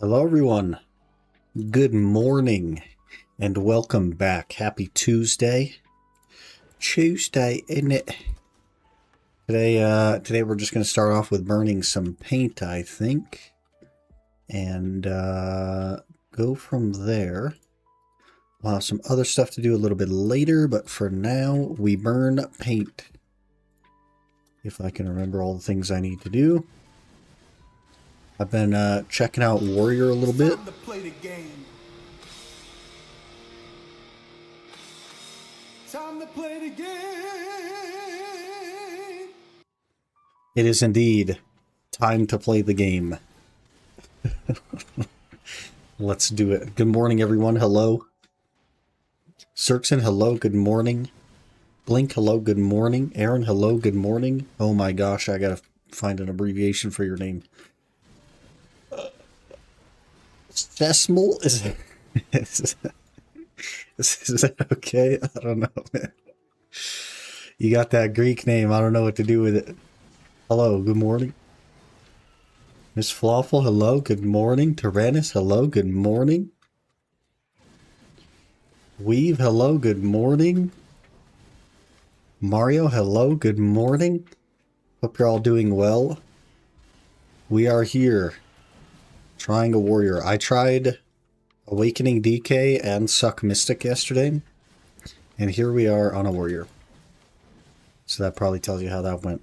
Hello, everyone. Good morning and welcome back. Happy Tuesday. Tuesday, isn't it? Today we're just going to start off with burning some paint, I think, and go from there. We'll have some other stuff to do a little bit later, but for now, we burn paint. If I can remember all the things I need to do. I've been checking out Warrior a little bit. Time to play the game. Time to play the game. It is indeed time to play the game. Let's do it. Good morning, everyone. Hello. Cirkson, hello. Good morning. Blink, hello. Good morning. Aaron, hello. Good morning. Oh my gosh, I gotta find an abbreviation for your name. Sesmal? Is that okay? I don't know, man. You got that Greek name. I don't know what to do with it. Hello, good morning. Miss Flawful, hello, good morning. Tyrannus, hello, good morning. Weave, hello, good morning. Mario, hello, good morning. Hope you're all doing well. We are here, trying a warrior. I tried Awakening DK and Suck Mystic yesterday, and here we are on a warrior. So that probably tells you how that went.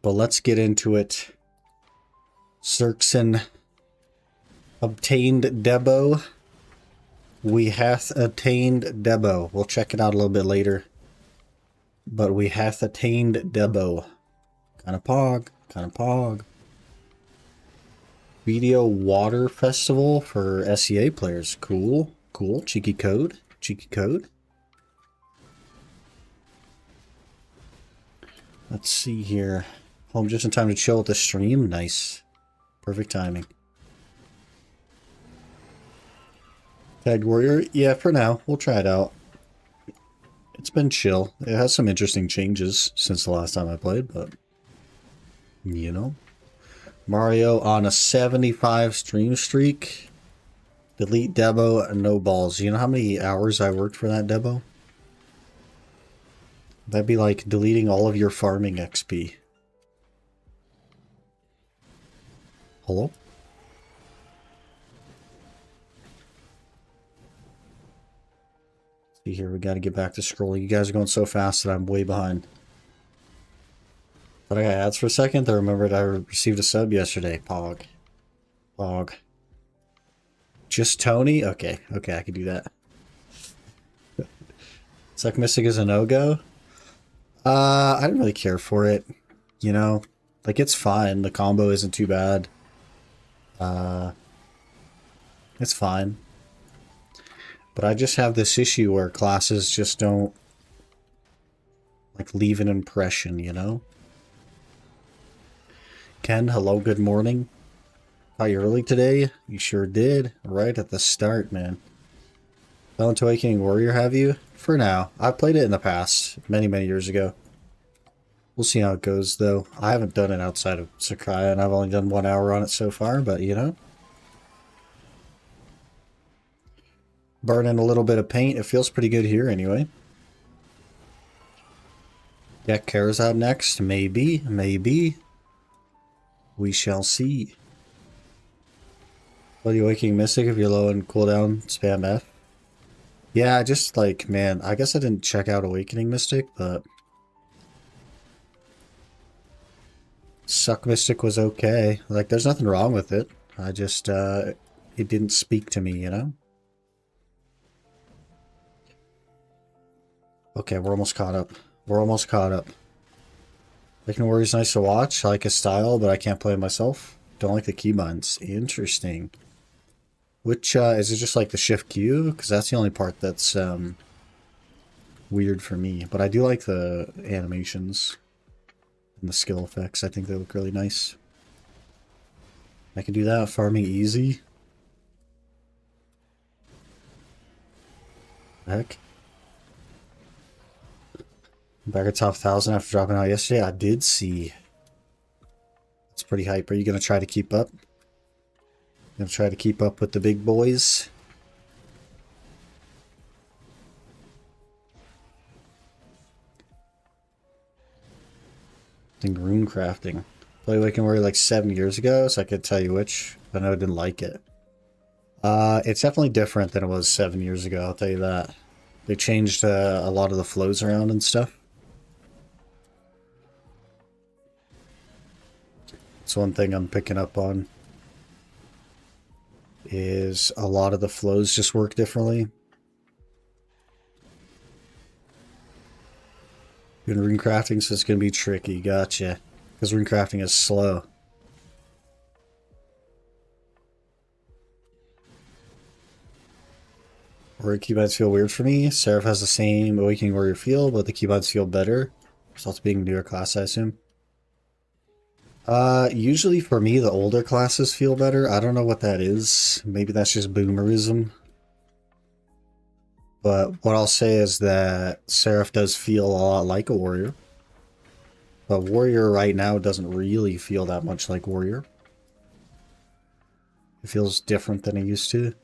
But let's get into it. Cirkson obtained Debo. We hath attained Debo. We'll check it out a little bit later. But we hath attained Debo. Kind of pog. Kind of pog. Video Water Festival for SEA players. Cool. Cool. Cheeky code. Cheeky code. Let's see here. Home just in time to chill with the stream. Nice. Perfect timing. Tagged Warrior? Yeah, for now. We'll try it out. It's been chill. It has some interesting changes since the last time I played, but you know. Mario on a 75 stream streak. Delete Debo, no balls. You know how many hours I worked for that Debo? That'd be like deleting all of your farming XP. Hello? See here, we gotta get back to scrolling. You guys are going so fast that I'm way behind. Thought I got ads for a second. I remembered I received a sub yesterday. Pog. Pog. Just Tony? Okay, okay, I can do that. Suck Mystic is a no-go? I didn't really care for it. You know? Like, it's fine. The combo isn't too bad. It's fine. But I just have this issue where classes just don't, like, leave an impression, you know? Ken, hello, good morning. Caught you early today? You sure did. Right at the start, man. Fell into Awakening Warrior, have you? For now. I've played it in the past, many, many years ago. We'll see how it goes, though. I haven't done it outside of Sakurai, and I've only done 1 hour on it so far, but, you know. Burning a little bit of paint. It feels pretty good here, anyway. Deck Cares out next. Maybe. Maybe. We shall see. What are you Waking Mystic if you're low and cooldown? Spam F. Yeah, I just like, man, I guess I didn't check out Awakening Mystic, but Suck Mystic was okay. Like, there's nothing wrong with it. I just, it didn't speak to me, you know? Okay, we're almost caught up. We're almost caught up. Waking Warrior's nice to watch. I like his style, but I can't play it myself. Don't like the keybinds. Interesting. Which, is it just like the shift Q? Because that's the only part that's, weird for me. But I do like the animations and the skill effects. I think they look really nice. I can do that. Farming easy. Heck. Back at top 1,000 after dropping out yesterday. I did see. It's pretty hype. Are you going to try to keep up? Gonna try to keep up with the big boys. And rune crafting. Played Waking Warrior like 7 years ago, so I could tell you which, but I didn't like it. It's definitely different than it was 7 years ago, I'll tell you that. They changed a lot of the flows around and stuff. That's one thing I'm picking up on. Is a lot of the flows just work differently. Doing rune crafting, so it's going to be tricky. Gotcha. Because rune crafting is slow. Warrior keybinds feel weird for me. Seraph has the same Awakening Warrior feel, but the keybinds feel better. Results being newer class, I assume. Usually for me, the older classes feel better. I don't know what that is. Maybe that's just boomerism. But what I'll say is that Seraph does feel a lot like a warrior. But warrior right now doesn't really feel that much like warrior. It feels different than it used to.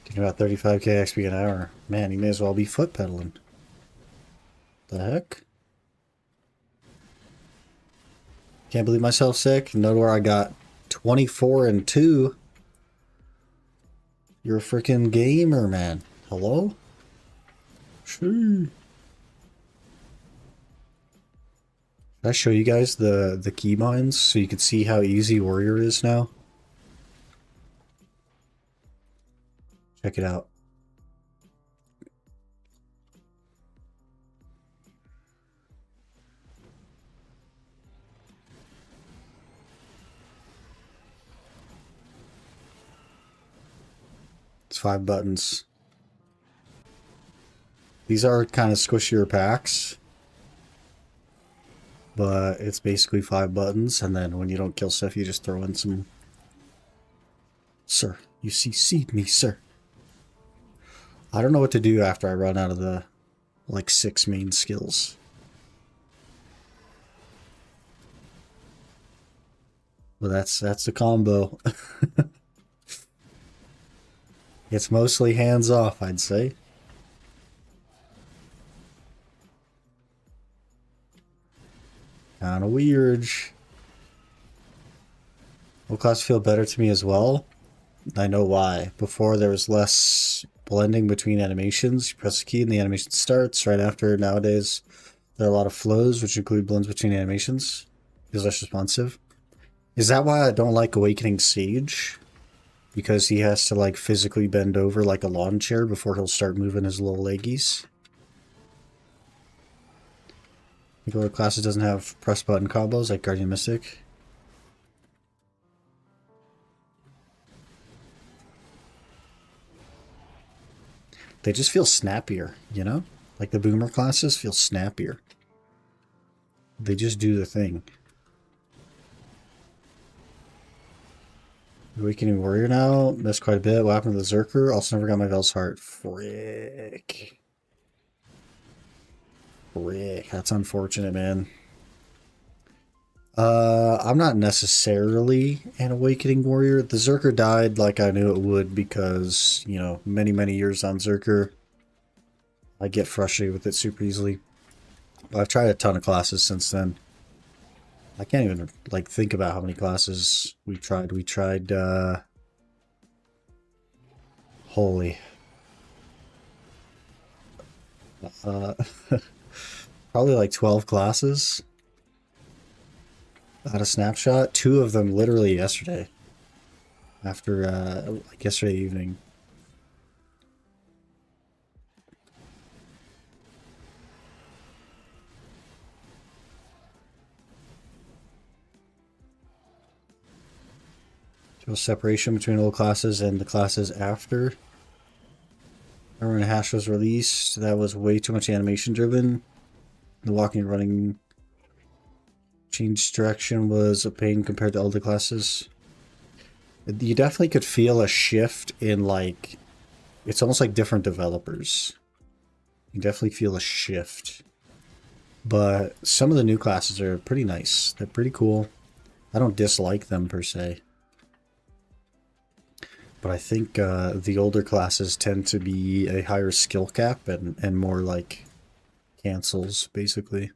Getting about 35k XP an hour. Man, you may as well be foot pedaling. The heck? Can't believe myself sick. Note where I got 24 and 2. You're a freaking gamer, man. Hello? Should I show you guys the keybinds so you can see how easy warrior is now? Check it out. It's 5 buttons. These are kind of squishier packs, but it's basically 5 buttons, and then when you don't kill stuff, you just throw in some... Sir, you CC'd me, sir. I don't know what to do after I run out of the, like, 6 main skills. Well, that's the combo. It's mostly hands-off, I'd say. Kinda weird. Will class feel better to me as well? I know why. Before there was less blending between animations. You press the key and the animation starts. Right after, nowadays, there are a lot of flows, which include blends between animations. Feels less responsive. Is that why I don't like Awakening Sage? Because he has to, like, physically bend over like a lawn chair before he'll start moving his little leggies. Other classes doesn't have press button combos like Guardian Mystic. They just feel snappier, you know? Like the boomer classes feel snappier. They just do the thing. Awakening Warrior now. Missed quite a bit. What happened to the Zerker? Also never got my Vel's Heart. Frick. Frick. That's unfortunate, man. I'm not necessarily an Awakening Warrior. The Zerker died like I knew it would because, you know, many years on Zerker. I get frustrated with it super easily. But I've tried a ton of classes since then. I can't even, like, think about how many classes we tried. We tried, holy. Probably like 12 classes. Out of Snapshot. 2 of them literally yesterday. After, like yesterday evening. Show separation between old classes and the classes after. Remember when Hash was released, that was way too much animation driven. The walking and running change direction was a pain compared to older classes. You definitely could feel a shift in, like, it's almost like different developers. You definitely feel a shift. But some of the new classes are pretty nice. They're pretty cool. I don't dislike them per se. But I think the older classes tend to be a higher skill cap and more like cancels, basically.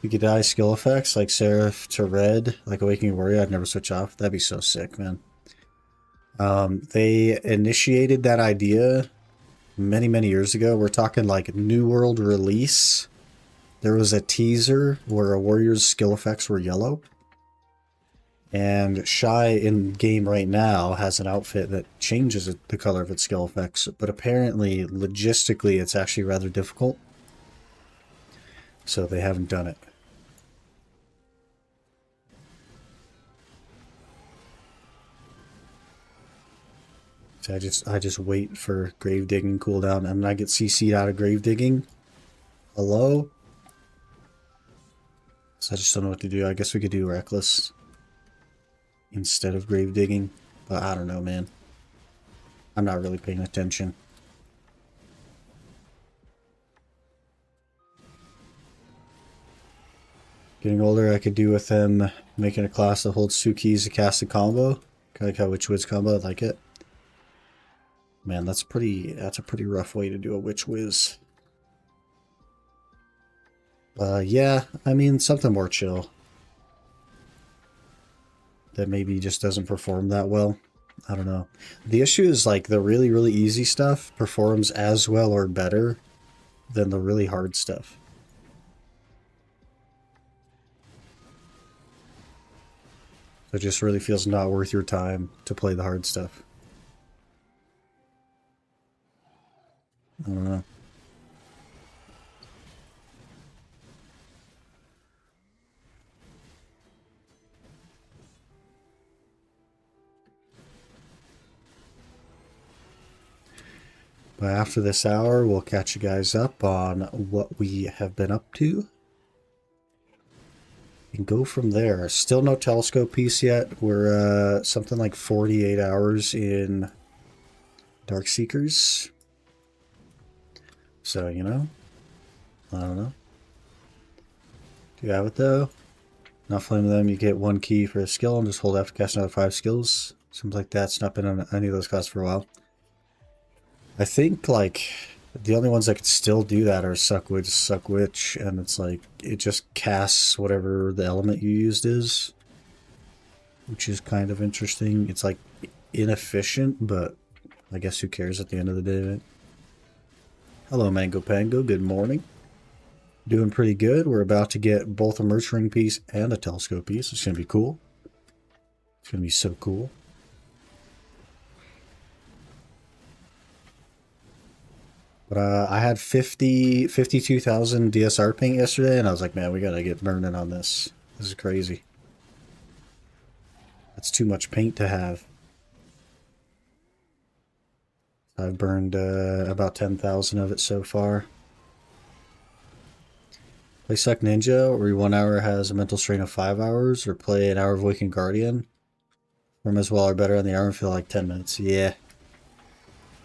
You could dye skill effects like Seraph to red, like Awakening Warrior. I'd never switch off. That'd be so sick, man. They initiated that idea many, many years ago. We're talking like New World release. There was a teaser where a warrior's skill effects were yellow. And Shy in game right now has an outfit that changes the color of its skill effects. But apparently, logistically, it's actually rather difficult. So they haven't done it. So I just wait for grave digging cooldown, and I get CC'd out of grave digging. Hello? So I just don't know what to do. I guess we could do reckless instead of grave digging, but I don't know, man. I'm not really paying attention. Getting older, I could do with them making a class that holds 2 keys to cast a combo. Kind of like how Witch Wiz combo, I like it. Man, that's a pretty rough way to do a Witch Wiz. Yeah, I mean, something more chill. That maybe just doesn't perform that well. I don't know. The issue is like the really, really easy stuff performs as well or better than the really hard stuff. It just really feels not worth your time to play the hard stuff. I don't know. But after this hour, we'll catch you guys up on what we have been up to. And go from there. Still no telescope piece yet. We're something like 48 hours in Darkseekers. So, you know, I don't know. Do you have it though? Not flaming them, you get 1 key for a skill and just hold F to cast another 5 skills. Seems like that's not been on any of those classes for a while. I think, like, the only ones that could still do that are Suck Witch, and it's like, it just casts whatever the element you used is. Which is kind of interesting. It's, like, inefficient, but I guess who cares at the end of the day, right? Hello, Mango Pango, good morning. Doing pretty good. We're about to get both a merch ring piece and a telescope piece. It's going to be cool. It's going to be so cool. But I had 52,000 DSR paint yesterday, and I was like, man, we got to get burning on this. This is crazy. That's too much paint to have. I've burned about 10,000 of it so far. Play Suck Ninja, where 1 hour has a mental strain of 5 hours, or play an hour of Waking Guardian. Perform as well or better on the hour and feel like 10 minutes. Yeah.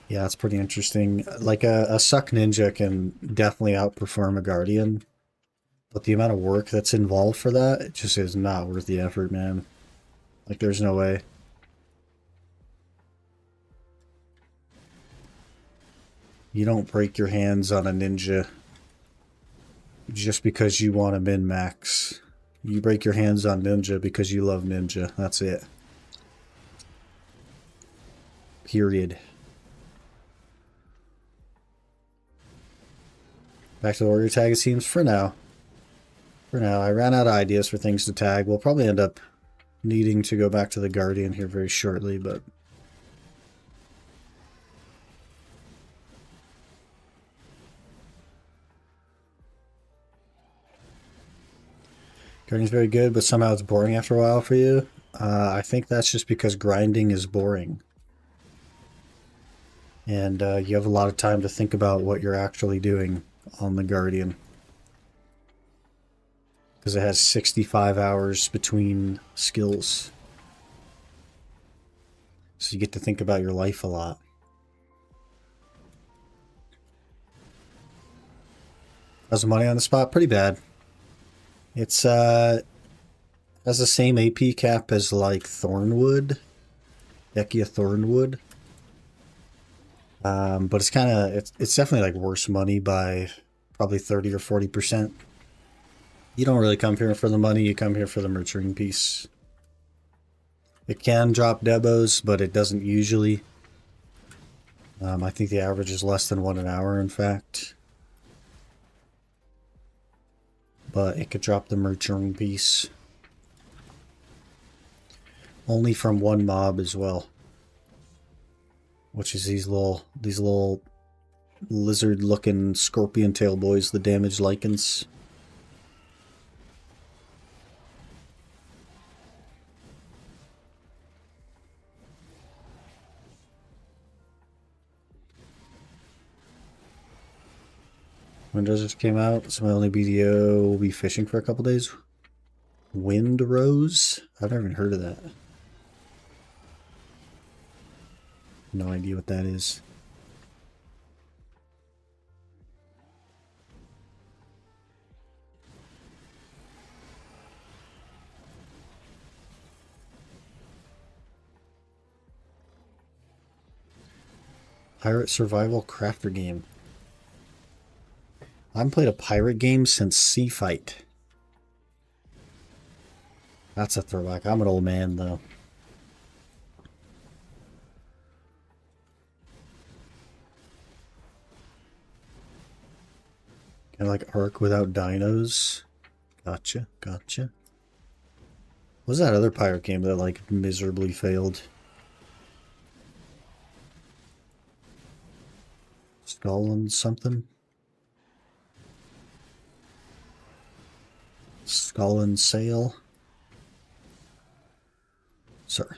Yeah, it's pretty interesting. Like a Suck Ninja can definitely outperform a Guardian. But the amount of work that's involved for that, it just is not worth the effort, man. Like, there's no way. You don't break your hands on a ninja just because you want to min-max. You break your hands on ninja because you love ninja. That's it. Period. Back to the warrior tag, it seems, for now. For now, I ran out of ideas for things to tag. We'll probably end up needing to go back to the Guardian here very shortly, but... Guardian's very good, but somehow it's boring after a while for you. I think that's just because grinding is boring. And you have a lot of time to think about what you're actually doing on the Guardian. Because it has 65 hours between skills. So you get to think about your life a lot. How's the money on the spot? Pretty bad. It's has the same AP cap as like Thornwood, Dekia Thornwood. But it's kind of it's definitely like worse money by probably 30 or 40%. You don't really come here for the money, you come here for the nurturing piece. It can drop debos, but it doesn't usually. I think the average is less than 1 an hour, in fact. But it could drop the nurturing piece. Only from one mob as well. Which is these little lizard-looking scorpion tail boys, the damaged lichens. When does this came out? So my only BDO will be fishing for a couple days. Wind Rose? I've never even heard of that. No idea what that is. Pirate Survival Crafter game. I haven't played a pirate game since Sea Fight. That's a throwback. I'm an old man, though. Kind of like Ark without dinos. Gotcha, gotcha. What was that other pirate game that, like, miserably failed? Skull and something? Skull and Sail? Sir.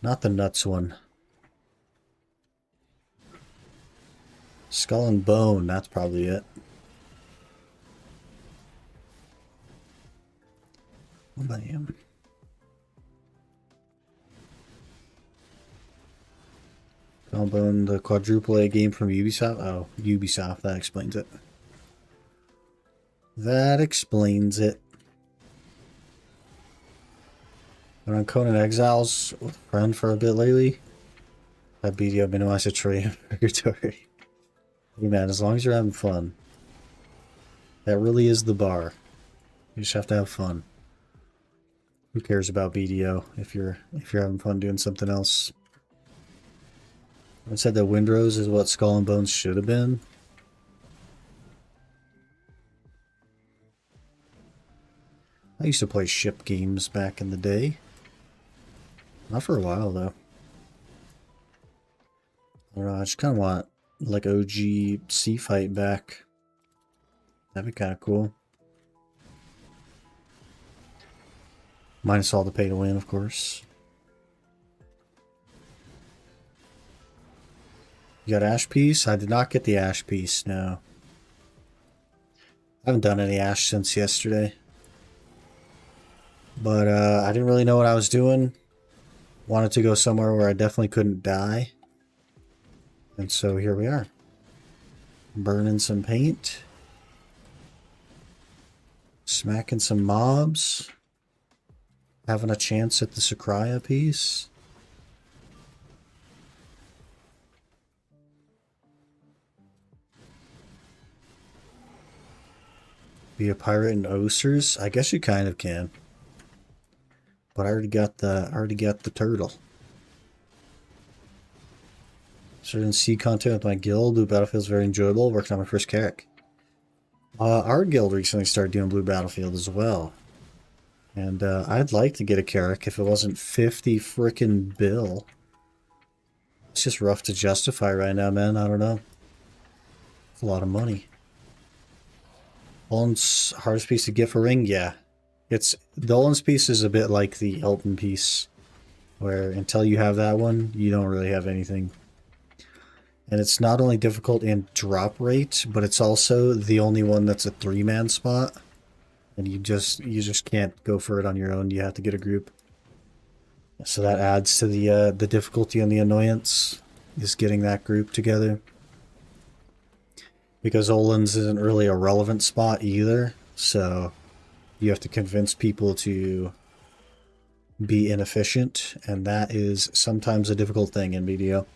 Not the nuts one. Skull and Bone, that's probably it. Bam. Skull and Bone, the quadruple A game from Ubisoft? Oh, Ubisoft, that explains it. That explains it. Been on Conan Exiles with a friend for a bit lately. That BDO minimize the tree in purgatory. Hey man, as long as you're having fun. That really is the bar. You just have to have fun. Who cares about BDO if you're having fun doing something else? I said that Windrose is what Skull and Bones should have been. I used to play ship games back in the day. Not for a while though. I don't know, I just kind of want like OG Sea Fight back. That'd be kind of cool. Minus all the pay to win, of course. You got Ash Piece? I did not get the Ash Piece, no. I haven't done any Ash since yesterday. But I didn't really know what I was doing. Wanted to go somewhere where I definitely couldn't die. And so here we are. Burning some paint. Smacking some mobs. Having a chance at the Sakraya piece. Be a pirate in Osers? I guess you kind of can. But I already got the turtle. Certain sea content with my guild. Blue Battlefield's very enjoyable. Working on my first character. Our guild recently started doing Blue Battlefield as well. And I'd like to get a Carrick if it wasn't 50 frickin' bill. It's just rough to justify right now, man. I don't know. It's a lot of money. Olin's hardest piece to get for ring? Yeah. The Olin's piece is a bit like the Elton piece, where until you have that one, you don't really have anything. And it's not only difficult in drop rate, but it's also the only one that's a 3-man spot. And you just can't go for it on your own. You have to get a group. So that adds to the difficulty and the annoyance, is getting that group together. Because Olin's isn't really a relevant spot either, so you have to convince people to be inefficient, and that is sometimes a difficult thing in BDO.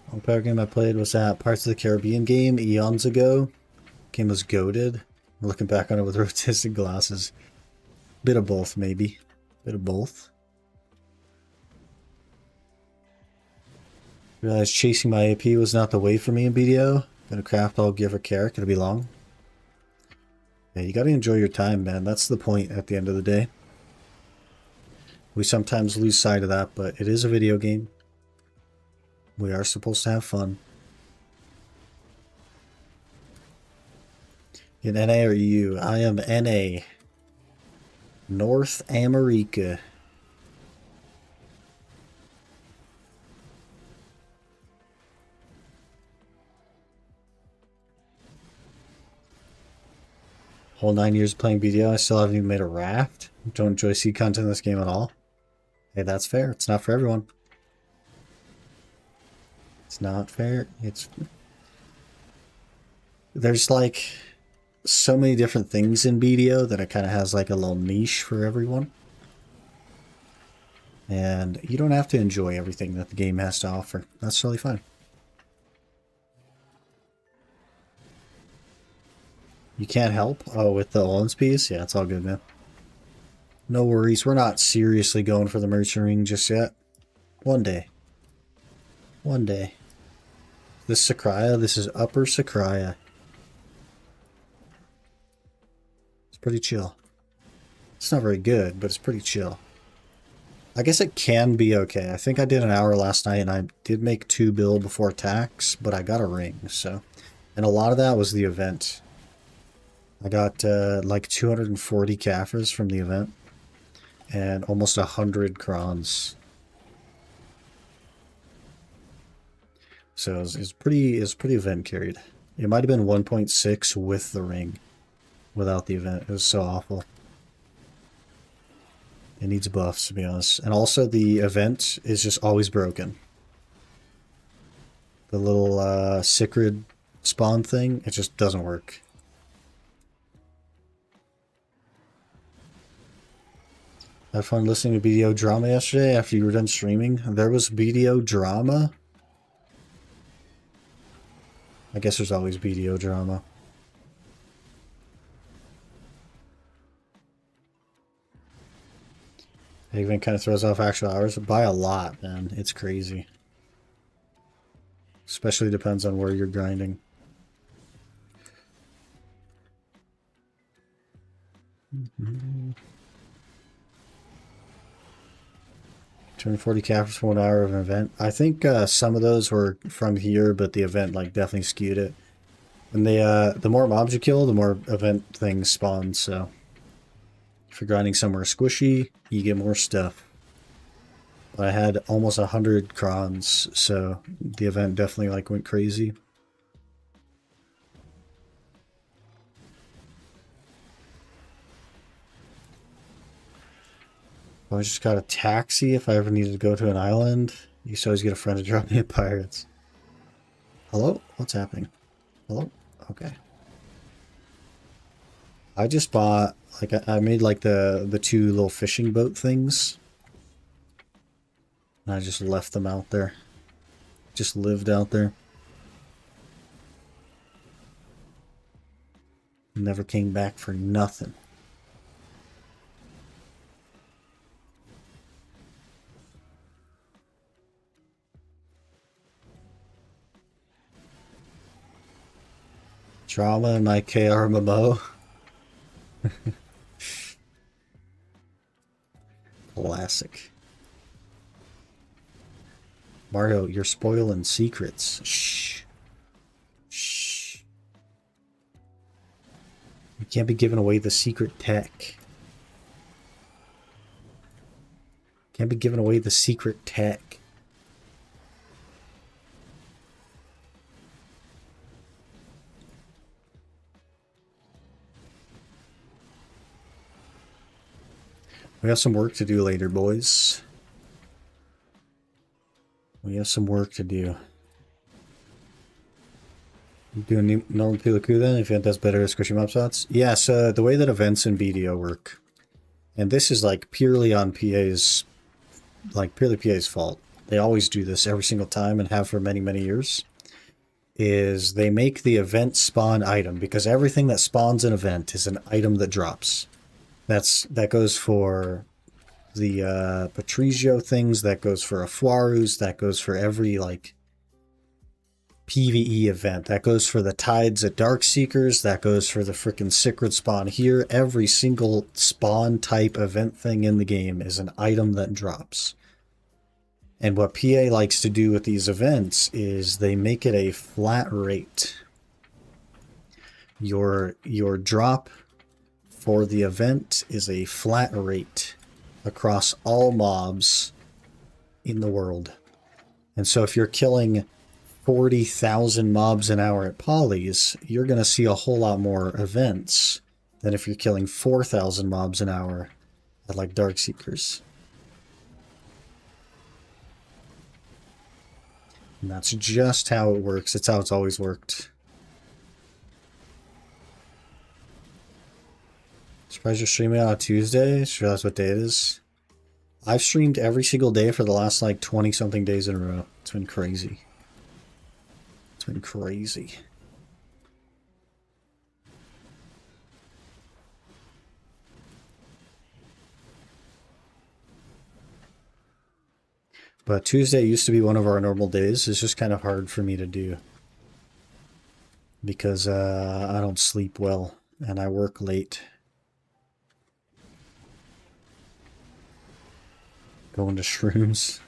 One power game I played was that Parts of the Caribbean game eons ago. Game was goated. Looking back on it with rose-tinted glasses. Bit of both, maybe. Bit of both. Realized chasing my AP was not the way for me in BDO. Gonna craft all give or care. Gonna be long. Yeah, you gotta enjoy your time, man. That's the point at the end of the day. We sometimes lose sight of that, but it is a video game. We are supposed to have fun. In NA or EU? I am NA. North America. Whole 9 years playing BDO, I still haven't even made a raft. Don't enjoy sea content in this game at all. Hey, that's fair. It's not for everyone. It's not fair. There's like so many different things in BDO that it kind of has like a little niche for everyone. And you don't have to enjoy everything that the game has to offer. That's totally fine. You can't help? Oh, with the Olin's piece? Yeah, it's all good, man. No worries. We're not seriously going for the merchant ring just yet. One day. One day. This Sakraya, this is Upper Sakraya. It's pretty chill. It's not very good, but it's pretty chill. I guess it can be okay. I think I did an hour last night and I did make 2 bill before tax, but I got a ring, so. And a lot of that was the event. I got like 240 Kaffers from the event and almost 100 Crons. So it's pretty event carried. It might have been 1.6 with the ring. Without the event. It was so awful. It needs buffs, to be honest. And also the event is just always broken. The little Cicrid spawn thing, it just doesn't work. I had fun listening to BDO drama yesterday after you were done streaming. There was BDO drama? I guess there's always BDO drama. It even kind of throws off actual hours by a lot, man. It's crazy. Especially depends on where you're grinding. Mm-hmm. 240 caps for 1 hour of an event. I think some of those were from here, but the event like definitely skewed it. And the more mobs you kill, the more event things spawn. So if you're grinding somewhere squishy, you get more stuff. But I had almost 100 crons, so the event definitely like went crazy. I just got a taxi if I ever needed to go to an island. You used to always get a friend to drop me at Pirates. Hello? What's happening? Hello? Okay. I just bought, like, I made, like, the 2 little fishing boat things. And I just left them out there. Just lived out there. Never came back for nothing. Drama in my KRMMO. Classic. Mario, you're spoiling secrets. Shh. Shh. You can't be giving away the secret tech. Can't be giving away the secret tech. We have some work to do later, boys. We have some work to do. You doing normal Pilaku then? If that's better at squishy mob spots? Yeah, so the way that events in BDO work, and this is like purely on PA's, like purely PA's fault. They always do this every single time and have for many, many years. Is they make the event spawn item, because everything that spawns an event is an item that drops. That goes for the Patrizio things, that goes for Afuarus, that goes for every like PvE event, that goes for the tides at Darkseekers, that goes for the freaking Cicrid spawn here. Every single spawn type event thing in the game is an item that drops. And what PA likes to do with these events is they make it a flat rate. Your drop for the event is a flat rate across all mobs in the world. And so if you're killing 40,000 mobs an hour at Polys, you're going to see a whole lot more events than if you're killing 4,000 mobs an hour at like Darkseekers. And that's just how it works. It's how it's always worked. Surprised you're streaming on a Tuesday? Sure, that's what day it is. I've streamed every single day for the last like 20-something days in a row. It's been crazy. It's been crazy. But Tuesday used to be one of our normal days. It's just kind of hard for me to do. Because I don't sleep well and I work late. Going to shrooms.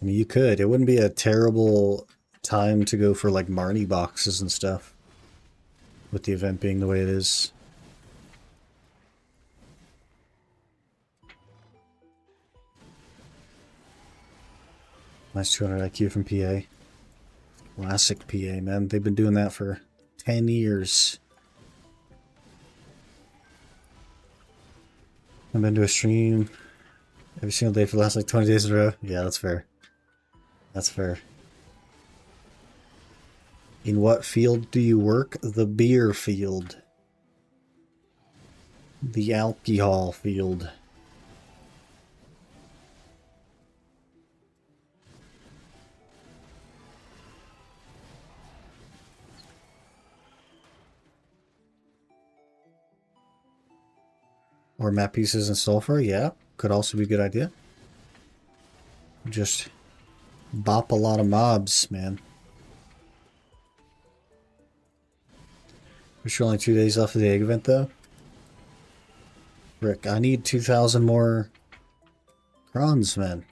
I mean, you could. It wouldn't be a terrible time to go for like Marnie boxes and stuff. With the event being the way it is. Nice 200 IQ from PA. Classic PA, man. They've been doing that for 10 years. I've been to a stream every single day for the last like 20 days in a row. Yeah, that's fair. That's fair. In what field do you work? The beer field. The alcohol field. Or map pieces and sulfur, yeah. Could also be a good idea. Just bop a lot of mobs, man. We're sure only 2 days left of the egg event, though. Rick, I need 2,000 more Crons, man.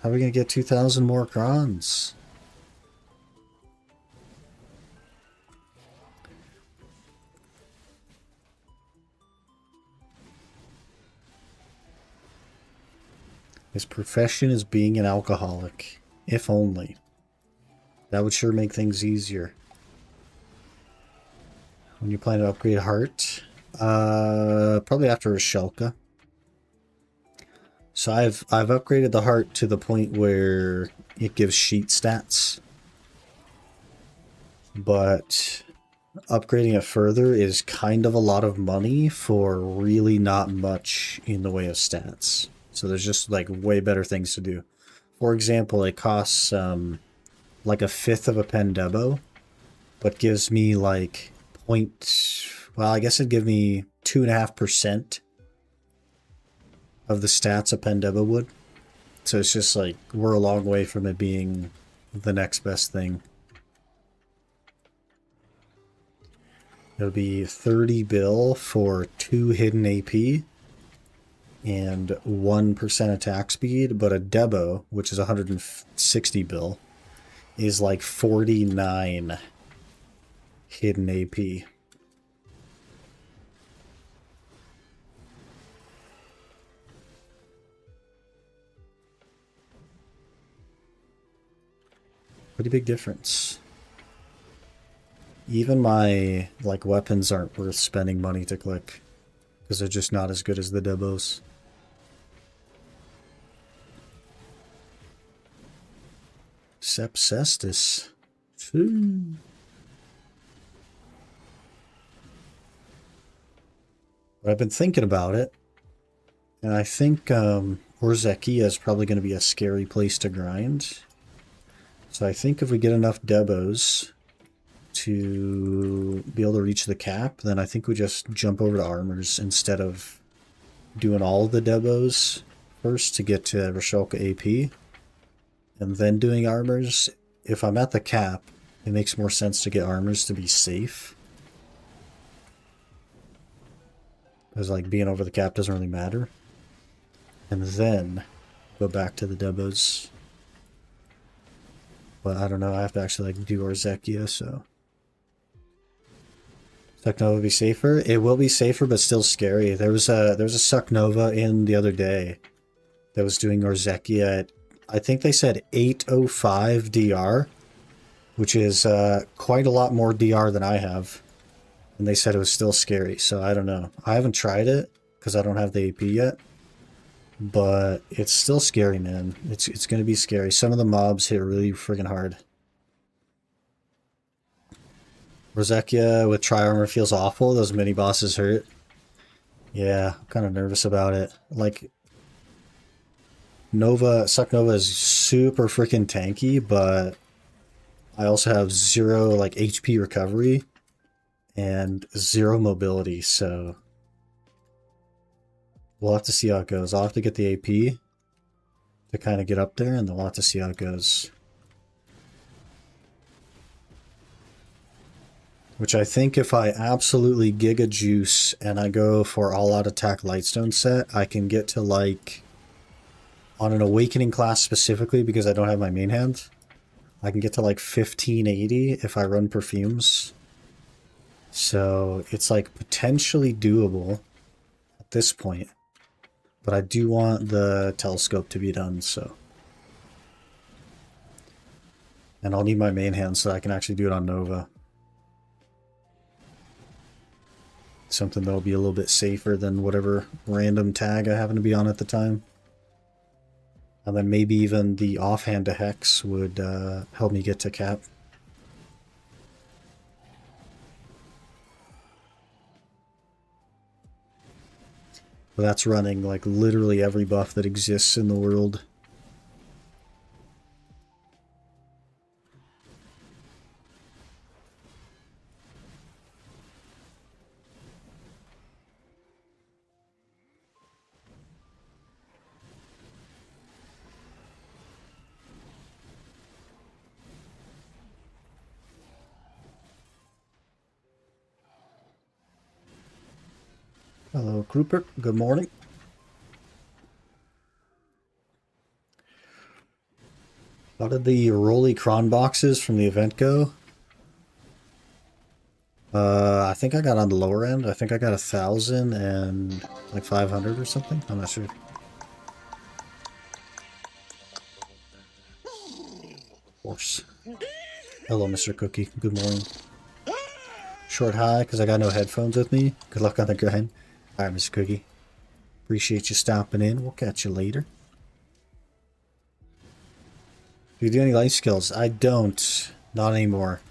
How are we going to get 2,000 more Crons? His profession is being an alcoholic. If only. That would sure make things easier. When you plan to upgrade Heart? Probably after a Shelka. So I've upgraded the Heart to the point where it gives sheet stats. But upgrading it further is kind of a lot of money for really not much in the way of stats. So there's just like way better things to do. For example, it costs like a fifth of a Pendebo, but gives me like well, I guess it'd give me 2.5% of the stats a Pendebo would. So it's just like we're a long way from it being the next best thing. It'll be 30 bill for 2 hidden AP. And 1% attack speed, but a Debo, which is 160 bill, is like 49 hidden AP. Pretty big difference. Even my like weapons aren't worth spending money to click. because they're just not as good as the Debos. Sepcestus. But I've been thinking about it, and I think Orzekia is probably going to be a scary place to grind. So I think if we get enough Debos to be able to reach the cap, then I think we just jump over to armors instead of doing all the Debos first to get to Rasholka AP, and then doing armors. If I'm at the cap, it makes more sense to get armors to be safe. Because like being over the cap doesn't really matter. And then go back to the Debos. But I don't know, I have to actually like do Orzekia, so. Sucknova would be safer? It will be safer, but still scary. There was a Sucknova in the other day that was doing Orzekia at, I think they said 805 DR, which is quite a lot more DR than I have. And they said it was still scary, so I don't know. I haven't tried it because I don't have the AP yet, but it's still scary, man. It's going to be scary. Some of the mobs hit really friggin' hard. Orzekia with Tri-Armor feels awful. Those mini bosses hurt. Yeah, I'm kind of nervous about it. Like, Sucknova is super freaking tanky, but I also have 0 like HP recovery and 0 mobility, so we'll have to see how it goes. I'll have to get the AP to kind of get up there, and then we'll have to see how it goes. Which I think if I absolutely Giga Juice and I go for all out attack Lightstone set, I can get to like, on an Awakening class specifically, because I don't have my main hand, I can get to like 1580 if I run Perfumes. So it's like potentially doable at this point. But I do want the Telescope to be done, so. And I'll need my main hand so I can actually do it on Nova. Something that'll be a little bit safer than whatever random tag I happen to be on at the time. And then maybe even the offhand to Hex would help me get to cap. But that's running like literally every buff that exists in the world. Hello, Kruper. Good morning. How did the Rolly Cron boxes from the event go? I think I got on the lower end. I think I got 1,000 and like 500 or something. I'm not sure. Of course. Hello, Mr. Cookie. Good morning. Short hi, because I got no headphones with me. Good luck on the grind. Alright, Mr. Cookie. Appreciate you stopping in. We'll catch you later. Do you do any life skills? I don't. Not anymore.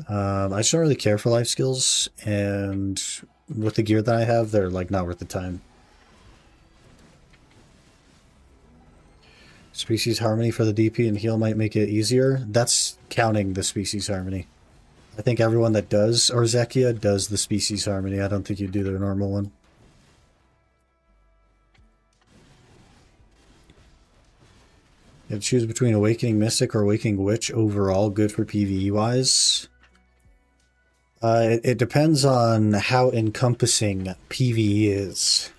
I just don't really care for life skills, and with the gear that I have, they're like not worth the time. Species harmony for the DP and heal might make it easier. That's counting the species harmony. I think everyone that does Orzekia does the species harmony. I don't think you do the normal one. You have to choose between Awakening Mystic or Awakening Witch overall, good for PvE wise. It depends on how encompassing PvE is.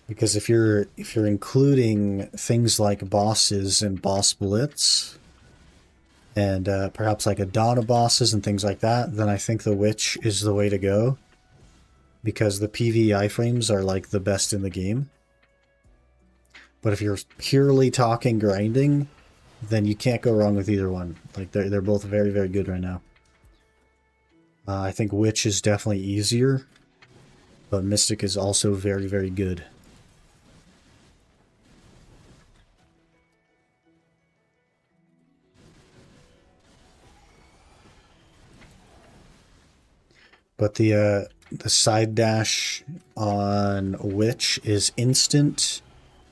Because if you're including things like bosses and boss blitz, and perhaps like Adana bosses and things like that, then I think the Witch is the way to go. Because the PvE iframes are like the best in the game. But if you're purely talking grinding, then you can't go wrong with either one. Like they're both very, very good right now. I think Witch is definitely easier, but Mystic is also very, very good. But the side dash on Witch is instant,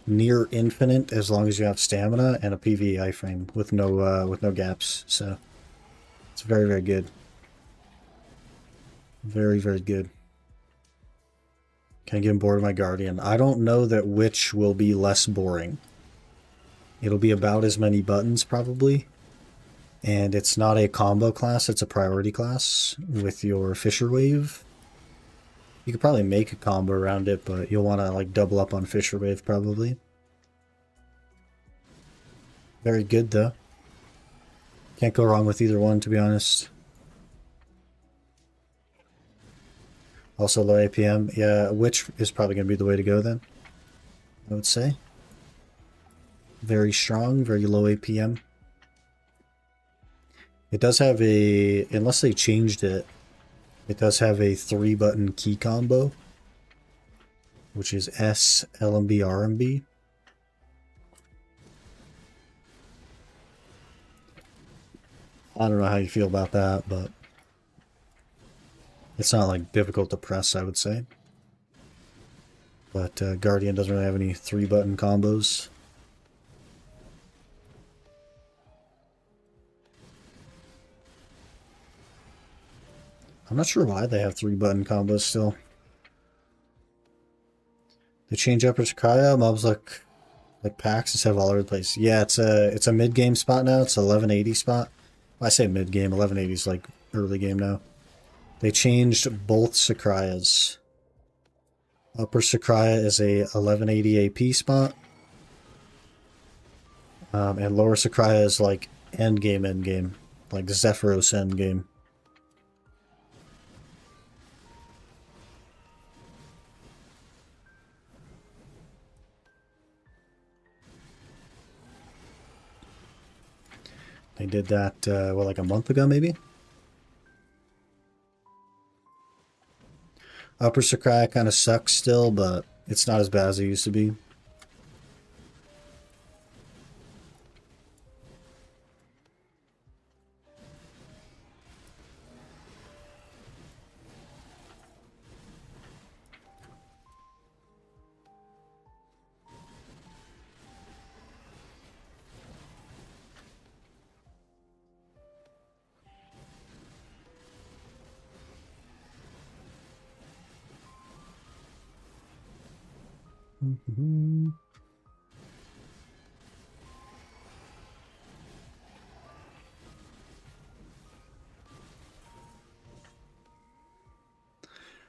near infinite as long as you have stamina and a PvE iframe with no gaps. So it's very, very good. Very, very good. Can I get bored of my Guardian? I don't know that Witch will be less boring. It'll be about as many buttons probably. And it's not a combo class, it's a priority class with your Fisher Wave. You could probably make a combo around it, but you'll want to like double up on Fisher Wave probably. Very good though. Can't go wrong with either one, to be honest. Also low APM. Yeah, Witch is probably going to be the way to go then, I would say. Very strong, very low APM. It does have a, unless they changed it, it does have a 3-button key combo, which is S, LMB, RMB. I don't know how you feel about that, but it's not like difficult to press, I would say. But Guardian doesn't really have any 3-button combos. I'm not sure why they have 3-button combos still. They change Upper Sakaya, mobs like packs just have all over the place. Yeah, it's a mid-game spot now. It's 1180 spot. Well, I say mid-game, 1180 is like early game now. They changed both Sakrayas. Upper Sakraya is a 1180 AP spot. And lower Sakraya is like endgame. Like Zephyros endgame. They did that, well, like a month ago, maybe? Upper Sakraya kind of sucks still, but it's not as bad as it used to be.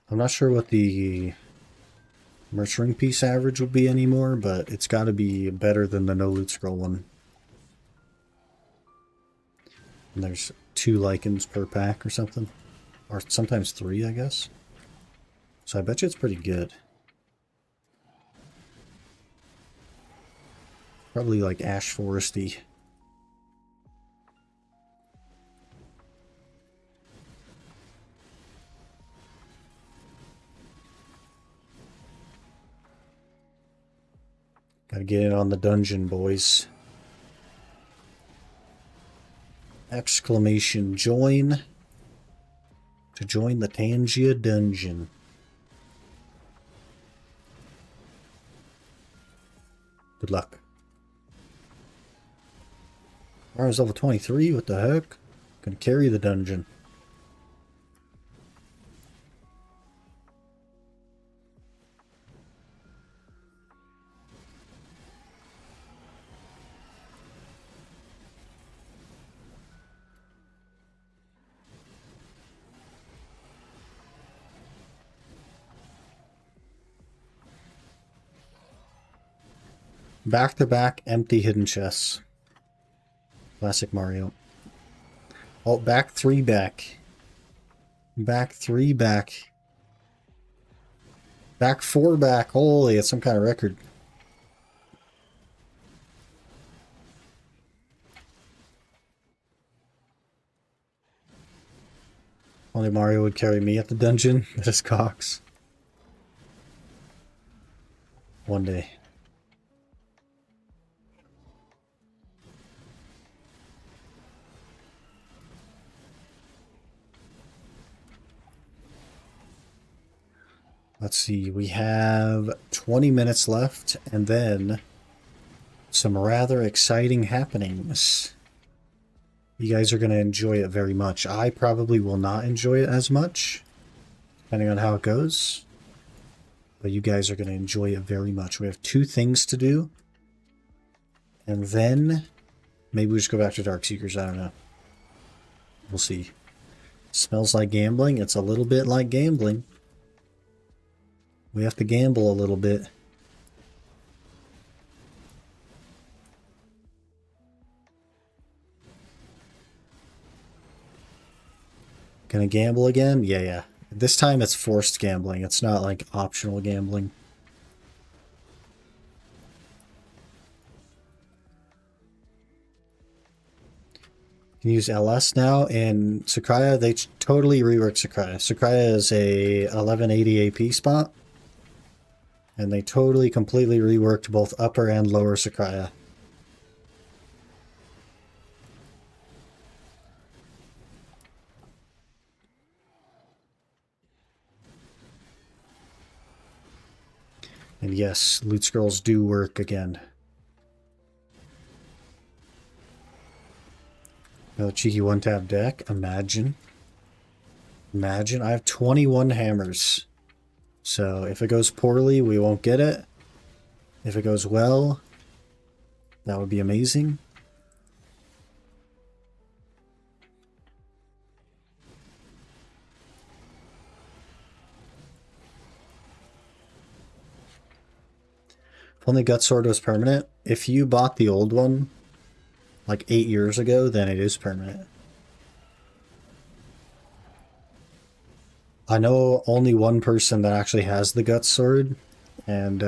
I'm not sure what the merch ring piece average will be anymore, but it's got to be better than the no loot scroll one. And there's 2 lichens per pack or something. Or sometimes 3, I guess. So I bet you it's pretty good. Probably like Ash Foresty. Gotta get in on the dungeon, boys. Exclamation join. To join the Tangia dungeon. Good luck. Mara's level 23, what the heck? Gonna carry the dungeon. Back-to-back empty hidden chests. Classic Mario. Oh, back 3 back. Back 3 back. Back 4 back. Holy, it's some kind of record. Only Mario would carry me at the dungeon. That is Cox. One day. Let's see, we have 20 minutes left, and then some rather exciting happenings. You guys are going to enjoy it very much. I probably will not enjoy it as much, depending on how it goes. But you guys are going to enjoy it very much. We have 2 things to do. And then maybe we just go back to Dark Seekers. I don't know. We'll see. Smells like gambling. It's a little bit like gambling. We have to gamble a little bit. Gonna gamble again? Yeah. This time it's forced gambling. It's not like optional gambling. You can use LS now, and Sakuya, they totally reworked Sakuya. Sakuya is a 1180 AP spot, and they totally, completely reworked both upper and lower Sakuya. And yes, loot scrolls do work again. Another cheeky one-tap deck. Imagine. Imagine. I have 21 hammers. So if it goes poorly, we won't get it. If it goes well, that would be amazing. If only Gut Sword was permanent. If you bought the old one like 8 years ago, then it is permanent. I know only one person that actually has the Gut Sword, and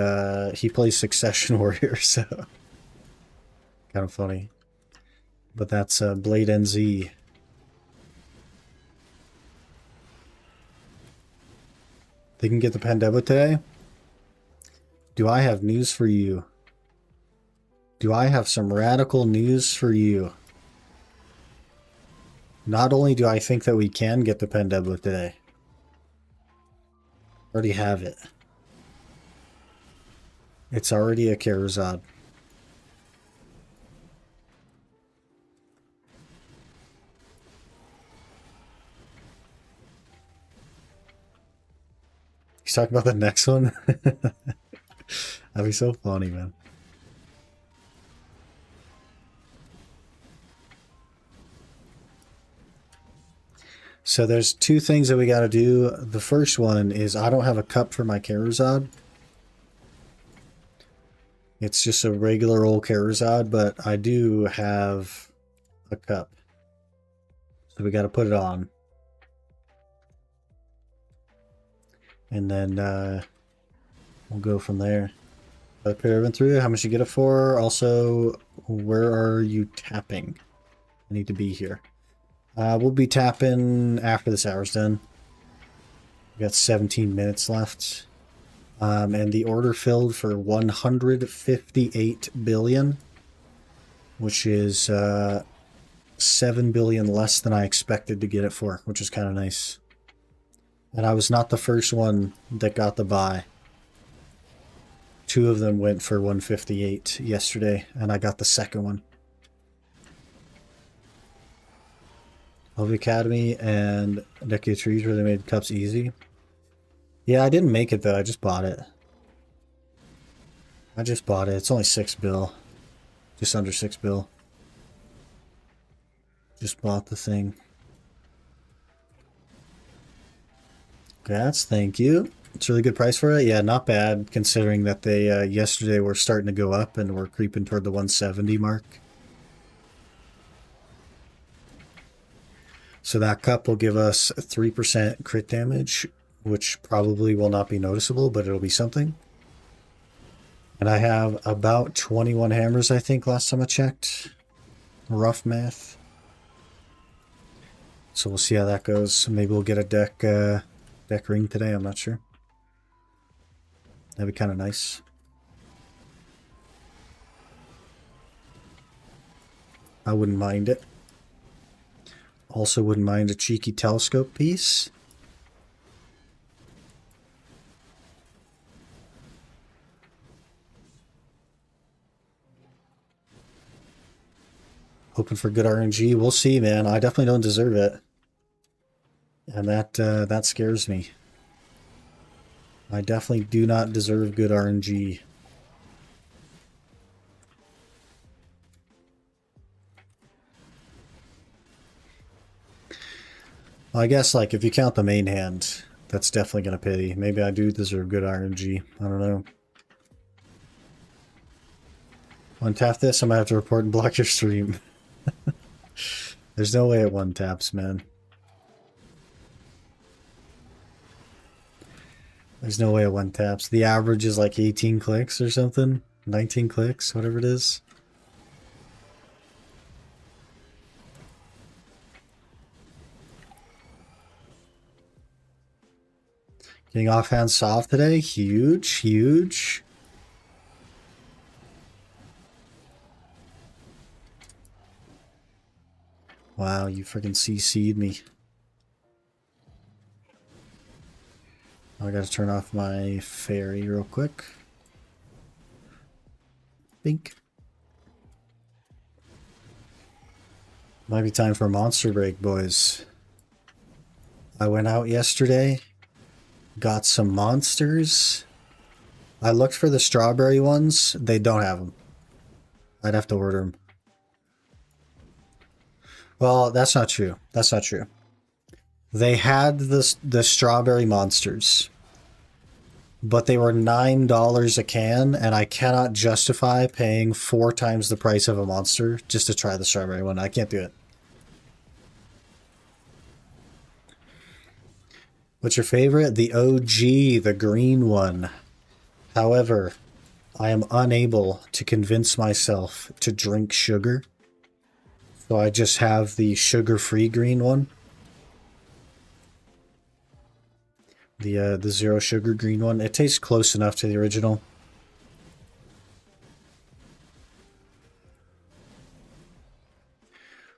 he plays Succession Warrior, so kind of funny. But that's Blade NZ. They can get the Pandemic today? Do I have news for you? Do I have some radical news for you? Not only do I think that we can get the Pandemic today, I already have it. It's already a Charizard. He's talking about the next one? That'd be so funny, man. So there's 2 things that we got to do. The first one is I don't have a cup for my Charizard. It's just a regular old Charizard, but I do have a cup. So we got to put it on. And then we'll go from there. I put everything through. How much you get it for? Also, where are you tapping? I need to be here. We'll be tapping after this hour's done. We got 17 minutes left. And the order filled for 158 billion, which is 7 billion less than I expected to get it for, which is kind of nice. And I was not the first one that got the buy. 2 of them went for 158 yesterday, and I got the second one. Love Academy and Decade Trees where they made cups easy. Yeah, I didn't make it though, I just bought it. It's only 6 bill. Just under 6 bill. Just bought the thing. Congrats, thank you. It's a really good price for it. Yeah, not bad considering that they yesterday were starting to go up and we're creeping toward the 170 mark. So that cup will give us 3% crit damage, which probably will not be noticeable, but it'll be something. And I have about 21 hammers, I think, last time I checked. Rough math. So we'll see how that goes. Maybe we'll get a deck ring today, I'm not sure. That'd be kind of nice. I wouldn't mind it. Also wouldn't mind a cheeky telescope piece. Hoping for good RNG. We'll see, man. I definitely don't deserve it. And that scares me. I definitely do not deserve good RNG. Well, I guess, like, if you count the main hand, that's definitely going to pity. Maybe I do deserve good RNG. I don't know. Untap this, I might have to report and block your stream. There's no way it one taps, man. There's no way it one taps. The average is like 18 clicks or something. 19 clicks, whatever it is. Getting offhand soft today. Huge, huge. Wow, you freaking CC'd me. I gotta turn off my fairy real quick. Think. Might be time for a monster break, boys. I went out yesterday, got some monsters. I looked for the strawberry ones. They don't have them. I'd have to order them. Well, that's not true. That's not true. They had the strawberry monsters, but they were $9 a can, and I cannot justify paying 4 times the price of a monster just to try the strawberry one. I can't do it. What's your favorite? The OG, the green one. However, I am unable to convince myself to drink sugar, so I just have the sugar-free green one. The zero sugar green one. It tastes close enough to the original.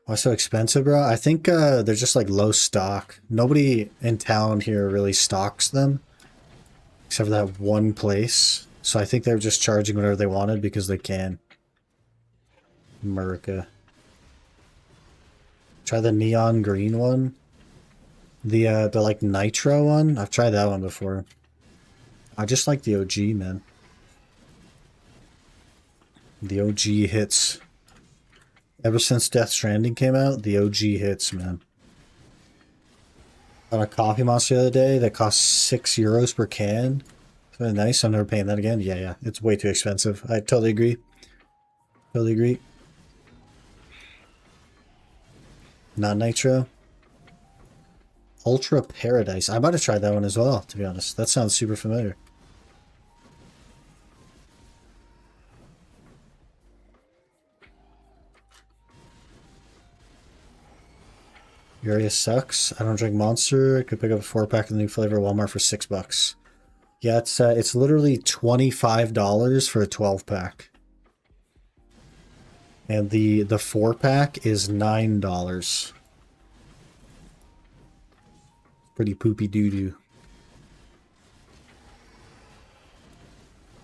Why so expensive, bro? I think they're just like low stock. Nobody in town here really stocks them, except for that one place. So I think they're just charging whatever they wanted because they can. America. Try the neon green one. The like nitro one. I've tried that one before. I just like the OG, man. The OG hits. Ever since Death Stranding came out, the OG hits, man. On a coffee monster the other day that cost €6 per can. It's really nice. I'm never paying that again. Yeah. It's way too expensive. I totally agree. Totally agree. Not nitro. Ultra Paradise. I might have tried that one as well, to be honest. That sounds super familiar. Your area sucks. I don't drink Monster. I could pick up a 4-pack of the new flavor at Walmart for $6. Yeah, it's literally $25 for a 12-pack. And the 4-pack is $9. Pretty poopy doo-doo.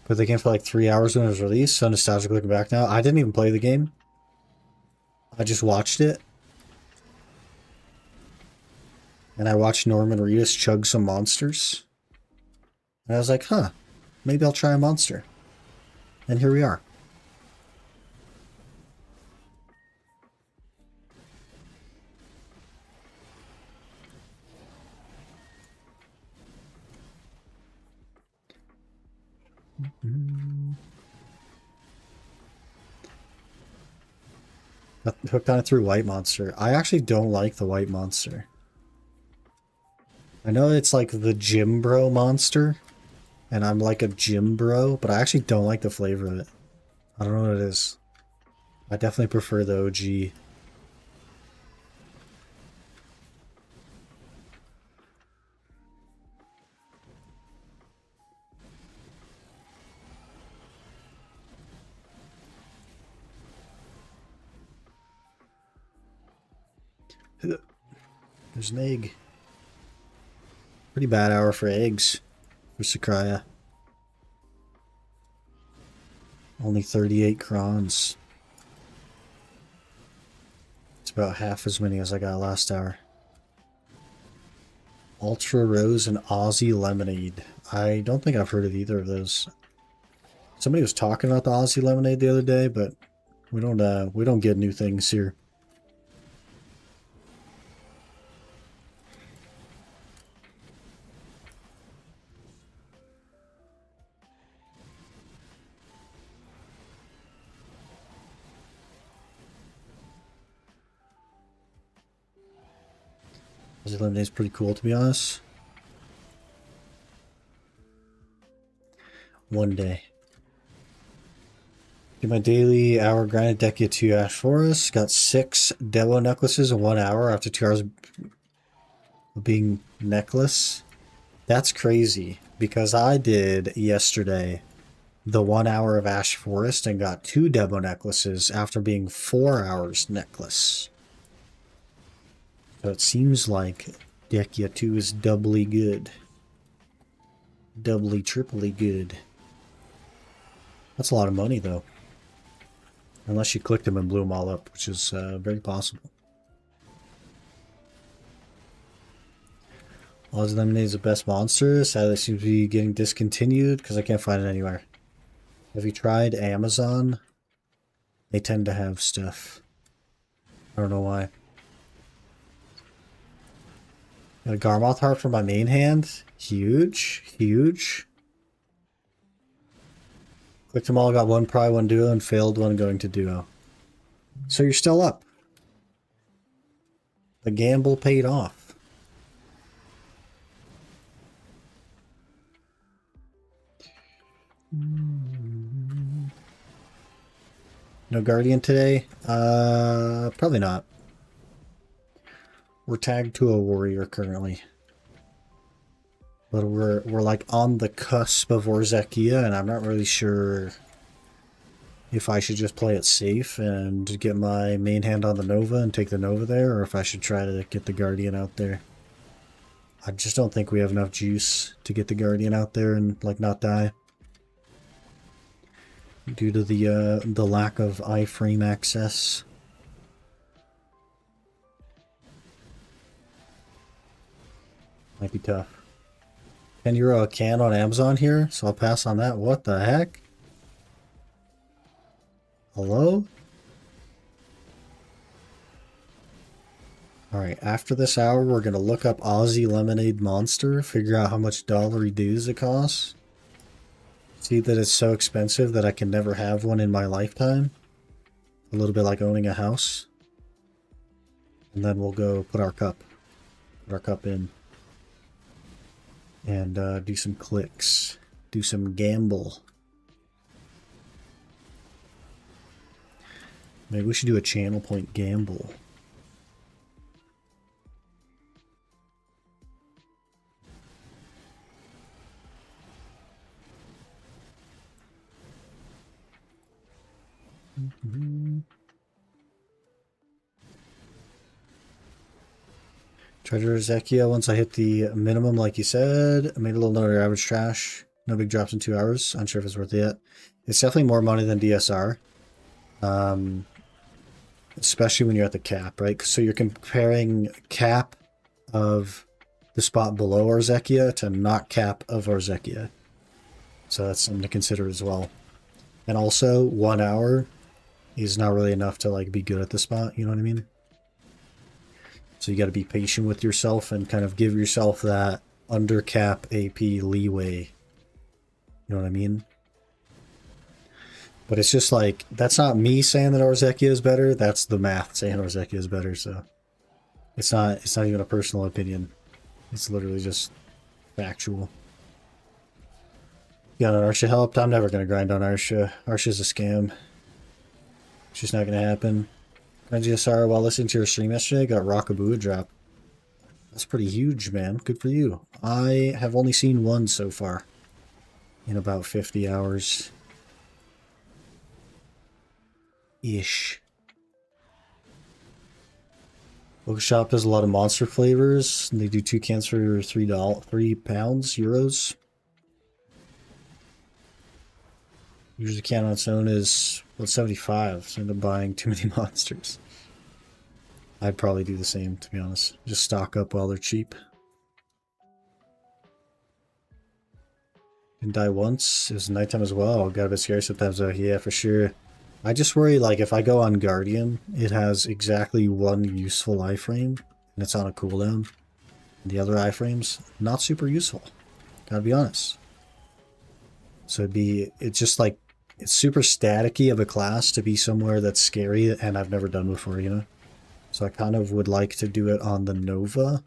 But the game for like 3 hours when it was released. So nostalgic looking back now. I didn't even play the game. I just watched it. And I watched Norman Reedus chug some monsters. And I was like, huh, maybe I'll try a monster. And here we are. Got hooked on it through White Monster. I actually don't like the White Monster. I know it's like the gym bro monster, and I'm like a gym bro, but I actually don't like the flavor of it. I don't know what it is. I definitely prefer the OG. There's an egg. Pretty bad hour for eggs for Sakraya. Only 38 crons. It's about half as many as I got last hour. Ultra Rose and Aussie Lemonade. I don't think I've heard of either of those. Somebody was talking about the Aussie Lemonade the other day, but we don't get new things here. Aussie Lemonade is pretty cool, to be honest. One day. Do my daily hour grind at Dekia 2 Ash Forest. Got 6 Devo necklaces in 1 hour after 2 hours of being necklace. That's crazy, because I did yesterday the 1 hour of Ash Forest and got 2 Devo necklaces after being 4 hours necklace. So it seems like Dekia 2 is doubly good. Doubly, triply good. That's a lot of money, though. Unless you clicked them and blew them all up, which is very possible. Aussie Lemonade is the best monster. Sadly, it seems to be getting discontinued because I can't find it anywhere. Have you tried Amazon? They tend to have stuff. I don't know why. Got a Garmoth Heart for my main hand. Huge. Huge. Clicked them all, got one Pry, one Duo, and failed one going to Duo. So you're still up. The gamble paid off. No Guardian today? Probably not. We're tagged to a Warrior currently. But we're like on the cusp of Orzekia, and I'm not really sure if I should just play it safe and get my main hand on the Nova and take the Nova there, or if I should try to get the Guardian out there. I just don't think we have enough juice to get the Guardian out there and like not die. Due to the lack of iframe access. Might be tough. 10 euro a can on Amazon here, so I'll pass on that. What the heck? Hello? Alright, after this hour, we're going to look up Aussie Lemonade Monster, figure out how much dollary dues it costs. See that it's so expensive that I can never have one in my lifetime. A little bit like owning a house. And then we'll go put our cup in. And do some clicks. Do some gamble. Maybe we should do a channel point gamble. Treasure Zekia, once I hit the minimum, like you said, I made a little note of average trash. No big drops in 2 hours. Unsure if it's worth it yet. It's definitely more money than DSR. Especially when you're at the cap, right? So you're comparing cap of the spot below Orzekia to not cap of Orzekia. So that's something to consider as well. And also, 1 hour is not really enough to like be good at the spot, you know what I mean? So you got to be patient with yourself and kind of give yourself that under cap AP leeway. You know what I mean? But it's just like, that's not me saying that Orzekia is better, that's the math saying Orzekia is better, so it's not even a personal opinion. It's literally just factual. You got an Arsha helped? I'm never gonna grind on Arsha. Arsha's a scam. It's just not gonna happen. GSR, while listening to your stream yesterday, got Rockaboo drop. That's pretty huge, man. Good for you. I have only seen one so far in about 50 hours. Ish. Local shop does a lot of monster flavors. And they do 2 cans for £3, euros. Usually can on its own is, well, 75, so I end up buying too many monsters. I'd probably do the same, to be honest. Just stock up while they're cheap. Didn't die once. It was nighttime as well. Got a bit scary sometimes though. Yeah, for sure. I just worry, like, if I go on Guardian, it has exactly one useful iframe, and it's on a cooldown. The other iframes, not super useful. Gotta be honest. So it's just like, it's super staticky of a class to be somewhere that's scary and I've never done before, you know? So I kind of would like to do it on the Nova.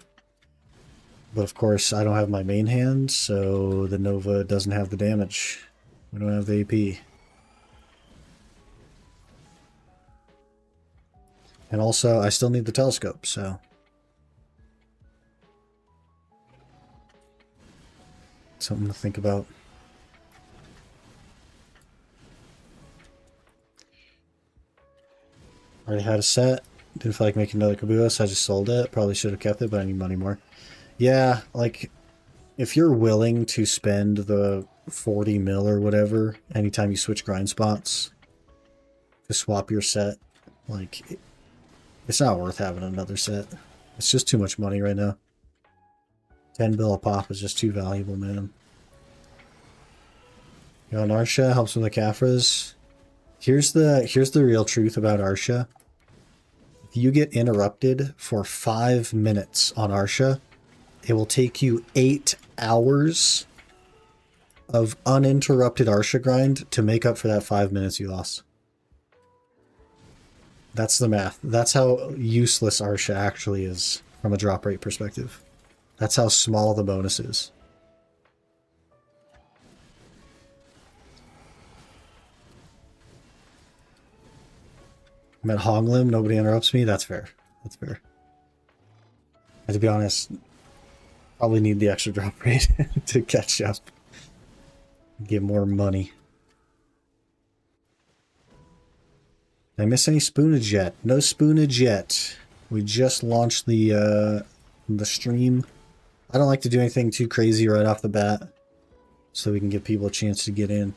But of course, I don't have my main hand, so the Nova doesn't have the damage. We don't have the AP. And also, I still need the telescope, so... something to think about. Already had a set. Didn't feel like making another caboose. I just sold it. Probably should have kept it, but I need money more. Yeah, like, if you're willing to spend the 40 mil or whatever anytime you switch grind spots to swap your set, like, it's not worth having another set. It's just too much money right now. 10 bill a pop is just too valuable, man. You know, Arsha helps with the Caphras. Here's the real truth about Arsha. If you get interrupted for 5 minutes on Arsha, it will take you 8 hours of uninterrupted Arsha grind to make up for that 5 minutes you lost. That's the math. That's how useless Arsha actually is from a drop rate perspective. That's how small the bonus is. I'm at Honglim, nobody interrupts me. That's fair. That's fair. And to be honest, probably need the extra drop rate to catch up. Get more money. Did I miss any spoonage yet? No spoonage yet. We just launched the stream. I don't like to do anything too crazy right off the bat, so we can give people a chance to get in. I'm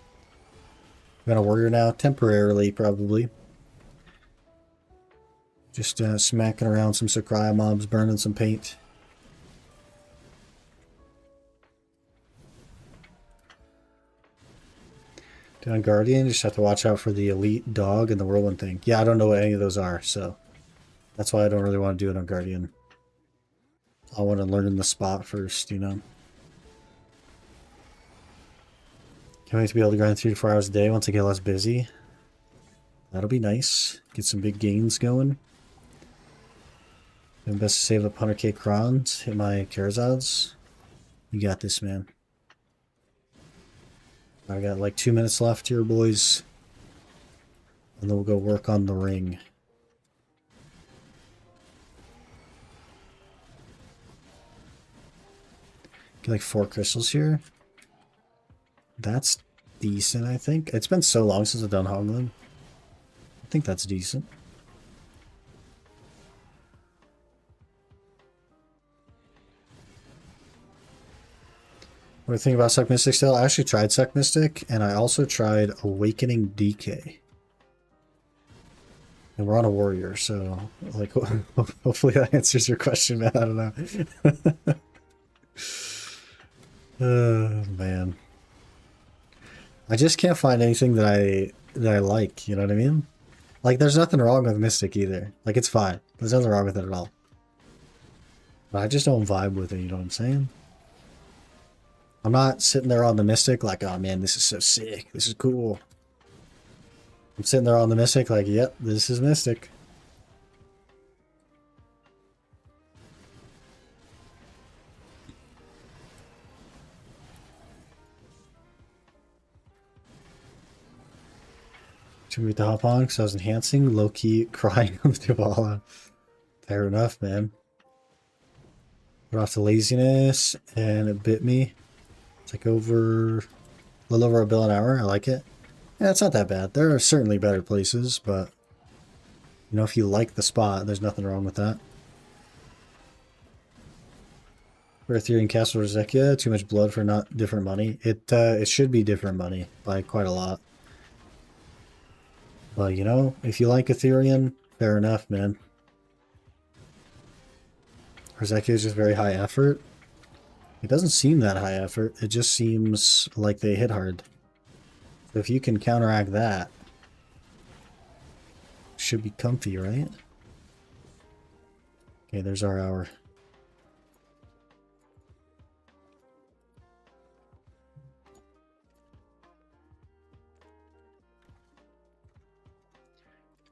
gonna warrior now, temporarily probably. Just smacking around some Sakurai mobs, burning some paint. Down Guardian, you just have to watch out for the Elite Dog and the Whirlwind thing. Yeah, I don't know what any of those are, so that's why I don't really want to do it on Guardian. I want to learn the spot first, you know. Can't wait to be able to grind 3 to 4 hours a day once I get less busy. That'll be nice. Get some big gains going. Doing best to save up 100k Crons, hit my Karazads. You got this, man. I got like 2 minutes left here, boys. And then we'll go work on the ring. Get like 4 crystals here. That's decent, I think. It's been so long since I've done Honglim. I think that's decent. What do you think about Suck Mystic still? I actually tried Suck Mystic, and I also tried Awakening DK. And we're on a warrior, so like hopefully that answers your question, man. I don't know. Oh man. I just can't find anything that I like, you know what I mean? Like there's nothing wrong with Mystic either. Like it's fine. There's nothing wrong with it at all. But I just don't vibe with it, you know what I'm saying? I'm not sitting there on the Mystic like, oh man, this is so sick. This is cool. I'm sitting there on the Mystic like, yep, this is Mystic. Should we to hop on because I was enhancing, low-key crying on the Dubala. Fair enough, man. Put off the laziness and it bit me. It's like a little over $1 an hour. I like it. Yeah, it's not that bad. There are certainly better places, but you know, if you like the spot, there's nothing wrong with that. For Ethereum Castle Zekia, too much blood for not different money. It should be different money by quite a lot. But you know, if you like Ethereum, fair enough, man. Zekia is just very high effort. It doesn't seem that high effort. It just seems like they hit hard. So if you can counteract that, should be comfy, right? Okay, there's our hour.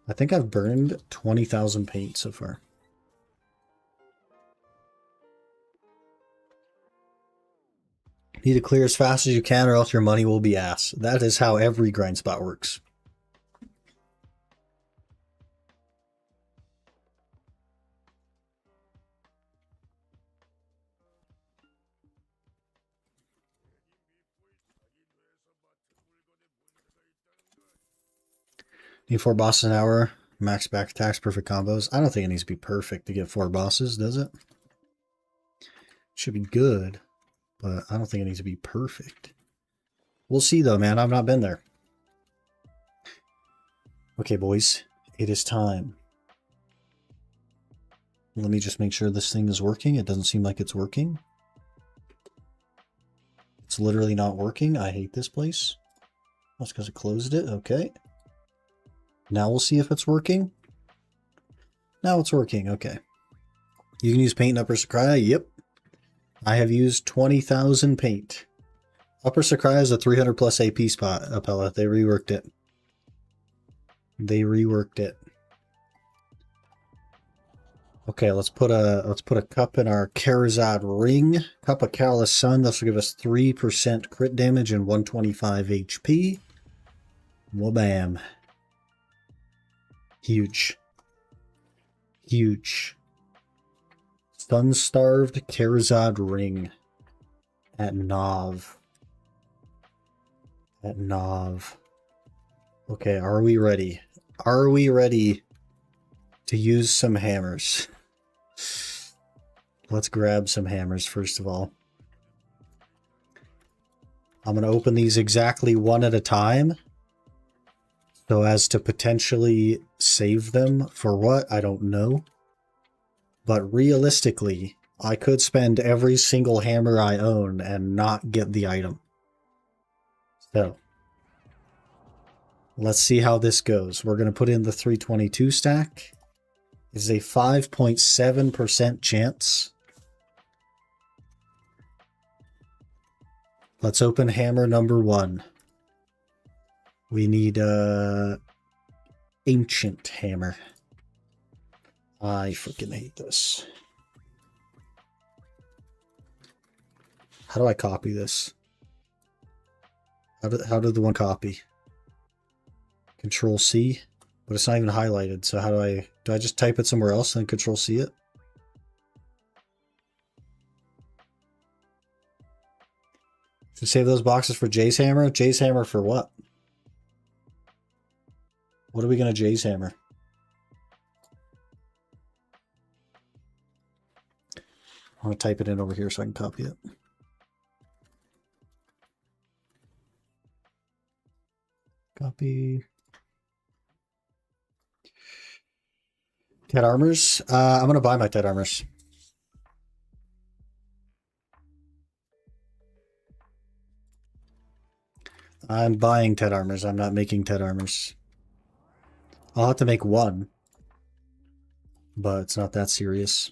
I think I've burned 20,000 paint so far. Need to clear as fast as you can or else your money will be ass. That is how every grind spot works. Need 4 bosses an hour, max back attacks, perfect combos. I don't think it needs to be perfect to get 4 bosses, does it? Should be good, but I don't think it needs to be perfect. We'll see though, man. I've not been there. Okay, boys. It is time. Let me just make sure this thing is working. It doesn't seem like it's working. It's literally not working. I hate this place. That's because it closed it. Okay. Now we'll see if it's working. Now it's working. Okay. You can use paint in Upper Sakurai. Yep. I have used 20,000 paint. Upper Sakurai is a 300 plus AP spot, Appella. They reworked it. They reworked it. Okay, let's put a cup in our Karazad ring. Cup of Callous Sun. This will give us 3% crit damage and 125 HP. Wabam. Huge. Huge. Sun-starved Karazad ring. At Nov. At Nov. Okay, are we ready? Are we ready to use some hammers? Let's grab some hammers first of all. I'm going to open these exactly one at a time so as to potentially save them for what? I don't know. But realistically, I could spend every single hammer I own and not get the item. So, let's see how this goes. We're going to put in the 322 stack. It's a 5.7% chance. Let's open hammer number 1. We need a ancient hammer. I freaking hate this. How do I copy this? How did the one copy? Control C, but it's not even highlighted. So how do I just type it somewhere else and then Control C it? To save those boxes for Jay's hammer? Jay's hammer for what? What are we going to Jay's hammer? I'm going to type it in over here so I can copy it. Copy. Ted Armors. I'm going to buy my Ted Armors. I'm buying Ted Armors. I'm not making Ted Armors. I'll have to make one. But it's not that serious.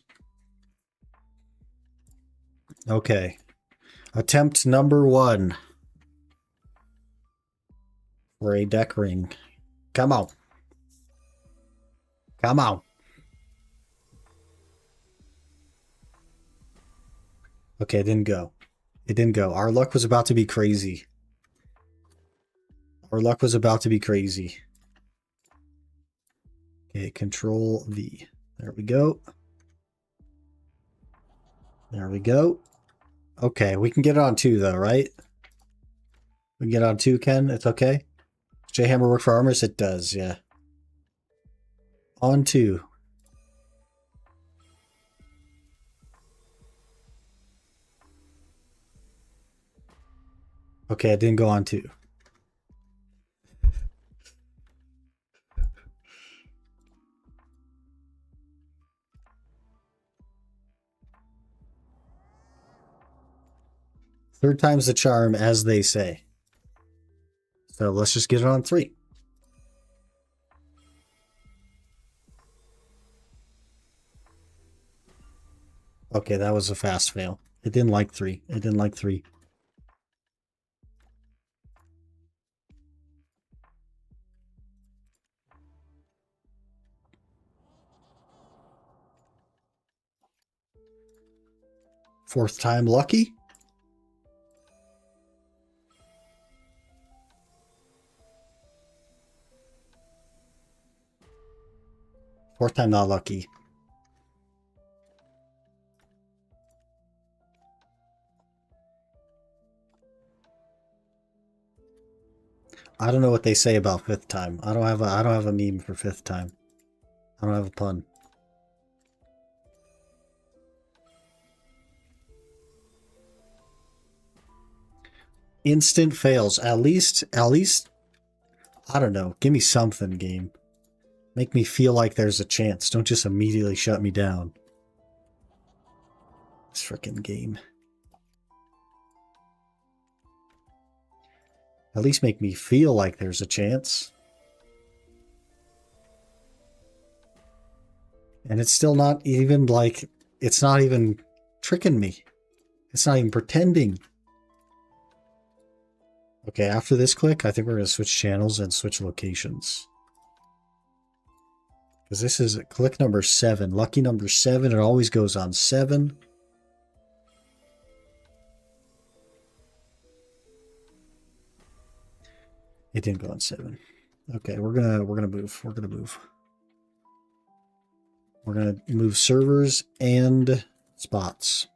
Okay. Attempt number 1. For a deck ring. Come on. Come on. Okay, it didn't go. It didn't go. Our luck was about to be crazy. Our luck was about to be crazy. Okay, Control V. There we go. There we go. Okay, we can get it on 2 though, right? We can get it on 2, Ken? It's okay? Does J-Hammer work for armors? It does, yeah. On 2. Okay, it didn't go on 2. Third time's the charm, as they say. So let's just get it on 3. Okay, that was a fast fail. It didn't like 3. It didn't like 3. Fourth time lucky. Fourth time not lucky. I don't know what they say about 5th time. I don't have a meme for 5th time. I don't have a pun. Instant fails. At least I don't know. Give me something, game. Make me feel like there's a chance. Don't just immediately shut me down. This freaking game. At least make me feel like there's a chance. And it's still not even like, it's not even tricking me. It's not even pretending. Okay, after this click, I think we're going to switch channels and switch locations. Because this is click number 7. Lucky number 7. It always goes on 7. It didn't go on 7. Okay, we're gonna move. We're gonna move. We're gonna move servers and spots.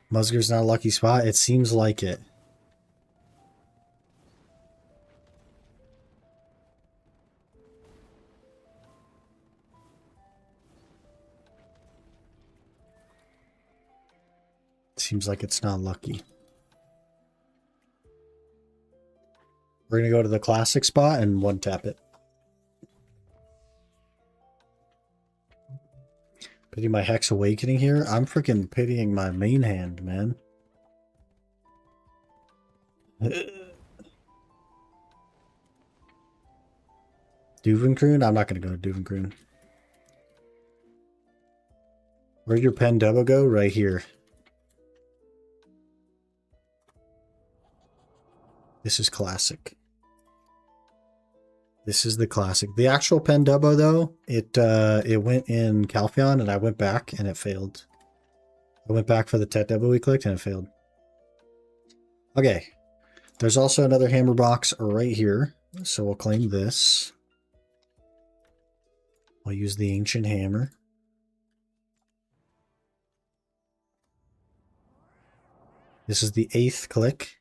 Musger's not a lucky spot. It seems like it. Seems like it's not lucky. We're going to go to the classic spot and 1-tap it. Pity my Hex Awakening here. I'm freaking pitying my main hand, man. Duvenkroon? I'm not going to go to Duvenkroon. Where'd your pen double go? Right here. This is classic. This is the classic. The actual pen dubbo though, it went in Calpheon and I went back and it failed. I went back for the Tet dubbo we clicked and it failed. Okay. There's also another hammer box right here. So we'll claim this. We'll use the ancient hammer. This is the 8th click.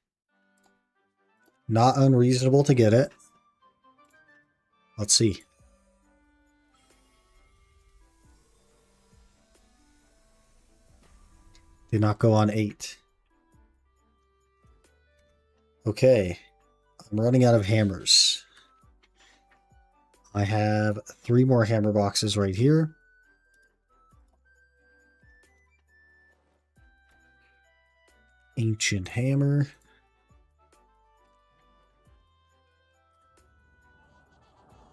Not unreasonable to get it. Let's see. Did not go on 8. Okay. I'm running out of hammers. I have 3 more hammer boxes right here. Ancient hammer.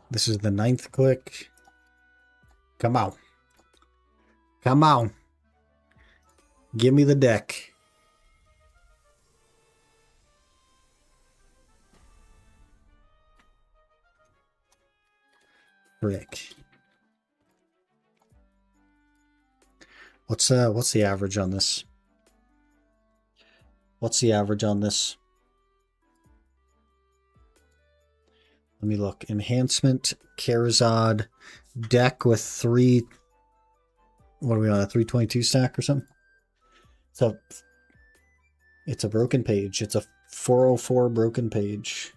This is the 9th click. Come on. Come on. Give me the deck. Frick. What's the average on this? What's the average on this? Let me look. Enhancement, Karazad, deck with 3... What are we on? A 322 stack or something? So it's a broken page. It's a 404 broken page.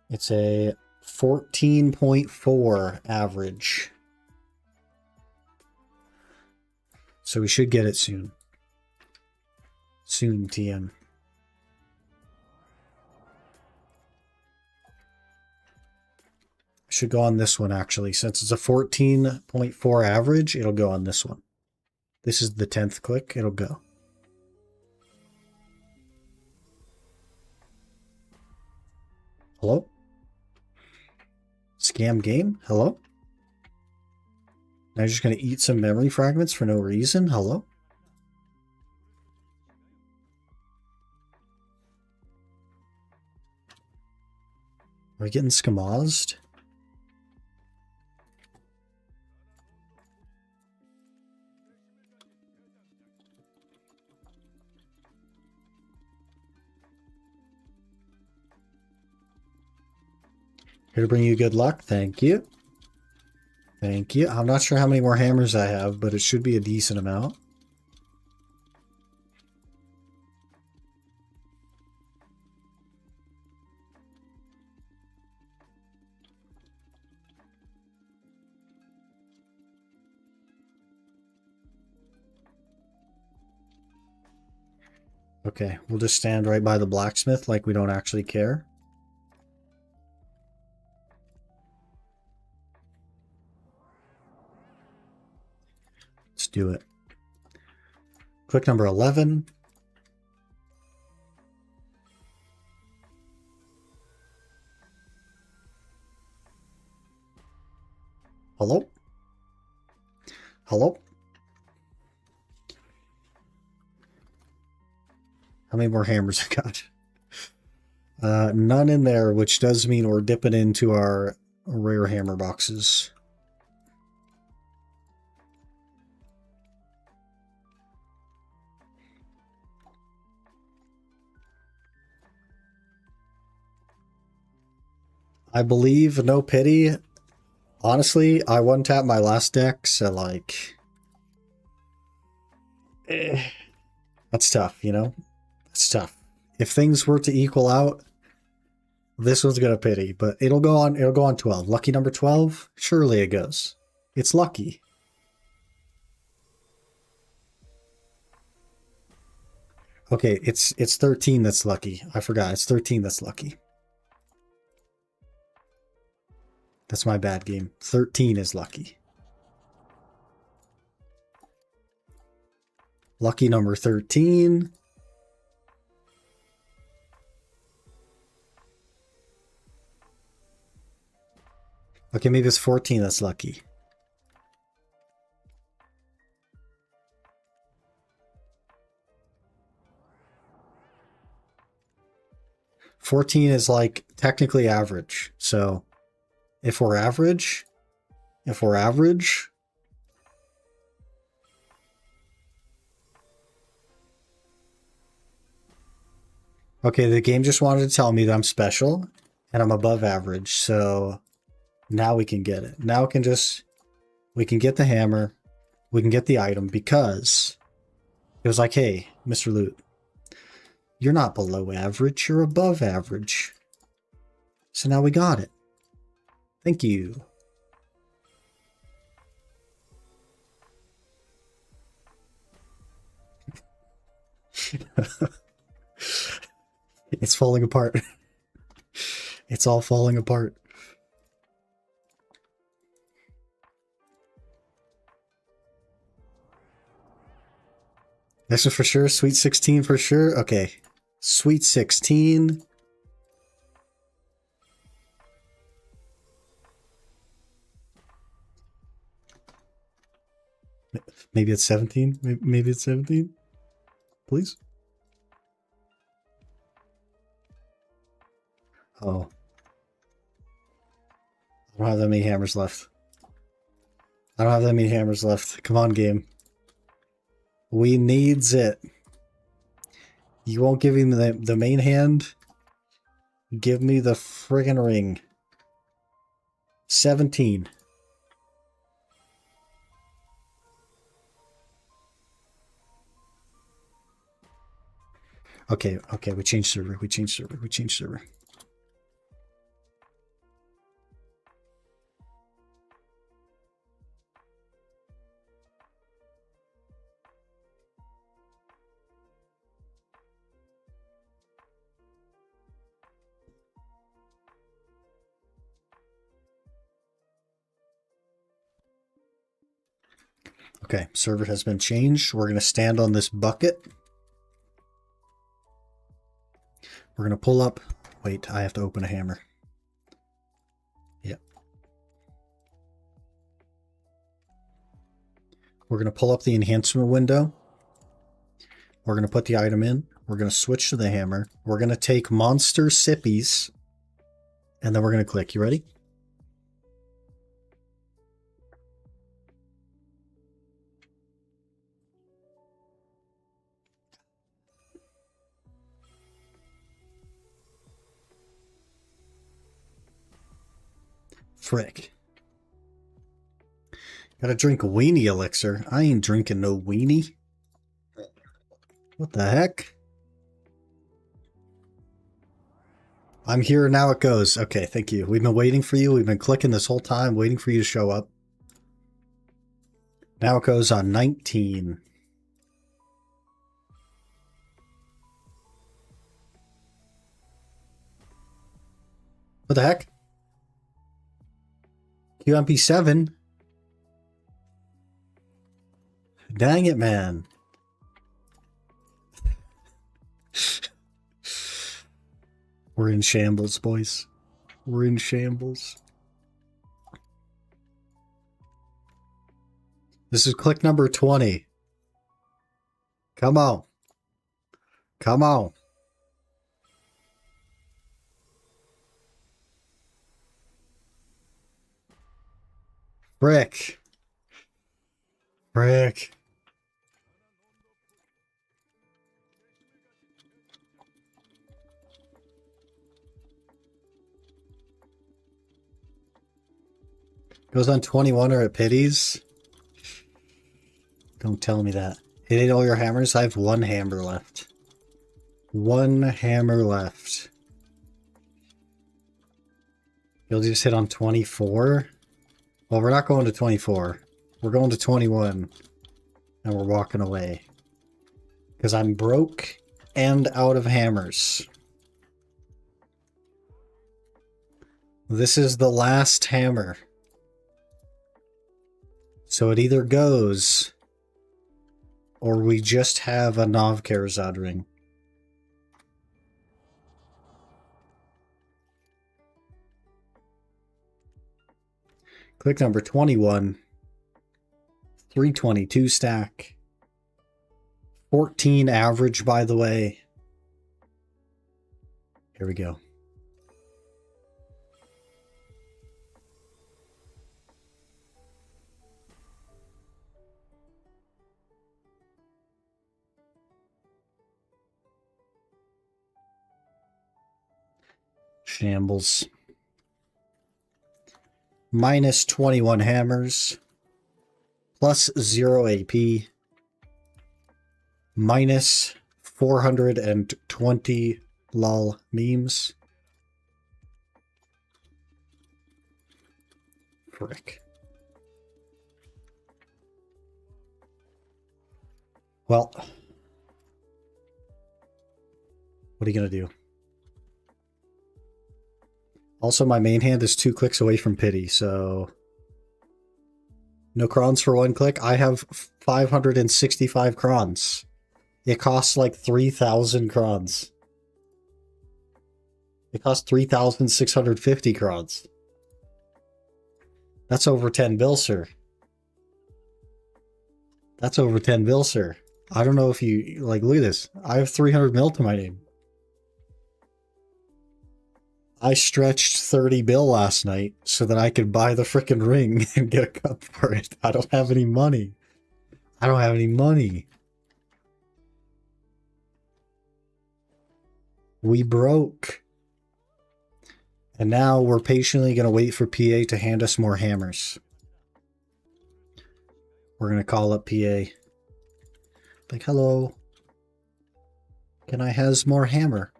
It's a 14.4 average. So we should get it soon. Soon, TM. Should go on this one, actually. Since it's a 14.4 average, it'll go on this one. This is the 10th click. It'll go. Hello? Scam game? Hello? Now you're just going to eat some memory fragments for no reason? Hello? Are we getting skamazed? Here to bring you good luck. Thank you. Thank you. I'm not sure how many more hammers I have, but it should be a decent amount. Okay, we'll just stand right by the blacksmith like we don't actually care. Let's do it. Click number 11. Hello? Hello? How many more hammers I got? None in there, which does mean we're dipping into our rare hammer boxes. I believe no pity. Honestly, I one-tapped my last deck, so like... That's tough, you know? That's tough. If things were to equal out, this one's gonna pity, but it'll go on 12. Lucky number 12? Surely it goes. It's lucky. Okay, it's 13 that's lucky. I forgot, it's 13 that's lucky. That's my bad game. 13 is lucky. Lucky number 13. Okay, maybe it's 14 that's lucky. $14 is like technically average. So if we're average, okay, the game just wanted to tell me that I'm special and I'm above average. So now we can get it. Now we can get the hammer, we can get the item, because it was like, hey, Mr. Loot, you're not below average, you're above average. So now we got it. Thank you. It's falling apart. It's all falling apart. This is for sure. Sweet 16 for sure. Okay. Sweet 16. Maybe it's 17. Maybe it's 17. Please. Oh. I don't have that many hammers left. I don't have that many hammers left. Come on, game. We needs it. You won't give him the main hand? Give me the friggin' ring. 17. Okay, we changed server. Okay, server has been changed. We're going to stand on this bucket. We're going to pull up. Wait, I have to open a hammer. Yep. We're going to pull up the enhancement window. We're going to put the item in. We're going to switch to the hammer. We're going to take monster sippies. And then we're going to click. You ready? Frick. Gotta drink a weenie elixir. I ain't drinking no weenie. What the heck? I'm here, now it goes. Okay, thank you. We've been waiting for you. We've been clicking this whole time, waiting for you to show up. Now it goes on 19. What the heck? QMP7? Dang it, man. We're in shambles, boys. We're in shambles. This is click number 20. Come on. Come on. Frick. Frick. Goes on 21 or it pities. Don't tell me that. Hit all your hammers. I have one hammer left. One hammer left. You'll just hit on 24. Well, we're not going to 24. We're going to 21. And we're walking away. Because I'm broke and out of hammers. This is the last hammer. So it either goes, or we just have a Novkarazad ring. Click number 21. 322 stack. 14 average, by the way. Here we go. Shambles. Minus 21 hammers. Plus 0 AP. Minus 420 lol memes. Frick. Well. What are you going to do? Also, my main hand is 2 clicks away from pity, so... No crons for 1 click. I have 565 crons. It costs like 3,000 crons. It costs 3,650 crons. That's over 10 bill, sir. That's over 10 bill, sir. I don't know if you... Like, look at this. I have 300 mil to my name. I stretched 30 bill last night so that I could buy the frickin' ring and get a cup for it. I don't have any money. I don't have any money. We broke. And now we're patiently going to wait for PA to hand us more hammers. We're going to call up PA. Like, hello. Can I has more hammer?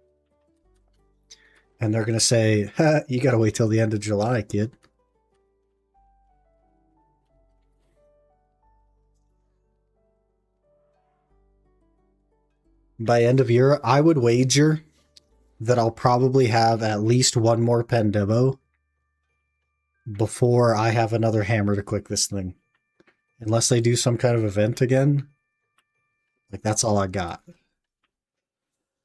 And they're going to say, ha, you got to wait till the end of July, kid. By end of year, I would wager that I'll probably have at least one more pen demo before I have another hammer to click this thing. Unless they do some kind of event again. Like, that's all I got.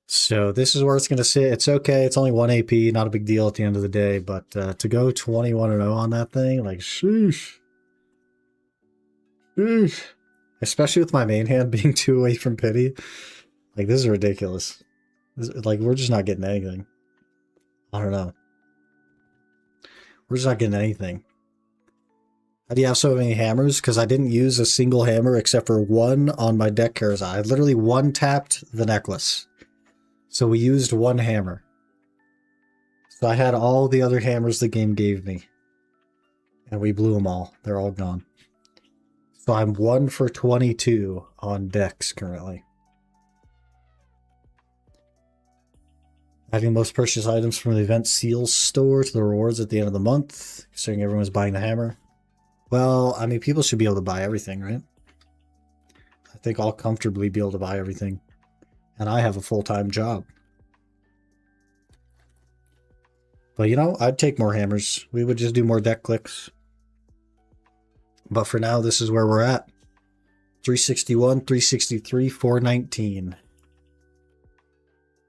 So this is where it's going to sit. It's okay. It's only 1 AP, not a big deal at the end of the day. But to go 21-0 on that thing, like, sheesh. Sheesh. Especially with my main hand being 2 away from pity. Like, this is ridiculous. Like, we're just not getting anything. I don't know. We're just not getting anything. How do you have so many hammers? Because I didn't use a single hammer except for one on my deck Karazai. I literally one-tapped the necklace. So we used one hammer. So I had all the other hammers the game gave me. And we blew them all. They're all gone. So I'm 1 for 22 on decks currently. Adding most purchased items from the event seals store to the rewards at the end of the month, considering everyone's buying the hammer. Well, I mean, people should be able to buy everything, right? I think I'll comfortably be able to buy everything. And I have a full-time job. But, you know, I'd take more hammers. We would just do more deck clicks. But for now, this is where we're at. 361, 363, 419.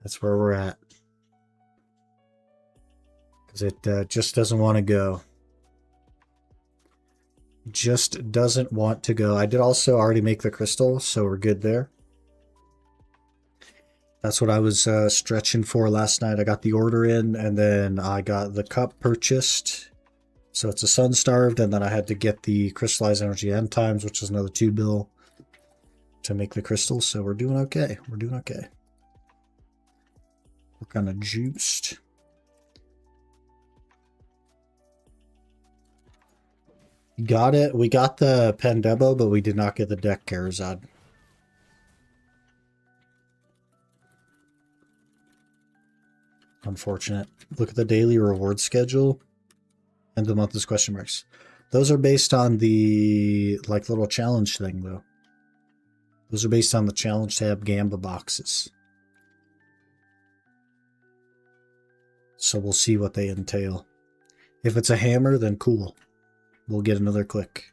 That's where we're at. Because it just doesn't want to go. Just doesn't want to go. I did also already make the crystal, so we're good there. That's what I was stretching for last night. I got the order in, and then I got the cup purchased. So it's a sun-starved, and then I had to get the crystallized energy end times, which is another 2 bill to make the crystal. So we're doing okay. We're doing okay. We're kind of juiced. Got it. We got the Pendebo, but we did not get the deck Karazad. Unfortunate. Look at the daily reward schedule. End of the month is question marks. Those are based on the like little challenge thing though. Those are based on the challenge tab Gamba boxes. So we'll see what they entail. If it's a hammer, then cool. We'll get another click.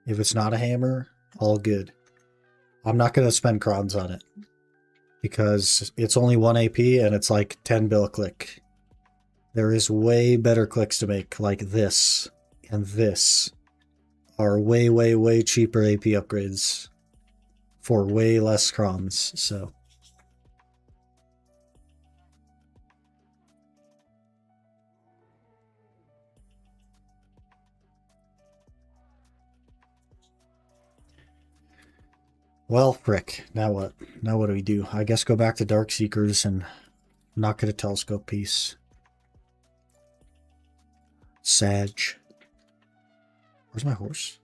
If it's not a hammer, all good. I'm not going to spend Crons on it. Because it's only 1 AP and it's like 10 bill click. There is way better clicks to make, like this and this are way, way, way cheaper AP upgrades for way less Crons, so. Well, frick. Now what? Now what do we do? I guess go back to Dark Seekers and not get a telescope piece. Sag. Where's my horse?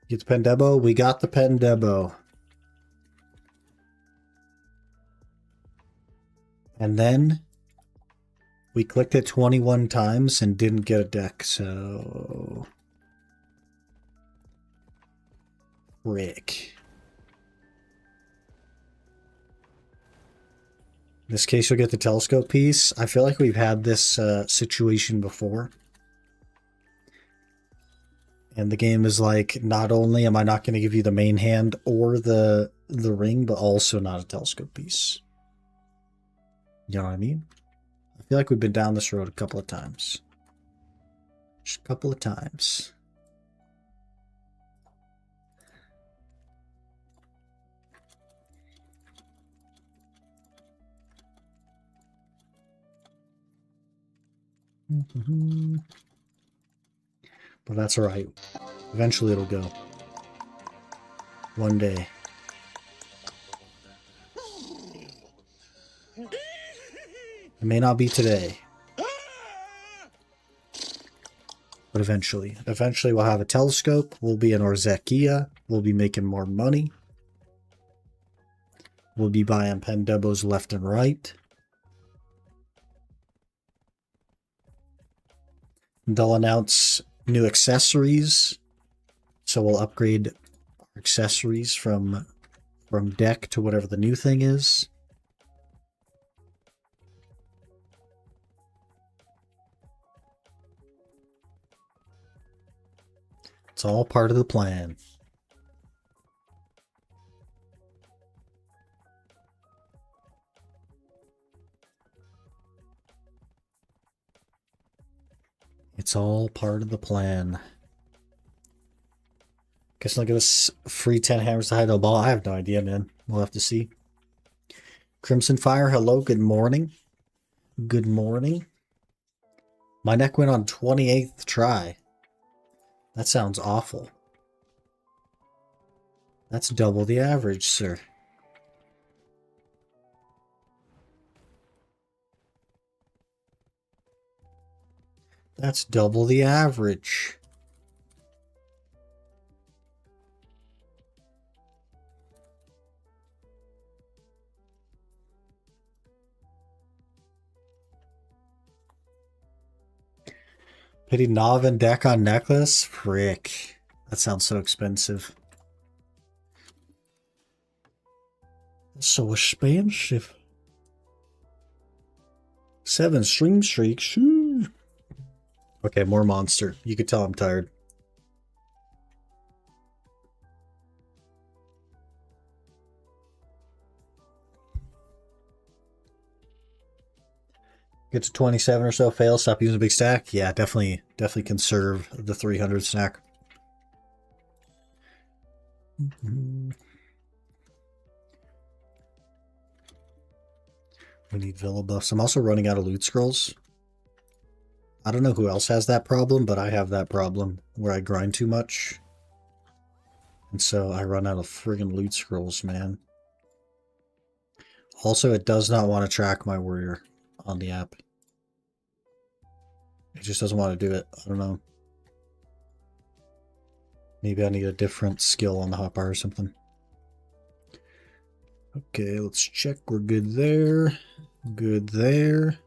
Get the Pendebo? We got the Pendebo. And then we clicked it 21 times and didn't get a deck, so... Rick. In this case, you'll get the telescope piece. I feel like we've had this situation before. And the game is like, not only am I not going to give you the main hand or the ring, but also not a telescope piece. You know what I mean? I feel like we've been down this road a couple of times. Just a couple of times. But that's alright. Eventually it'll go. One day. It may not be today. But eventually. Eventually we'll have a telescope. We'll be in Orzekia. We'll be making more money. We'll be buying Pendebos left and right. They'll announce new accessories. So we'll upgrade our accessories from deck to whatever the new thing is. It's all part of the plan. It's all part of the plan. Guess I'll give us free 10 hammers to hide the ball. I have no idea, man. We'll have to see. Crimson Fire, hello, good morning. Good morning. My neck went on 28th try. That sounds awful. That's double the average, sir. That's double the average. Pity Nav and deck on necklace? Frick. That sounds so expensive. So expensive. 7 stream streaks. Shoo. Okay, more monster. You could tell I'm tired. Get to 27 or so, fail, stop using a big stack. Yeah, definitely conserve the 300 stack. We need Villa buffs. I'm also running out of loot scrolls. I don't know who else has that problem, but I have that problem where I grind too much. And so I run out of friggin' loot scrolls, man. Also, it does not want to track my warrior on the app. It just doesn't want to do it. I don't know. Maybe I need a different skill on the hotbar or something. Okay, let's check. We're good there. Good there.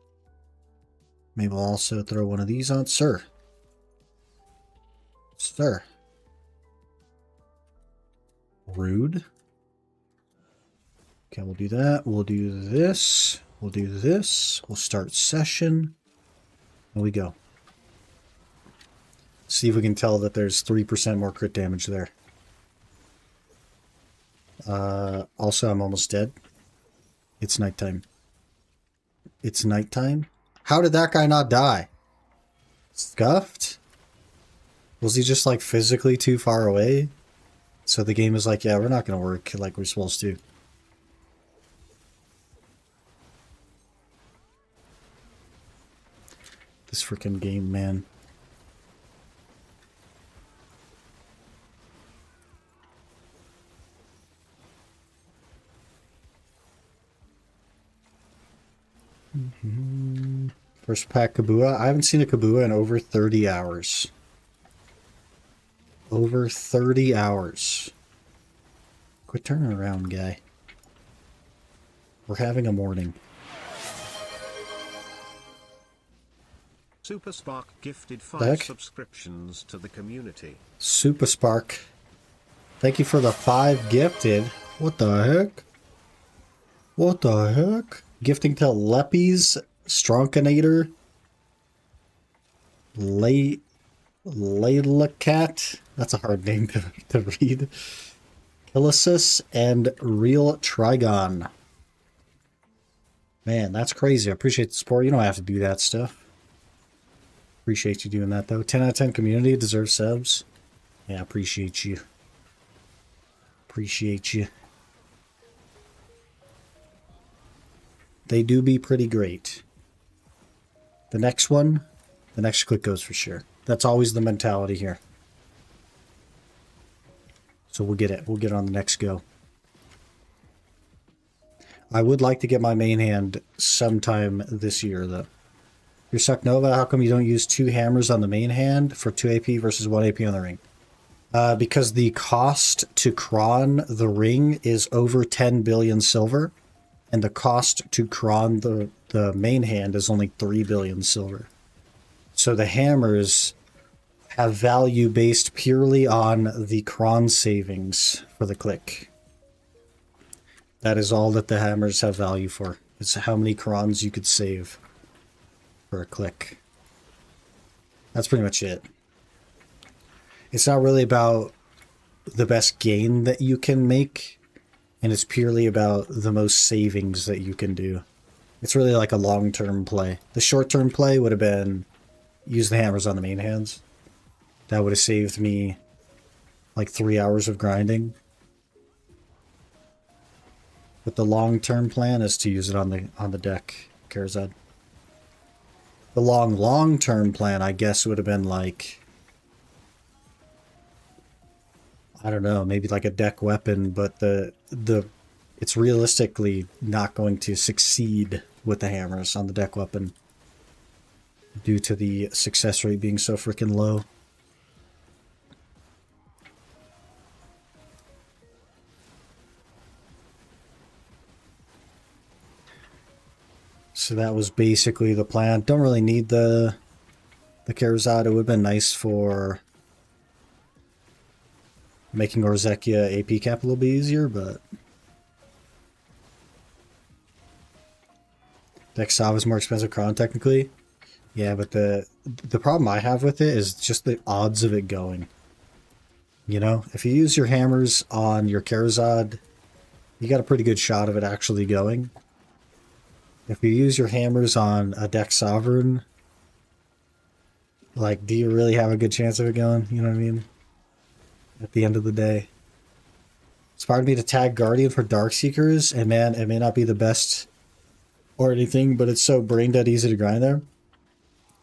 Maybe I'll also throw one of these on. Sir. Sir. Rude. Okay, we'll do that. We'll do this. We'll do this. We'll start session. There we go. See if we can tell that there's 3% more crit damage there. Also, I'm almost dead. It's nighttime. It's nighttime? How did that guy not die? Scuffed? Was he just like physically too far away? So the game is like, yeah, we're not going to work like we're supposed to. This freaking game, man. First pack Kabua. I haven't seen a Kabua in over 30 hours. Over 30 hours. Quit turning around, guy. We're having a morning. Super Spark gifted 5 subscriptions to the community. Super Spark. Thank you for the 5 gifted. What the heck? What the heck? Gifting to Leppies, Stronkinator, Layla Cat. That's a hard name to read. Killisis and Real Trigon. Man, that's crazy. I appreciate the support. You don't have to do that stuff. Appreciate you doing that, though. 10 out of 10 community deserves subs. Yeah, appreciate you. Appreciate you. They do be pretty great. The next one, the next click goes for sure. That's always the mentality here. So we'll get it. We'll get on the next go. I would like to get my main hand sometime this year, though. Your Suck Nova, how come you don't use 2 hammers on the main hand for 2 AP versus 1 AP on the ring? Because the cost to Cron the ring is over 10 billion silver. And the cost to Cron the main hand is only 3 billion silver. So the hammers have value based purely on the Cron savings for the click. That is all that the hammers have value for. It's how many Crons you could save for a click. That's pretty much it. It's not really about the best gain that you can make, and it's purely about the most savings that you can do. It's really like a long-term play. The short-term play would have been use the hammers on the main hands. That would have saved me like 3 hours of grinding. But the long-term plan is to use it on the deck, Karazad. The long-term plan, I guess, would have been like, I don't know, maybe like a deck weapon, but it's realistically not going to succeed with the hammers on the deck weapon due to the success rate being so freaking low. So that was basically the plan. Don't really need the Karazad. It would have been nice for making Orzekia AP cap a little bit easier, but Dexav is more expensive Cron technically. Yeah, but the problem I have with it is just the odds of it going. You know, if you use your hammers on your Karazad, you got a pretty good shot of it actually going. If you use your hammers on a deck sovereign, like, do you really have a good chance of it going? You know what I mean? At the end of the day. It's part of me to tag Guardian for Darkseekers, and man, it may not be the best or anything, but it's so brain dead easy to grind there.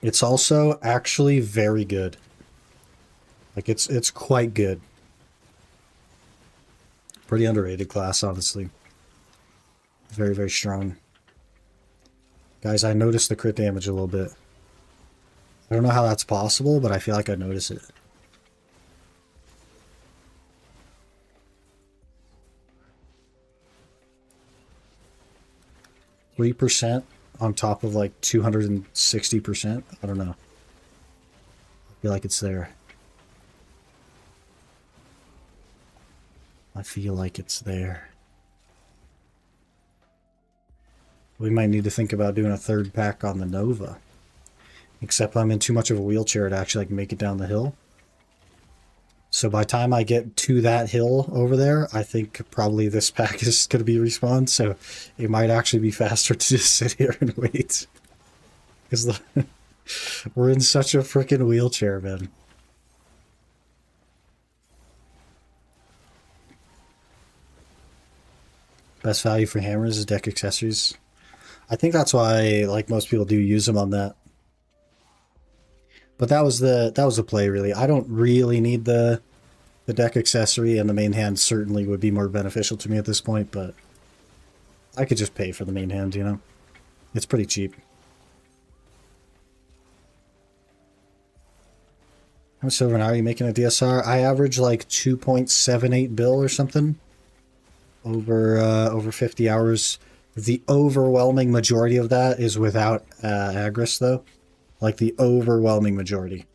It's also actually very good. Like, it's quite good. Pretty underrated class, honestly. Very, very strong. Guys, I noticed the crit damage a little bit. I don't know how that's possible, but I feel like I notice it. %3 on top of like 260%. I don't know. I feel like it's there. I feel like it's there. We might need to think about doing a third pack on the Nova. Except I'm in too much of a wheelchair to actually like make it down the hill. So by the time I get to that hill over there, I think probably this pack is going to be respawned. So it might actually be faster to just sit here and wait. Because we're in such a freaking wheelchair, man. Best value for hammers is deck accessories. I think that's why like most people do use them on that. But that was the play really. I don't really need the deck accessory, and the main hand certainly would be more beneficial to me at this point, but I could just pay for the main hand, you know? It's pretty cheap. How much silver now are you making a DSR? I average like 2.78 bill or something over 50 hours. The overwhelming majority of that is without Agris, though. Like, the overwhelming majority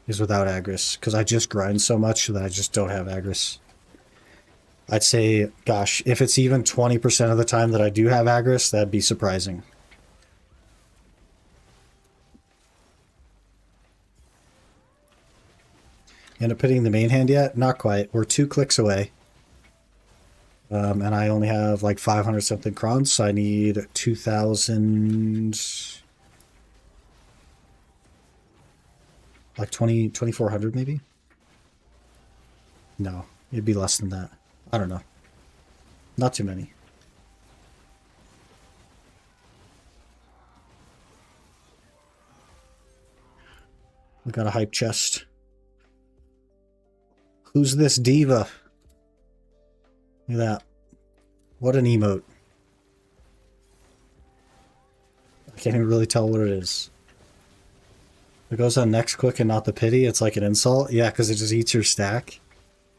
is without Agris, because I just grind so much that I just don't have Agris. I'd say, gosh, if it's even 20% of the time that I do have Agris, that'd be surprising. End up hitting the main hand yet? Not quite. We're 2 clicks away. And I only have like 500 something crons, so I need 2,000... like 2,400 maybe? No, it'd be less than that. I don't know. Not too many. We got a hype chest. Who's this diva? Look at that. What an emote. I can't even really tell what it is. It goes on next quick and not the pity. It's like an insult. Yeah, because it just eats your stack.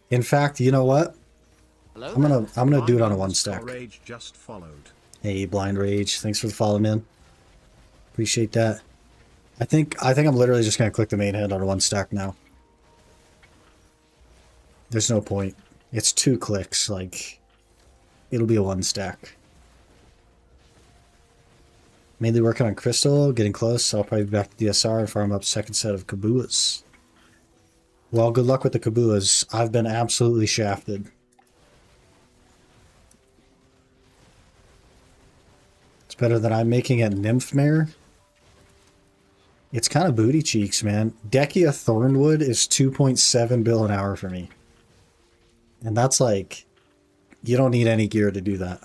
In fact, you know what? Hello? I'm gonna do it on a 1 stack. Rage just followed. Hey, Blind Rage. Thanks for the follow, man. Appreciate that. I think I'm literally just gonna click the main hand on a 1 stack now. There's no point. It's 2 clicks. Like, it'll be a 1 stack. Mainly working on Crystal, getting close. I'll probably be back to DSR and farm up second set of Kabuas. Well, good luck with the Kabuas. I've been absolutely shafted. It's better than I'm making at Nymphmare. It's kind of booty cheeks, man. Dekia Thornwood is 2.7 bill an hour for me. And that's like, you don't need any gear to do that.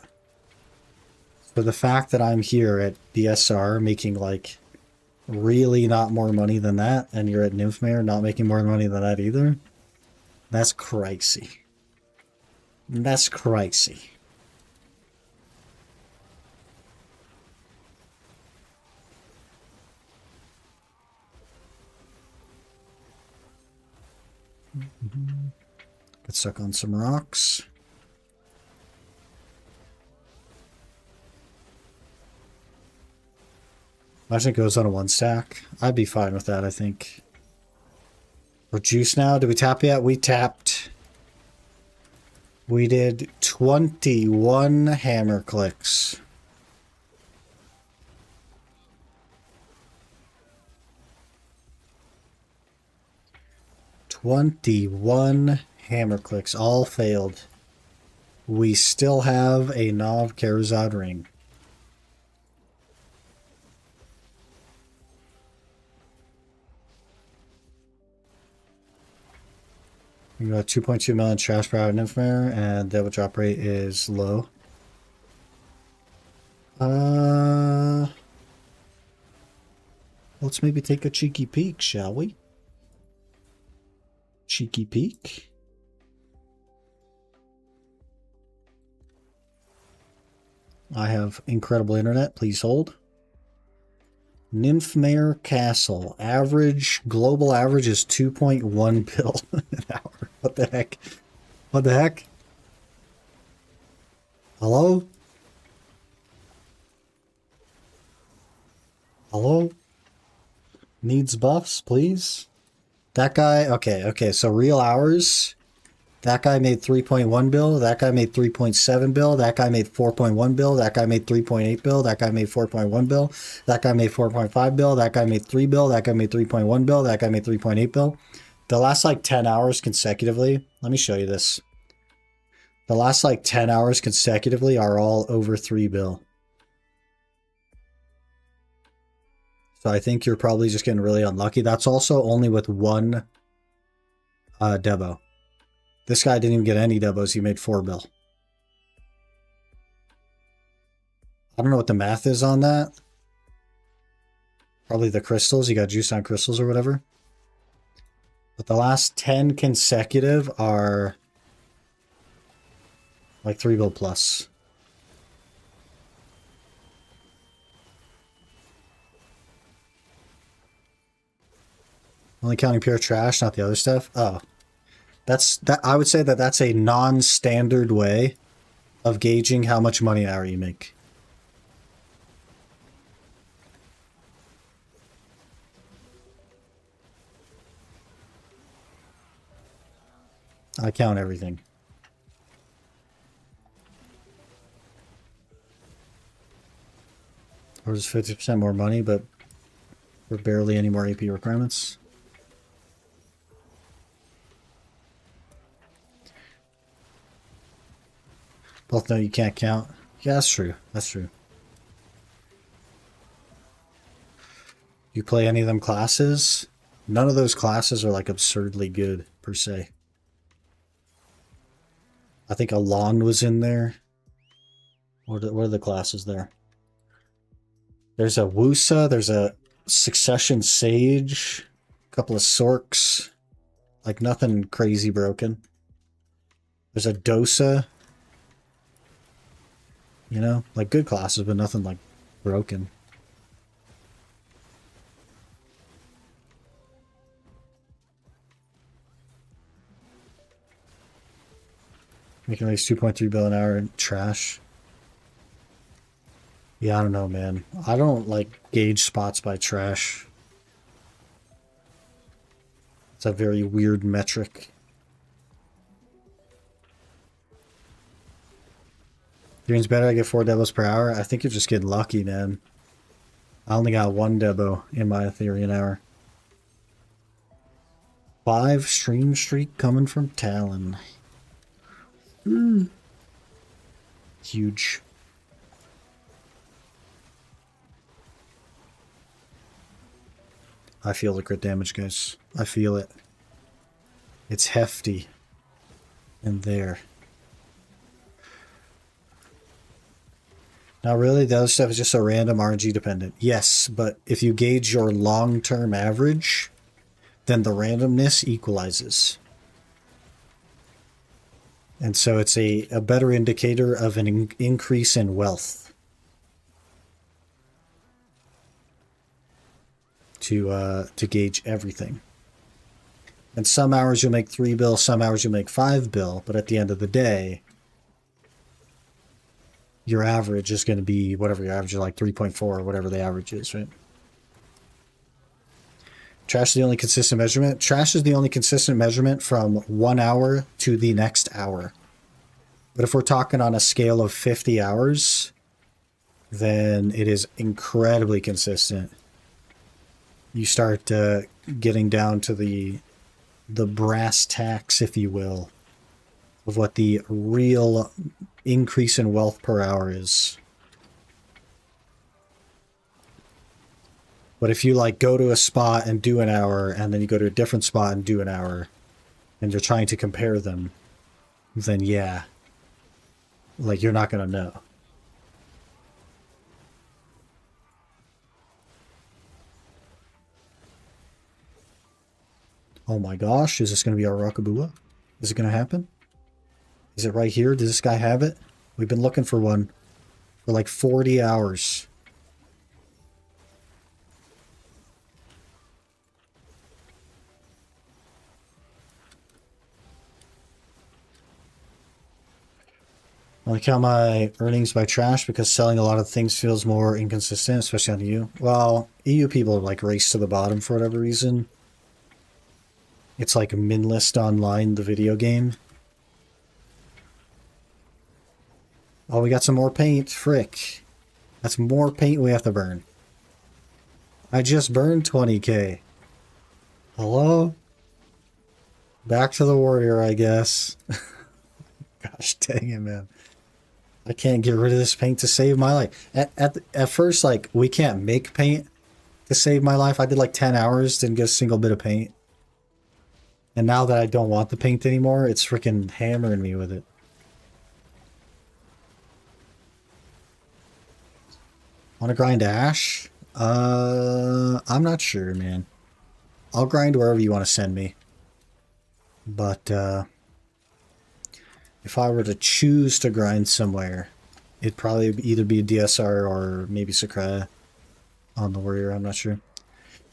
For the fact that I'm here at DSR making like really not more money than that, and you're at Nymphmare not making more money than that either, that's crazy. That's crazy. Get stuck on some rocks. Imagine it goes on a one stack. I'd be fine with that, I think. We're juice now. Did we tap yet? We tapped. We did 21 hammer clicks. "21 hammer clicks, all failed. We still have a Nov Karazad ring. We got 2.2 million trash per hour Nymphmare, and devil drop rate is low. Let's maybe take a cheeky peek, shall we? Cheeky peek. I have incredible internet. Please hold. Nymphmare Castle. Average, global average is 2.1 bill an hour. What the heck? What the heck? Hello? Hello? Needs buffs, please? That guy, okay, so real hours. That guy made 3.1 bill. That guy made 3.7 bill. That guy made 4.1 bill. That guy made 3.8 bill. That guy made 4.1 bill. That guy made 4.5 bill. That guy made 3 bill. That guy made 3.1 bill. That guy made 3.8 bill. The last like 10 hours consecutively, let me show you this. The last like 10 hours consecutively are all over 3 bill. So I think you're probably just getting really unlucky. That's also only with one Debo. This guy didn't even get any Debos. He made 4 bill. I don't know what the math is on that. Probably the crystals. You got juice on crystals or whatever. But the last 10 consecutive are like 3 bill plus. Only counting pure trash, not the other stuff. Oh. That I would say that that's a non-standard way of gauging how much money an hour you make. I count everything. Or just 50% more money, but for barely any more AP requirements. Both know you can't count. Yeah, that's true. That's true. You play any of them classes? None of those classes are like absurdly good, per se. I think Alon was in there. What are the classes there? There's a Wusa, there's a Succession Sage, a couple of Sorks. Like nothing crazy broken. There's a Dosa. You know, like good classes, but nothing like broken. Making at least 2.3 bill an hour in trash. Yeah, I don't know, man. I don't like gauge spots by trash. It's a very weird metric. Green's better, I get 4 Debos per hour. I think you're just getting lucky, man. I only got 1 Debo in my theory an hour. 5 stream streak coming from Talon. Huge. I feel the crit damage, guys. I feel it. It's hefty. And there. Now really, the other stuff is just so random RNG dependent. Yes, but if you gauge your long-term average, then the randomness equalizes. And so it's a better indicator of an increase in wealth. To gauge everything. And some hours you'll make 3 bill, some hours you'll make 5 bill, but at the end of the day, your average is going to be whatever your average is, like 3.4 or whatever the average is, right? Trash is the only consistent measurement. Trash is the only consistent measurement from 1 hour to the next hour. But if we're talking on a scale of 50 hours, then it is incredibly consistent. You start getting down to the brass tacks, if you will, of what the real increase in wealth per hour is. But if you like go to a spot and do an hour, and then you go to a different spot and do an hour, and you're trying to compare them, then yeah, like you're not going to know. Oh my gosh, is this going to be our Rockabua? Is it going to happen? Is it right here? Does this guy have it? We've been looking for one for like 40 hours. I like how my earnings by trash because selling a lot of things feels more inconsistent, especially on EU. Well, EU people like race to the bottom for whatever reason. It's like min list online, the video game. Oh, we got some more paint. Frick. That's more paint we have to burn. I just burned 20k. Hello? Back to the warrior, I guess. Gosh dang it, man. I can't get rid of this paint to save my life. At first, like, we can't make paint to save my life. I did like 10 hours, didn't get a single bit of paint. And now that I don't want the paint anymore, it's freaking hammering me with it. Want to grind ash? I'm not sure, man. I'll grind wherever you want to send me. But, if I were to choose to grind somewhere, it'd probably either be a DSR or maybe Sakura on the warrior, I'm not sure.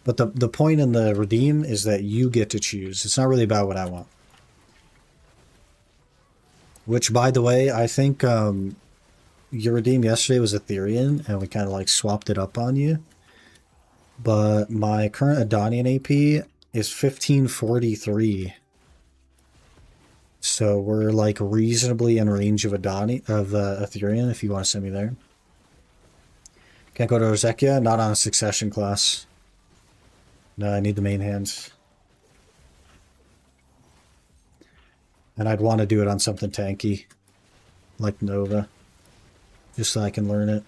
But the point in the redeem is that you get to choose. It's not really about what I want. Which, by the way, I think your redeem yesterday was Ethereum, and we kind of like swapped it up on you. But my current Adonian AP is 1543. So we're like reasonably in range of Ethereum if you want to send me there. Can't go to Ozekia, not on a succession class. No, I need the main hands. And I'd want to do it on something tanky, like Nova, just so I can learn it.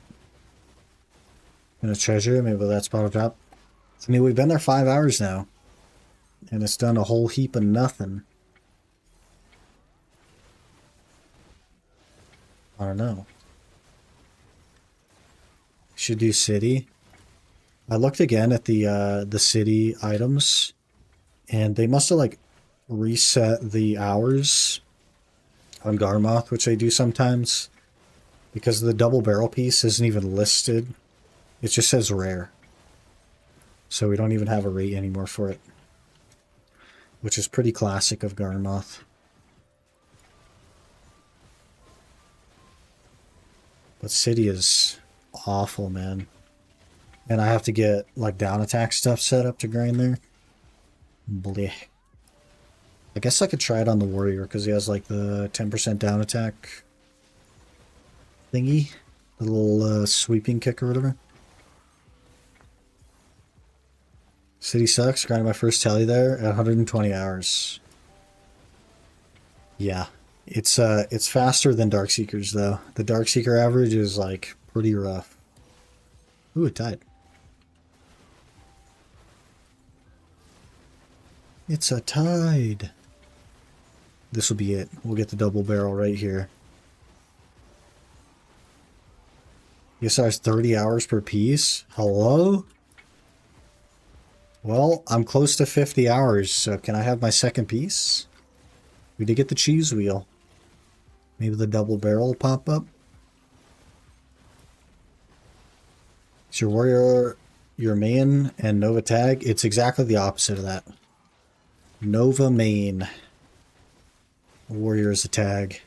And a treasure, maybe that's bottle drop. I mean, we've been there 5 hours now, and it's done a whole heap of nothing. I don't know. Should do city. I looked again at the city items, and they must have like reset the hours on Garmoth, which they do sometimes, because the double barrel piece isn't even listed. It just says rare. So we don't even have a rate anymore for it, which is pretty classic of Garmoth. But city is awful, man. And I have to get like down attack stuff set up to grind there. Blech. I guess I could try it on the warrior because he has like the 10% down attack thingy. The little sweeping kick or whatever. City sucks. Grinded my first tally there at 120 hours. Yeah. It's faster than Darkseekers though. The Darkseeker average is like pretty rough. Ooh, it died. It's a tide. This will be it. We'll get the double barrel right here. ESR is 30 hours per piece. Hello? Well, I'm close to 50 hours, so can I have my second piece? We did get the cheese wheel. Maybe the double barrel will pop up. Is your warrior your main and Nova tag? It's exactly the opposite of that. Nova main. Warrior is a tag.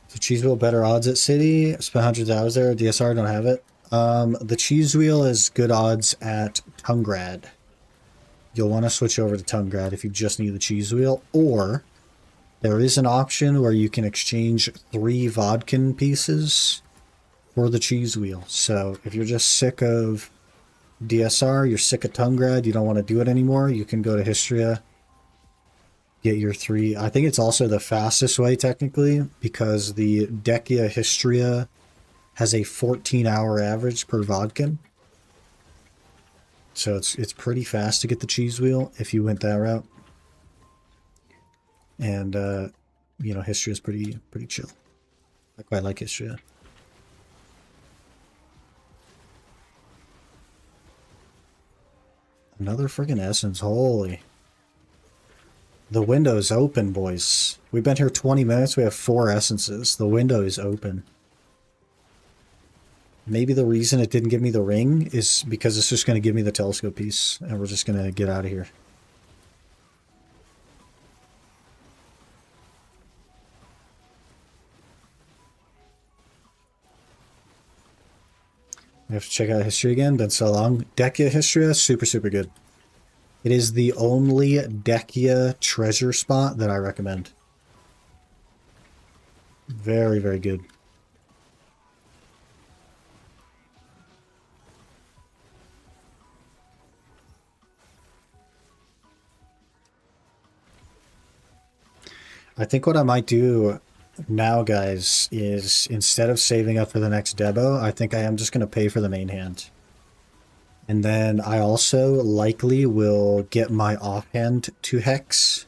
So cheese wheel better odds at City. Spent hundreds of hours there. DSR don't have it. The cheese wheel is good odds at Tungrad. You'll want to switch over to Tungrad if you just need the cheese wheel, or there is an option where you can exchange 3 Vodkin pieces for the cheese wheel. So if you're just sick of DSR, you're sick of Tungrad, you don't want to do it anymore, you can go to Histria, get your 3. I think it's also the fastest way technically, because the Decia Histria has a 14-hour average per Vodkin. So it's pretty fast to get the cheese wheel if you went that route. And you know, Histria is pretty chill. I quite like Histria. Another friggin' essence, holy. The window's open, boys. We've been here 20 minutes, we have 4 essences. The window is open. Maybe the reason it didn't give me the ring is because it's just going to give me the telescope piece, and we're just going to get out of here. We have to check out history again. Been so long. Decia Histria, super good. It is the only Decia treasure spot that I recommend. Very good. I think what I might do now, guys, is instead of saving up for the next debo, I think I am just going to pay for the main hand. And then I also likely will get my offhand to Hex,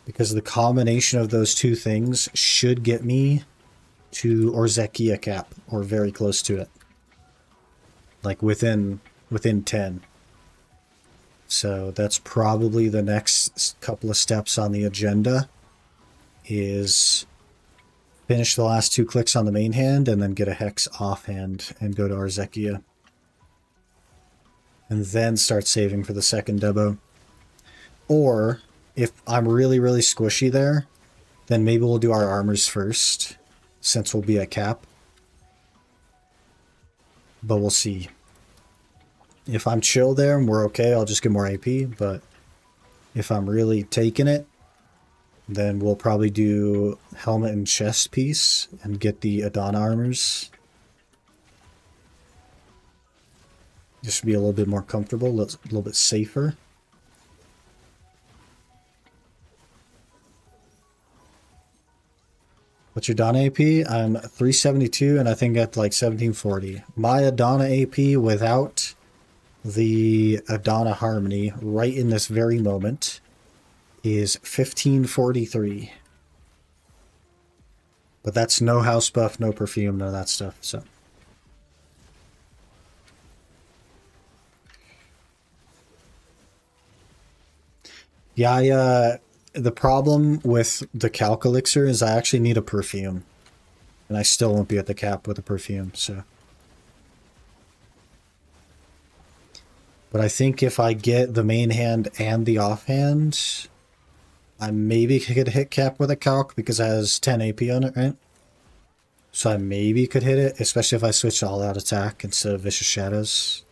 because the combination of those two things should get me to Orzekia cap, or very close to it. Like within 10. So that's probably the next couple of steps on the agenda, is finish the last 2 clicks on the main hand and then get a Hex offhand and go to Orzekia. And then start saving for the second debo. Or, if I'm really squishy there, then maybe we'll do our armors first, since we'll be at cap. But we'll see. If I'm chill there and we're okay, I'll just get more AP, but if I'm really taking it, then we'll probably do helmet and chest piece and get the Adana armors. Just to be a little bit more comfortable, a little bit safer. What's your Adana AP? I'm 372 and I think at like 1740. My Adana AP without the Adana Harmony right in this very moment is 1543. But that's no house buff, no perfume, none of that stuff. So yeah, the problem with the Calc Elixir is I actually need a perfume. And I still won't be at the cap with a perfume, so. But I think if I get the main hand and the offhand, I maybe could hit cap with a Calc because it has 10 AP on it, right? So I maybe could hit it, especially if I switch to all-out attack instead of Vicious Shadows.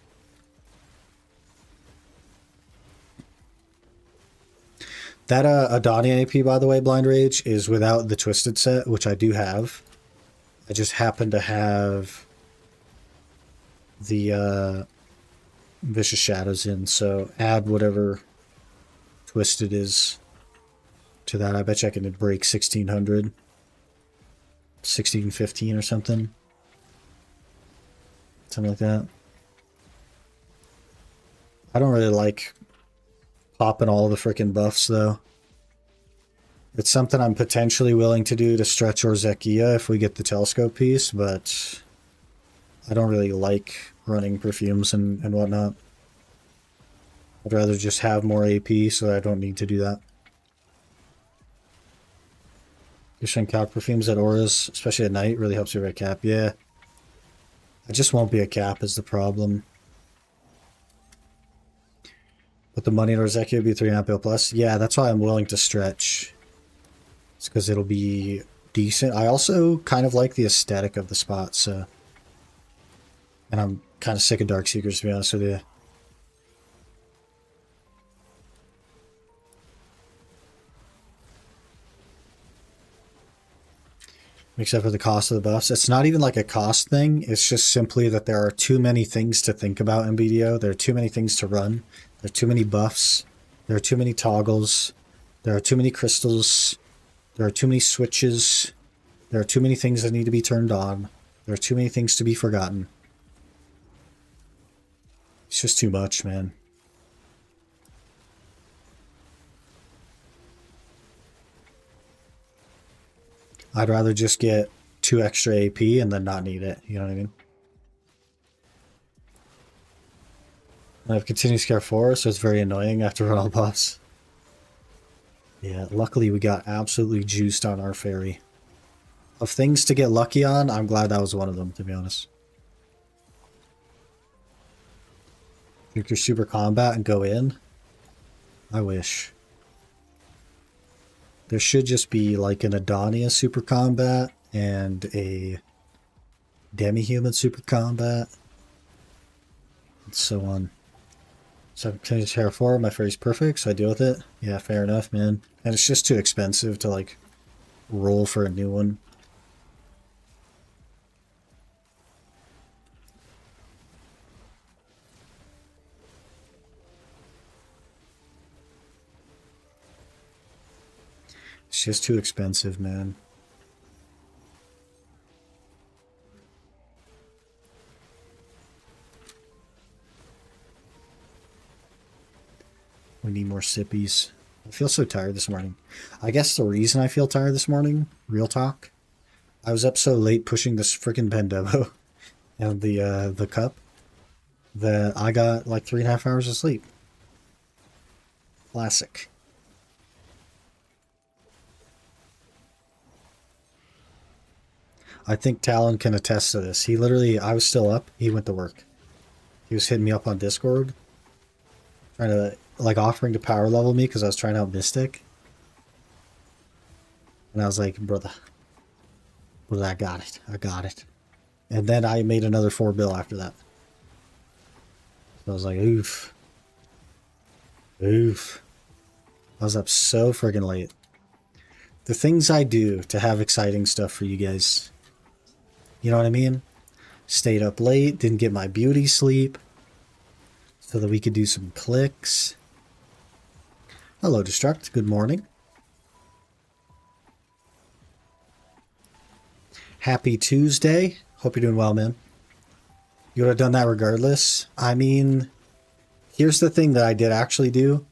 That Adania AP, by the way, Blind Rage, is without the Twisted set, which I do have. I just happen to have the Vicious Shadows in, so add whatever Twisted is to that. I bet you I can break 1600. 1615 or something. Something like that. I don't really like popping all the freaking buffs, though. It's something I'm potentially willing to do to stretch Orzekia if we get the telescope piece, but I don't really like running perfumes and whatnot. I'd rather just have more AP so I don't need to do that. Issuing cap perfumes at auras, especially at night, really helps you with cap. Yeah. I just won't be a cap is the problem. But the money in Orzeki will be 3.5 bill plus. Yeah, that's why I'm willing to stretch. It's because it'll be decent. I also kind of like the aesthetic of the spot, so. And I'm kind of sick of Dark Seekers, to be honest with you. Except for the cost of the buffs. It's not even like a cost thing. It's just simply that there are too many things to think about in BDO. There are too many things to run. There are too many buffs. There are too many toggles. There are too many crystals. There are too many switches. There are too many things that need to be turned on. There are too many things to be forgotten. It's just too much, man. I'd rather just get 2 extra AP and then not need it. You know what I mean? I have continuous care 4, so it's very annoying after run all buffs. Yeah, luckily we got absolutely juiced on our fairy. Of things to get lucky on, I'm glad that was one of them, to be honest. Think your super combat and go in? I wish. There should just be like an Adonia super combat and a demi-human super combat. And so on. So I'm continuing to terraform, my fairy's perfect, so I deal with it. Yeah, fair enough, man. And it's just too expensive to like roll for a new one. It's just too expensive, man. We need more sippies. I feel so tired this morning. I guess the reason I feel tired this morning, real talk, I was up so late pushing this freaking Pendevo and the cup that I got like 3.5 hours of sleep. Classic. I think Talon can attest to this. He literally, I was still up. He went to work. He was hitting me up on Discord. Trying to, like, offering to power level me because I was trying out Mystic. And I was like, brother, I got it. I got it. And then I made another 4 bill after that. So I was like, oof. Oof. I was up so friggin' late. The things I do to have exciting stuff for you guys. You know what I mean? Stayed up late, didn't get my beauty sleep. So that we could do some clicks. Hello, Destruct. Good morning. Happy Tuesday. Hope you're doing well, man. You would have done that regardless. I mean, here's the thing that I did actually do.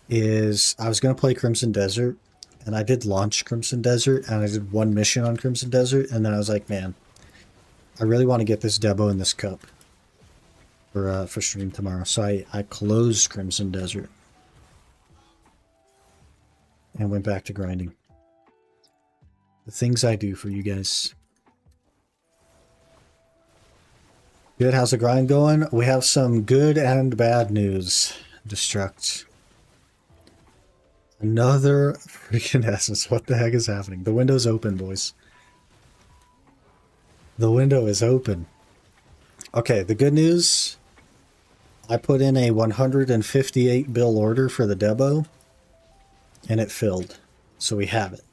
Is I was going to play Crimson Desert. And I did launch Crimson Desert. And I did 1 mission on Crimson Desert. And then I was like, man, I really want to get this Debo in this cup. For stream tomorrow. So I closed Crimson Desert. And went back to grinding. The things I do for you guys. Good, how's the grind going? We have some good and bad news. Destruct. Another freaking essence. What the heck is happening? The window's open, boys. The window is open. Okay, the good news. I put in a 158 bill order for the Debo. and it filled. So we have it.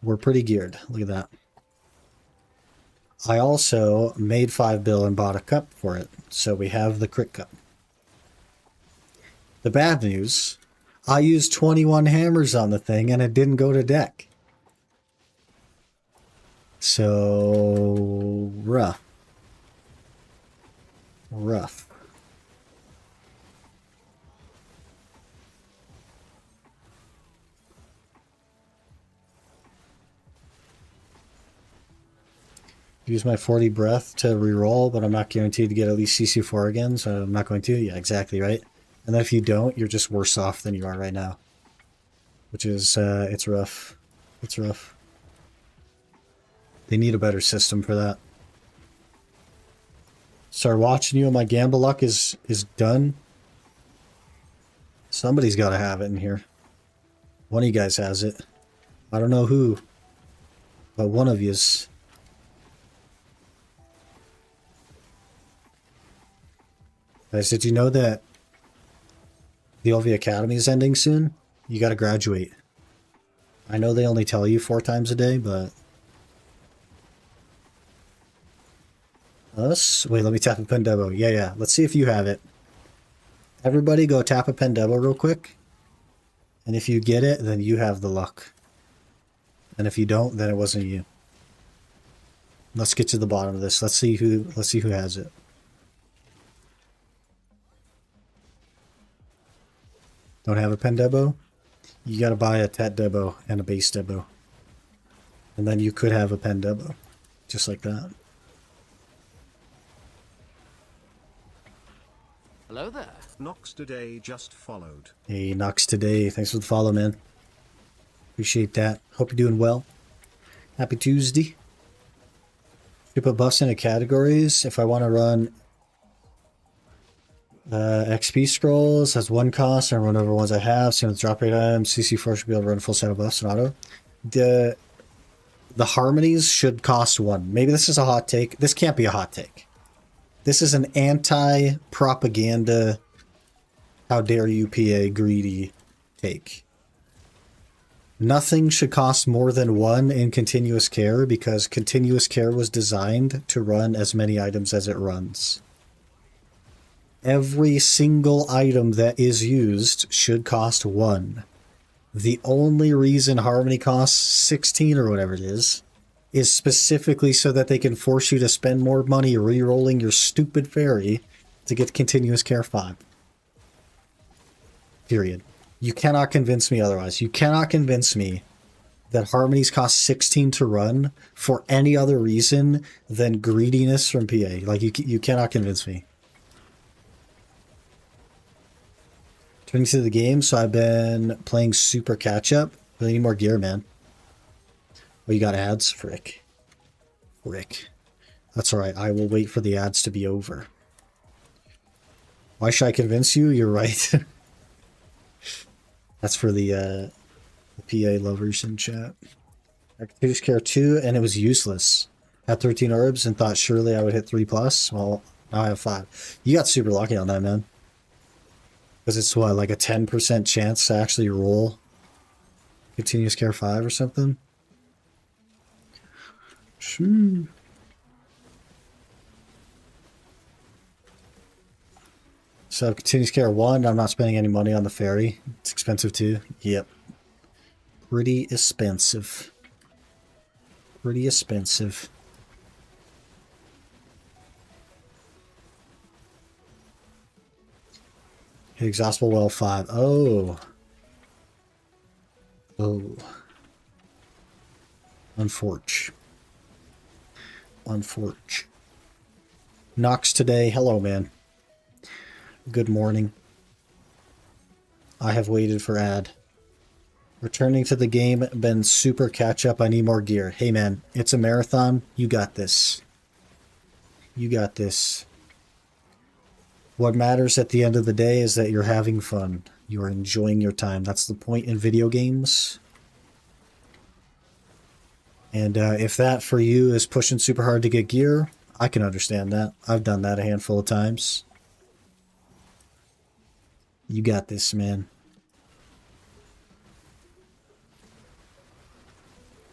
We're pretty geared. Look at that. I also made 5 bill and bought a cup for it. So we have the crit cup. The bad news, I used 21 hammers on the thing and it didn't go to deck. So rough. Rough. Use my 40 breath to reroll, but I'm not guaranteed to get at least CC4 again, so I'm not going to. Yeah, exactly right. And then if you don't, you're just worse off than you are right now. Which is, it's rough. It's rough. They need a better system for that. Start watching you and my gamble luck is done. Somebody's got to have it in here. One of you guys has it. I don't know who, but one of you's. Guys, did you know that the LV Academy is ending soon? You got to graduate. I know they only tell you 4 times a day, but... Wait, let me tap a Pendebo. Yeah. Let's see if you have it. Everybody go tap a Pendebo real quick. And if you get it, then you have the luck. And if you don't, then it wasn't you. Let's get to the bottom of this. Let's see who has it. Don't have a Pendebo? You gotta buy a Tet Debo and a base Debo. And then you could have a Pendebo. Just like that. Hello there. Nox today just followed. Hey, Nox today. Thanks for the follow, man. Appreciate that. Hope you're doing well. Happy Tuesday. Should put buffs into categories. If I want to run XP scrolls, has 1 cost. I run over ones I have. Same with drop rate items. CC4 should be able to run a full set of buffs in auto. The harmonies should cost 1. Maybe this is a hot take. This can't be a hot take. This is an anti-propaganda, how dare you PA greedy take. Nothing should cost more than 1 in continuous care because continuous care was designed to run as many items as it runs. Every single item that is used should cost 1. The only reason Harmony costs 16 or whatever it is specifically so that they can force you to spend more money re-rolling your stupid fairy to get continuous care 5. Period. You cannot convince me otherwise. You cannot convince me that Harmonies cost 16 to run for any other reason than greediness from PA. Like, you cannot convince me. Turning to the game, so I've been playing super catch-up. I need more gear, man. Oh, you got ads? Frick. That's alright, I will wait for the ads to be over. Why should I convince you? You're right. That's for the PA lovers in chat. I continuous care 2, and it was useless. Had 13 orbs and thought surely I would hit 3+. Well, now I have 5. You got super lucky on that, man. Because it's what, like a 10% chance to actually roll continuous care 5 or something? Sure. So continuous care 1, I'm not spending any money on the ferry. It's expensive too. Yep. Pretty expensive. Pretty expensive. Hit exhaustible well 5. Oh. Unfortunate. Nox today. Hello, man. Good morning. I have waited for ad. Returning to the game, been super catch up. I need more gear. Hey, man, it's a marathon. You got this. You got this. What matters at the end of the day is that you're having fun. You're enjoying your time. That's the point in video games. And if that for you is pushing super hard to get gear, I can understand that. I've done that a handful of times. You got this, man.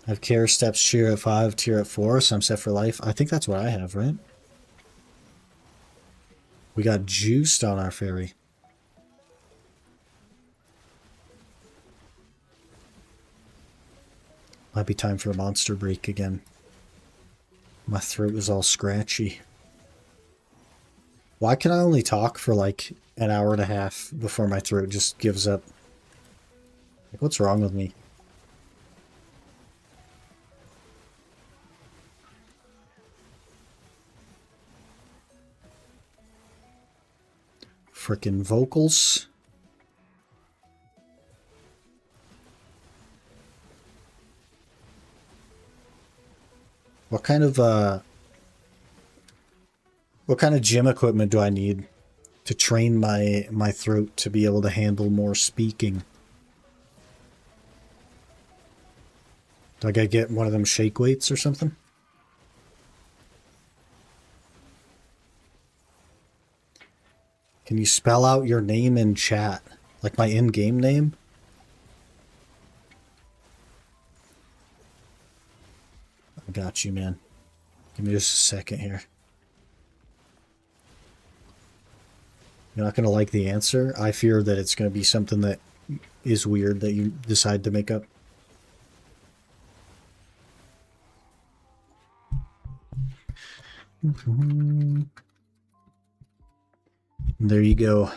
I have care steps, cheer at 5, tear at 4, so I'm set for life. I think that's what I have, right? We got juiced on our fairy. Might be time for a monster break again. My throat is all scratchy. Why can I only talk for like an hour and a half before my throat just gives up? Like, what's wrong with me? Frickin' vocals. What kind of gym equipment do I need to train my throat to be able to handle more speaking? Do I gotta get one of them shake weights or something? Can you spell out your name in chat? Like my in-game name? I got you, man. Give me just a second here. You're not going to like the answer? I fear that it's going to be something that is weird that you decide to make up. There you go.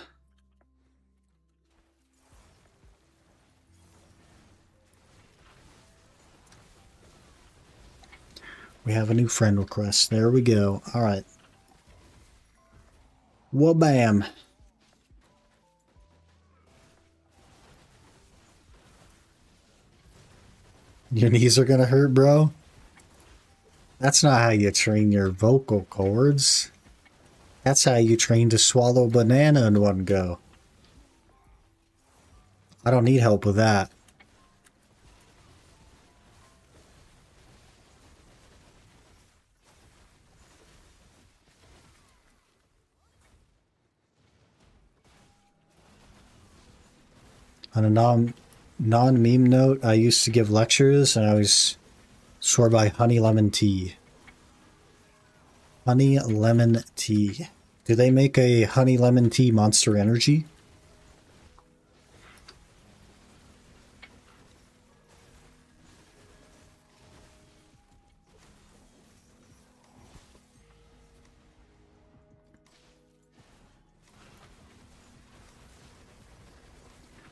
We have a new friend request. There we go. All right. Wha-bam. Your knees are going to hurt, bro? That's not how you train your vocal cords. That's how you train to swallow a banana in one go. I don't need help with that. On a non-meme note, I used to give lectures and I always swore by honey lemon tea. Honey lemon tea. Do they make a honey lemon tea Monster Energy?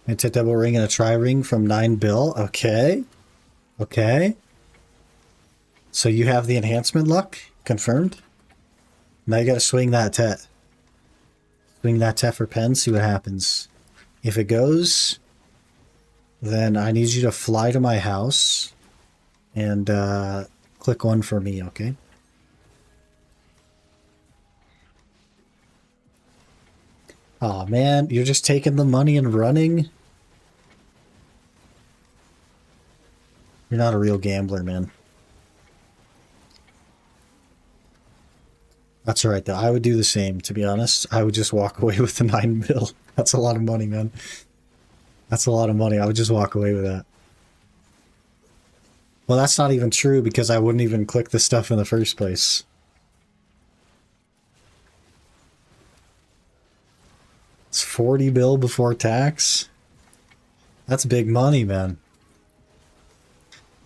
It's a double ring and a tri ring from 9 bill. Okay. Okay. So you have the enhancement luck? Confirmed? Now you gotta swing that tet. Swing that tet for pen, see what happens. If it goes, then I need you to fly to my house and click 1 for me, okay? Aw, man, you're just taking the money and running? You're not a real gambler, man. That's alright, though. I would do the same, to be honest. I would just walk away with the 9 mil. That's a lot of money, man. That's a lot of money. I would just walk away with that. Well, that's not even true, because I wouldn't even click the stuff in the first place. It's 40 bill before tax? That's big money, man.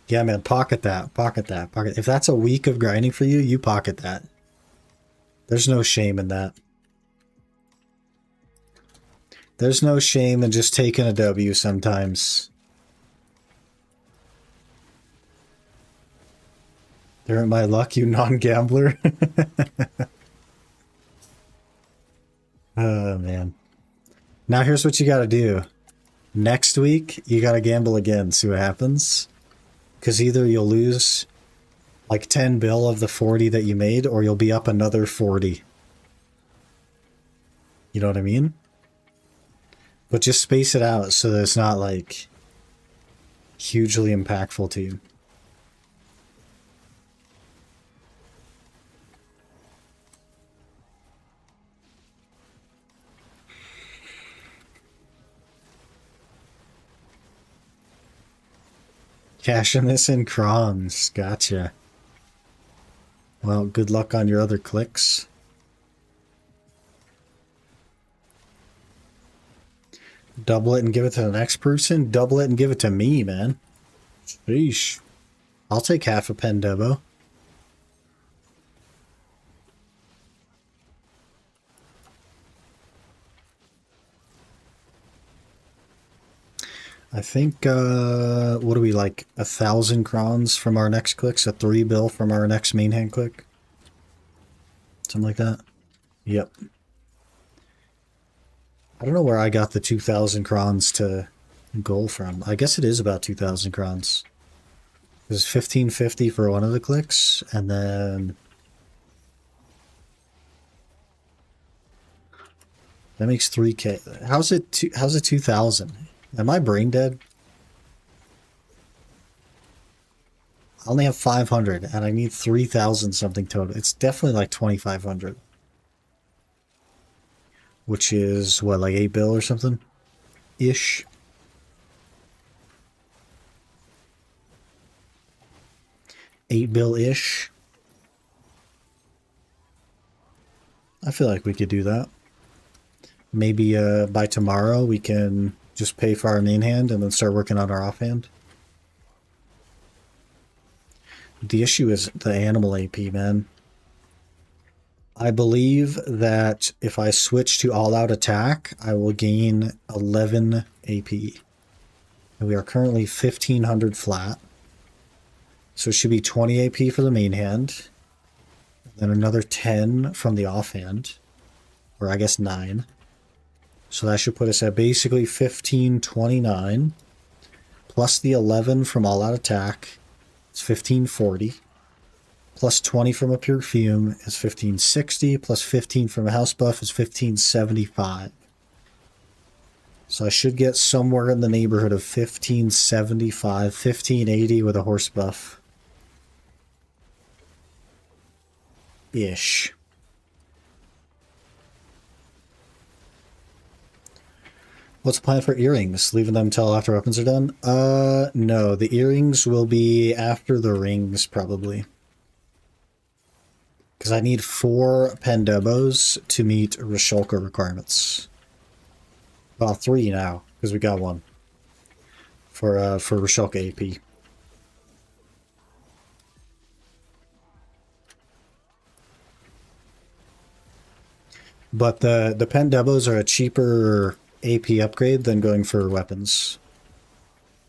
Yeah, man, pocket that. Pocket that. Pocket. If that's a week of grinding for you, you pocket that. There's no shame in that. There's no shame in just taking a W sometimes. They're my luck, you non-gambler. Oh, man. Now here's what you gotta do. Next week, you gotta gamble again, see what happens. Because either you'll lose like 10 bill of the 40 that you made, or you'll be up another 40. You know what I mean? But just space it out so that it's not like hugely impactful to you. Cashing this in Crons. Gotcha. Well, good luck on your other clicks. Double it and give it to the next person? Double it and give it to me, man. Sheesh. I'll take half a pen debo. I think, what do we like? 1,000 crons from our next clicks? A 3 bill from our next main hand click? Something like that? Yep. I don't know where I got the 2,000 crons to goal from. I guess it is about 2,000 crons. It was 1,550 for one of the clicks, and then that makes 3K. How's it 2,000? Am I brain dead? I only have 500, and I need 3,000 something total. It's definitely like 2,500. Which is, what, like 8 bill or something? Ish. $8 bill-ish. I feel like we could do that. Maybe by tomorrow we can just pay for our main hand and then start working on our offhand. The issue is the animal AP, man. I believe that if I switch to all-out attack, I will gain 11 AP. And we are currently 1,500 flat. So it should be 20 AP for the main hand. Then another 10 from the offhand. Or I guess 9. So that should put us at basically 1,529. Plus the 11 from all-out attack. It's 1,540. Plus 20 from a perfume is 1,560. Plus 15 from a house buff is 1,575. So I should get somewhere in the neighborhood of 1,575, 1,580 with a horse buff. Ish. What's the plan for earrings? Leaving them till after weapons are done? No. The earrings will be after the rings, probably. Because I need 4 Pendebos to meet Rishulka requirements. Well, 3 now, because we got 1. For Rishulka AP. But the Pendebos are a cheaper AP upgrade than going for weapons.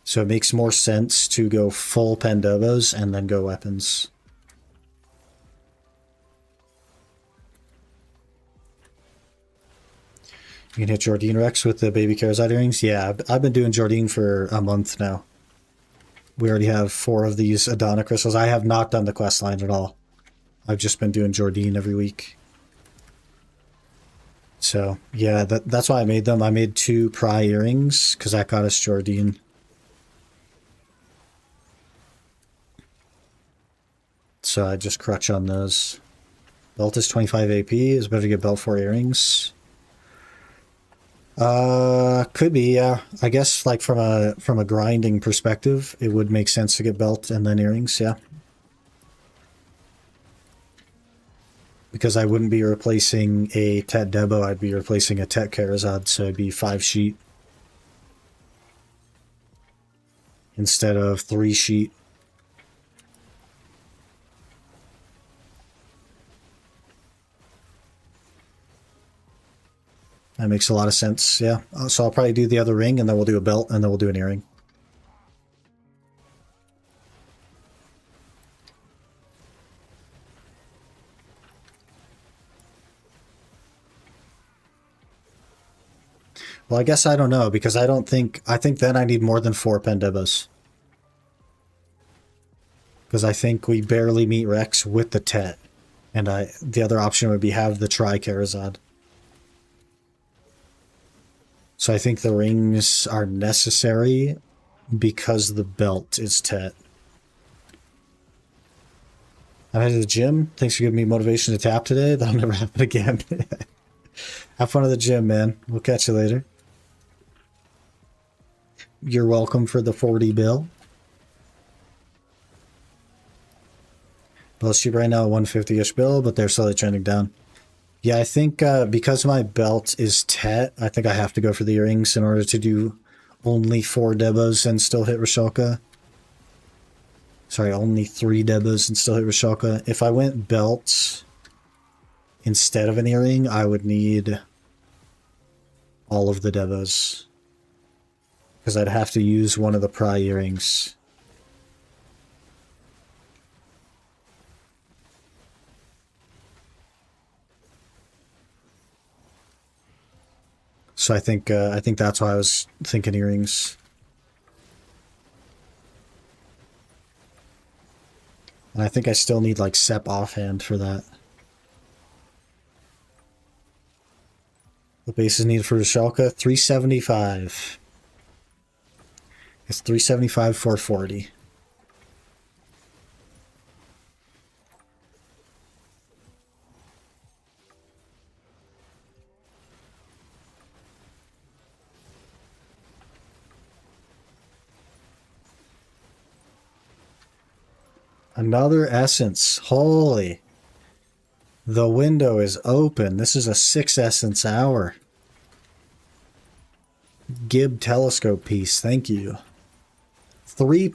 So it makes more sense to go full Pendebos and then go weapons. You can hit Jordine Rex with the baby Charizard earrings? Yeah, I've been doing Jordine for a month now. We already have 4 of these Adana crystals. I have not done the quest line at all. I've just been doing Jordine every week. So, yeah, that's why I made them. I made 2 Pry earrings, because that got us Jordine. So I just crutch on those. Belt is 25 AP. It's better to get belt 4 earrings. Could be, yeah. I guess like from a grinding perspective, it would make sense to get belt and then earrings, yeah. Because I wouldn't be replacing a Tet Debo, I'd be replacing a Tet Charizard, so it'd be 5 sheet. Instead of 3 sheet. That makes a lot of sense, yeah. So I'll probably do the other ring, and then we'll do a belt, and then we'll do an earring. Well, I guess I don't know, because I think then I need more than 4 Pendebos. Because I think we barely meet Rex with the Tet. And the other option would be have the Tri-Charizard. So I think the rings are necessary because the belt is Tet. I'm headed to the gym. Thanks for giving me motivation to tap today. That'll never happen again. Have fun at the gym, man. We'll catch you later. You're welcome for the 40 bill. Belt's cheap right now, 150-ish bill, but they're slowly trending down. Yeah, I think because my belt is Tet, I think I have to go for the earrings in order to do only 4 debos and still hit Rashalka. Sorry, only 3 debos and still hit Rashalka. If I went belt instead of an earring, I would need all of the debos. Because I'd have to use one of the pry earrings. So I think that's why I was thinking earrings. And I think I still need like Sep offhand for that. The base is needed for the Shalka, 375. It's 375, 440. Another essence. Holy. The window is open. This is a 6 essence hour. Gib telescope piece. Thank you. 3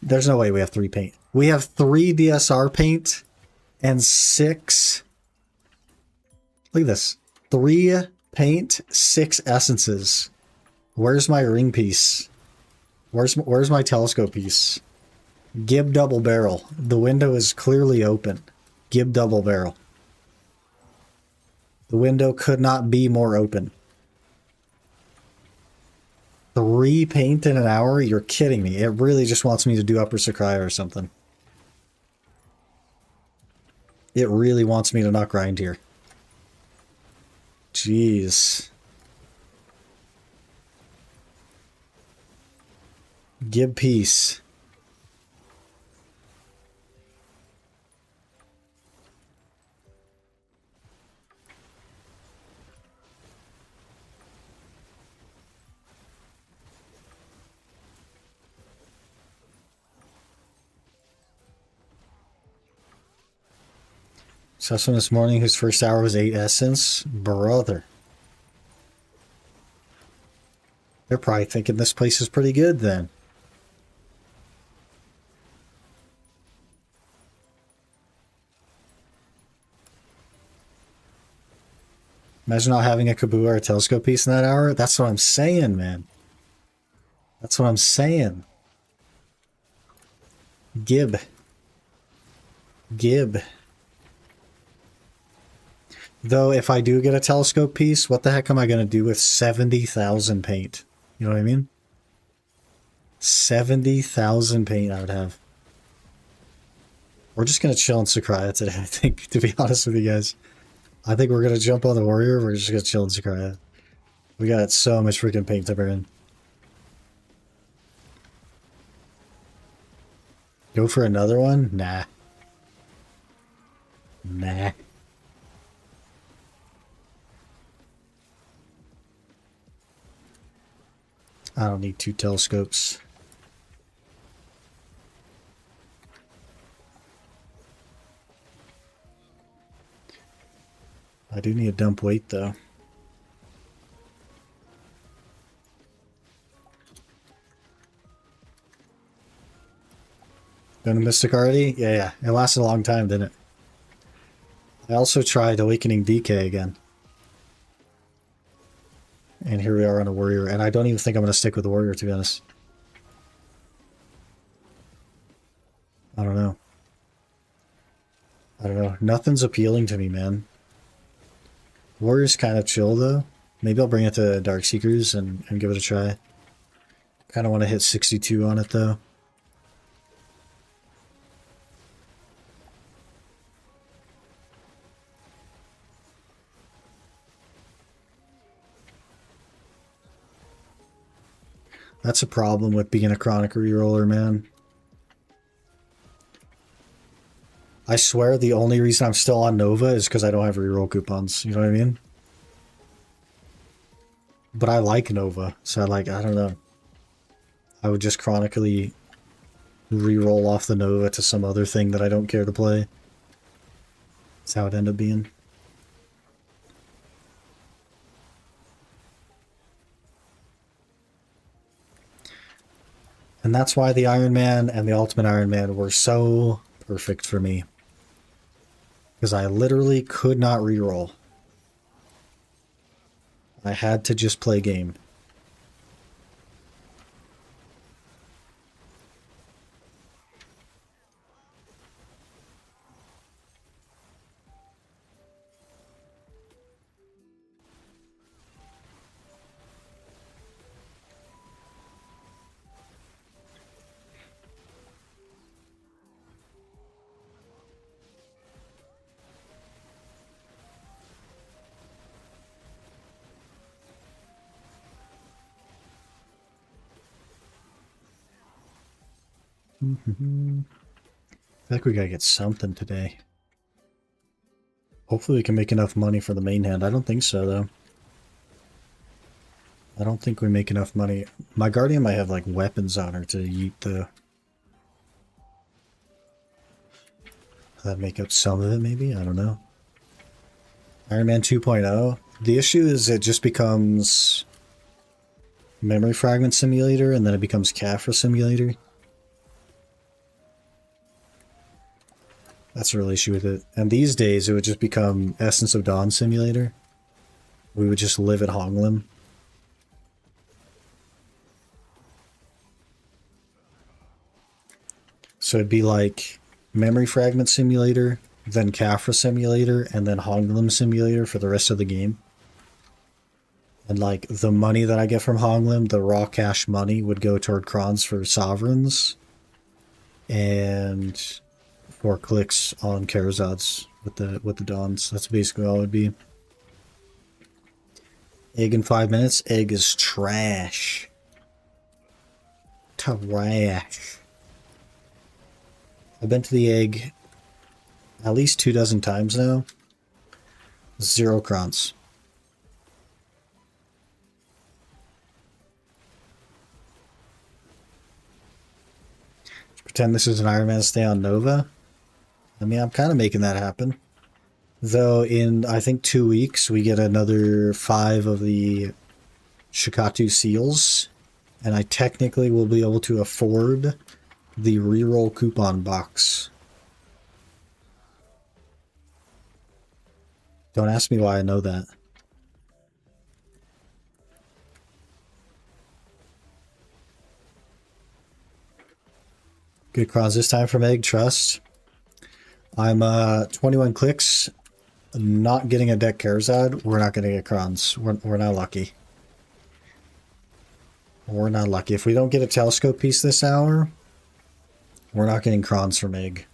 There's no way we have 3 paint. We have 3 DSR paint and 6. Look at this. 3 paint, 6 essences. Where's my ring piece? Where's my telescope piece? Gib double barrel. The window is clearly open. Gib double barrel. The window could not be more open. 3 paint in an hour? You're kidding me. It really just wants me to do Upper Sakurai or something. It really wants me to not grind here. Jeez. Gib piece. Saw someone this morning whose first hour was 8 essence. Brother. They're probably thinking this place is pretty good then. Imagine not having a Kabua or a telescope piece in that hour. That's what I'm saying, man. That's what I'm saying. Gib. Gib. Though, if I do get a telescope piece, what the heck am I going to do with 70,000 paint? You know what I mean? 70,000 paint I would have. We're just going to chill in Sakurai today, I think, to be honest with you guys. I think we're going to jump on the Warrior. We're just going to chill in Sakurai. We got so much freaking paint to burn. Go for another one? Nah. Nah. I don't need 2 telescopes. I do need a dump weight though. Done a Mystic already? Yeah. It lasted a long time, didn't it? I also tried Awakening DK again. And here we are on a Warrior, and I don't even think I'm going to stick with the Warrior, to be honest. I don't know. I don't know. Nothing's appealing to me, man. Warrior's kind of chill, though. Maybe I'll bring it to Darkseekers and give it a try. Kind of want to hit 62 on it, though. That's a problem with being a chronic reroller, man. I swear the only reason I'm still on Nova is because I don't have reroll coupons. You know what I mean? But I like Nova, so I don't know. I would just chronically re-roll off the Nova to some other thing that I don't care to play. That's how it ended up being. And that's why the Iron Man and the Ultimate Iron Man were so perfect for me. Because I literally could not reroll. I had to just play game. I feel like we gotta get something today. Hopefully we can make enough money for the main hand. I don't think so, though. I don't think we make enough money. My Guardian might have, like, weapons on her to yeet, though. That'd make up some of it, maybe? I don't know. Iron Man 2.0. The issue is it just becomes Memory Fragment Simulator, and then it becomes Caphra Simulator. That's a real issue with it. And these days, it would just become Essence of Dawn Simulator. We would just live at Honglim. So it'd be like Memory Fragment Simulator, then Caphra Simulator, and then Honglim Simulator for the rest of the game. And like the money that I get from Honglim, the raw cash money, would go toward Crons for Sovereigns. And 4 clicks on Karazads with the Dawns. That's basically all it would be. Egg in 5 minutes. Egg is trash. Trash. I've been to the egg at least 24 times now. 0 crons. Pretend this is an Iron Man stay on Nova. I mean, I'm kind of making that happen. Though in, I think, 2 weeks, we get another 5 of the Shikatu seals. And I technically will be able to afford the reroll coupon box. Don't ask me why I know that. Good cross this time from Egg Trust. I'm 21 clicks, not getting a deck Karazad. We're not going to get Crons. We're not lucky. We're not lucky. If we don't get a telescope piece this hour, we're not getting Crons from Egg.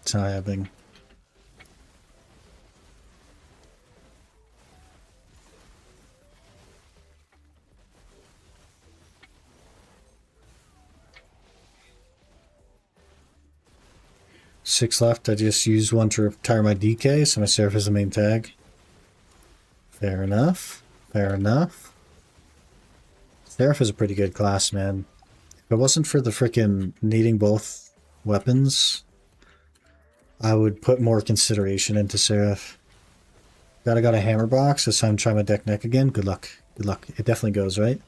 It's not happening. Six left. I just used one to retire my DK, so my Seraph is the main tag. Fair enough. Fair enough. Seraph is a pretty good class, man. If it wasn't for the frickin' needing both weapons, I would put more consideration into Seraph. Got a hammer box. This time try my deck neck again. Good luck. Good luck. It definitely goes, right?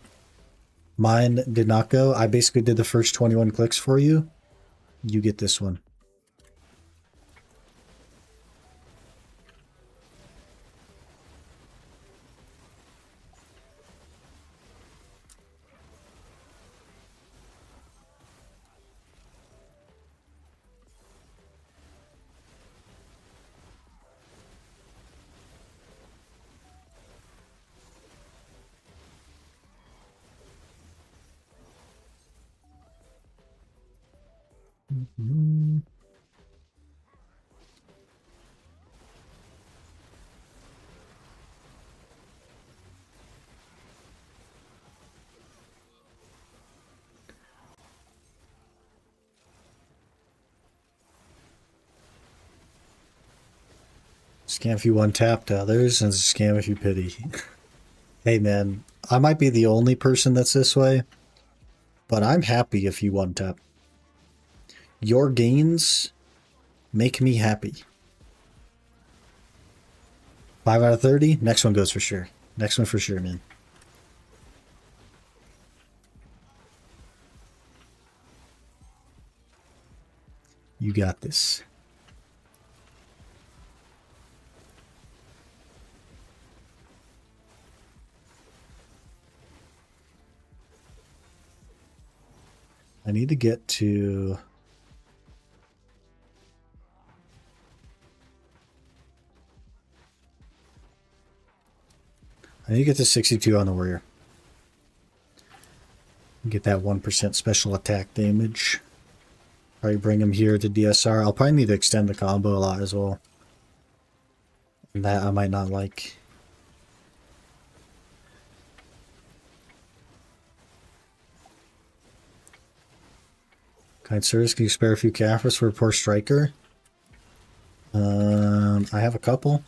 Mine did not go. I basically did the first 21 clicks for you. You get this one. Scam if you one tap to others, and scam if you pity. Hey man, I might be the only person that's this way, but I'm happy if you one-tap. Your gains make me happy. 5 out of 30. Next one goes for sure. Next one for sure, man. You got this. I need to get to... I need to get to 62 on the warrior. Get that 1% special attack damage. Probably bring him here to DSR. I'll probably need to extend the combo a lot as well. And that I might not like. Kind service, can you spare a few Caphras for a poor striker? I have a couple.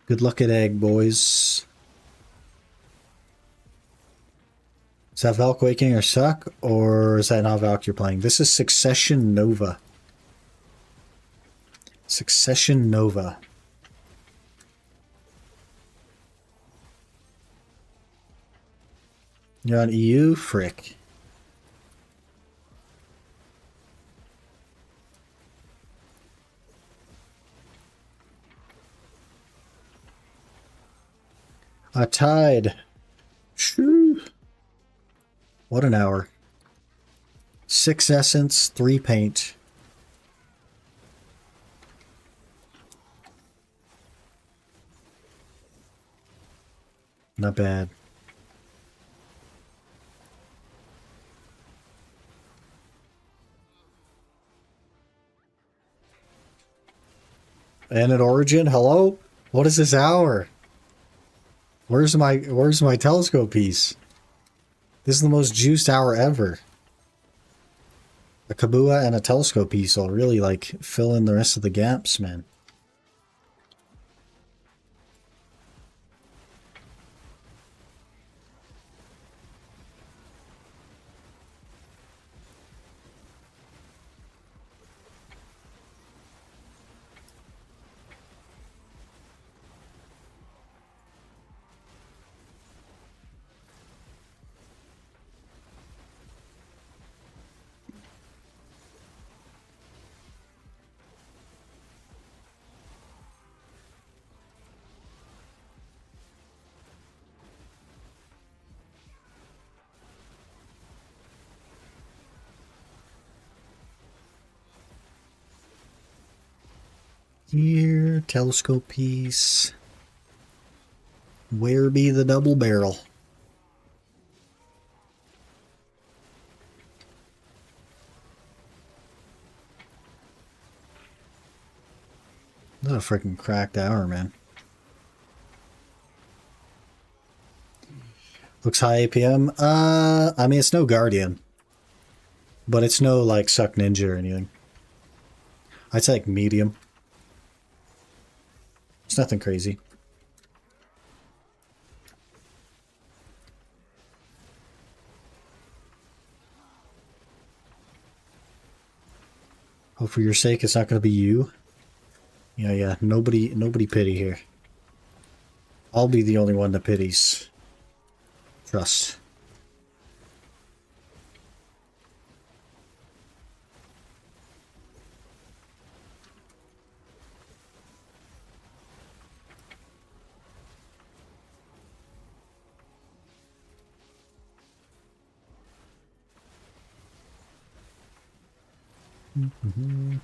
Good luck at egg, boys. Is that Valk Waking or Suck? Or is that not Valk you're playing? This is Succession Nova. Succession Nova. You're on EU? Frick. I tied. Shoo. What an hour. 6 essence, 3 paint. Not bad. And at Origin, hello? What is this hour? Where's my telescope piece? This is the most juiced hour ever. A Kabua and a telescope piece will really like fill in the rest of the gaps, man. Here, telescope piece. Where be the double barrel? This is a freaking cracked hour, man. Looks high APM. I mean, it's no Guardian. But it's no, like, Suck Ninja or anything. I'd say, like, medium. It's nothing crazy. Hope for your sake it's not going to be you. Yeah, nobody pity here. I'll be the only one that pities. Trust. Mm-hmm.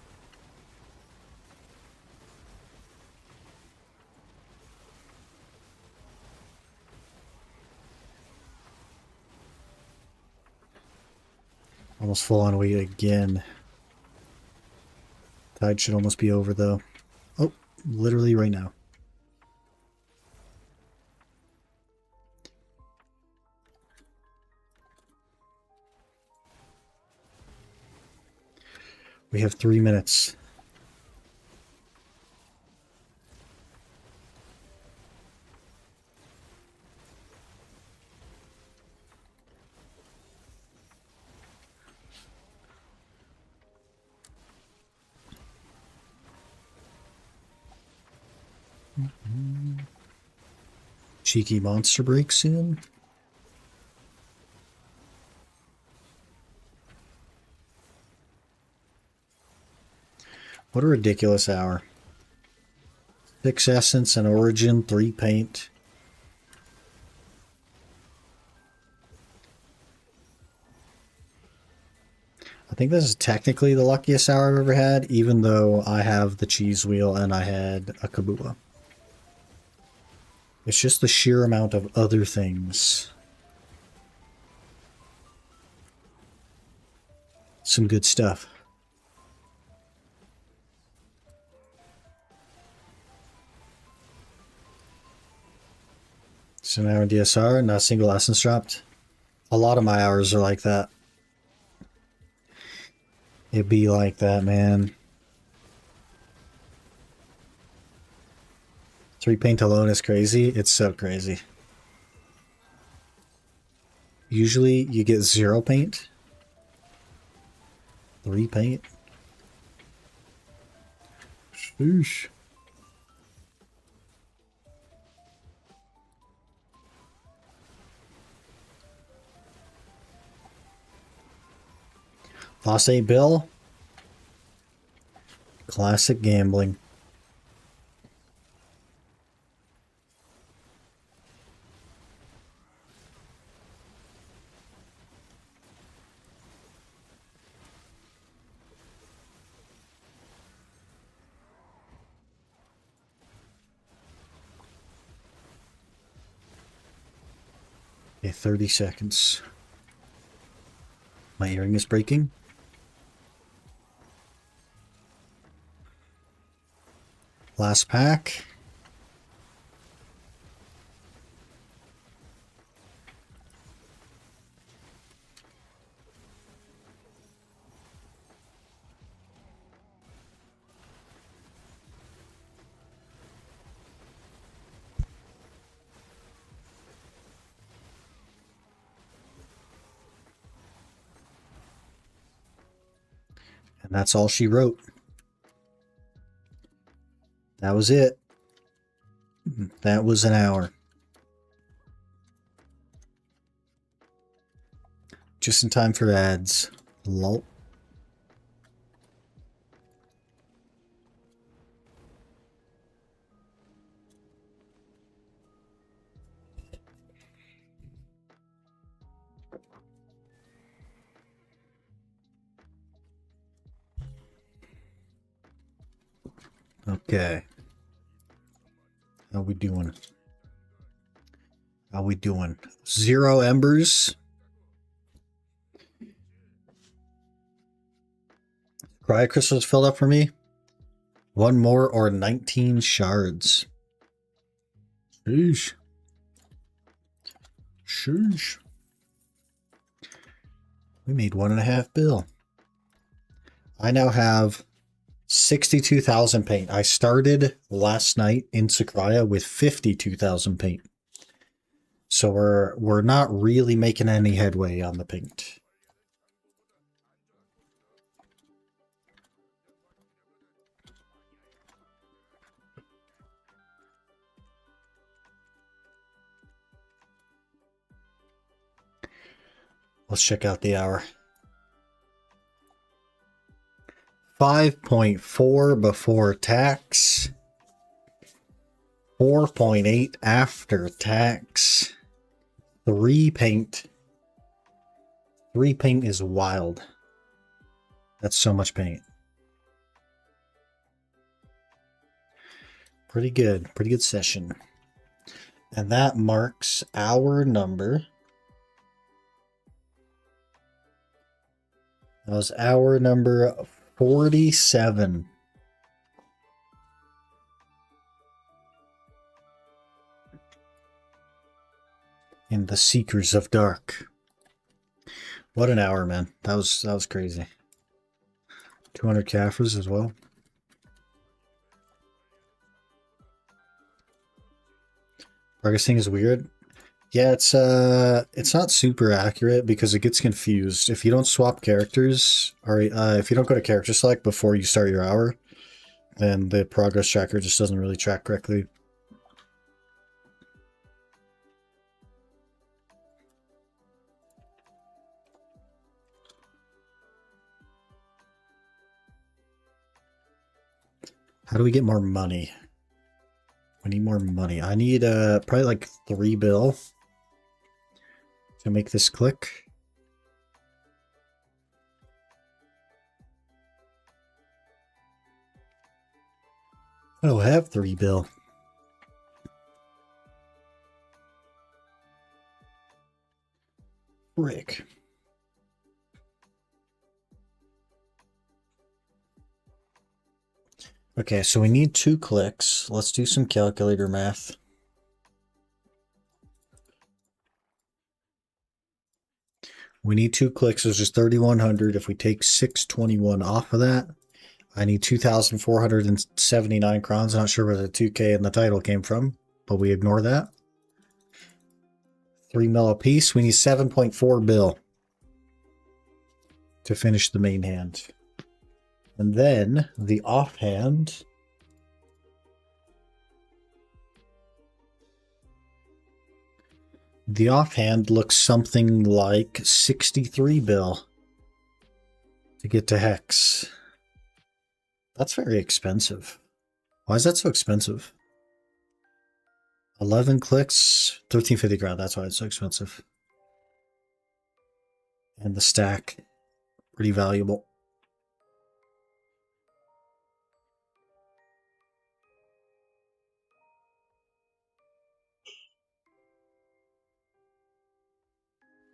Almost full on weight again. Tide should almost be over though. Oh, literally right now. We have 3 minutes. cheeky monster break soon. What a ridiculous hour. 6 essence and origin, 3 paint. I think this is technically the luckiest hour I've ever had, even though I have the cheese wheel and I had a Kabua. It's just the sheer amount of other things. Some good stuff. So now in DSR, not a single essence dropped. A lot of my hours are like that. It'd be like that, man. 3 paint alone is crazy. It's so crazy. Usually you get 0 paint. 3 paint. Sheesh. Lost 8 bill. Classic gambling. Okay, 30 seconds. My earring is breaking. Last pack. And that's all she wrote. That was it. That was an hour. Just in time for ads. Lol. Okay. How we doing? How we doing? 0 embers. Cryo crystals filled up for me. 1 more or 19 shards. Sheesh. Sheesh. We made 1.5 bill. I now have 62,000 paint. I started last night in Sakraya with 52,000 paint. So we're not really making any headway on the paint. Let's check out the hour. 5.4 before tax. 4.8 after tax. 3 paint. 3 paint is wild. That's so much paint. Pretty good. Pretty good session. And that marks our number. That was hour number 47. In the Seekers of Dark. What an hour, man. That was crazy. 200 Caphras as well. Progressing is weird. Yeah, it's not super accurate because it gets confused. If you don't swap characters, or if you don't go to character select before you start your hour, then the progress tracker just doesn't really track correctly. How do we get more money? We need more money. I need probably like 3 bill to make this click. I don't have 3 bill. Frick. Okay, so we need 2 clicks. Let's do some calculator math. We need 2 clicks, which is 3,100. If we take 621 off of that, I need 2,479 crowns. Not sure where the 2K in the title came from, but we ignore that. 3 mil a piece. We need 7.4 bill to finish the main hand. And then the offhand. The offhand looks something like 63 bill to get to hex. That's very expensive. Why is that so expensive? 11 clicks, 1350 ground. That's why it's so expensive. And the stack, pretty valuable.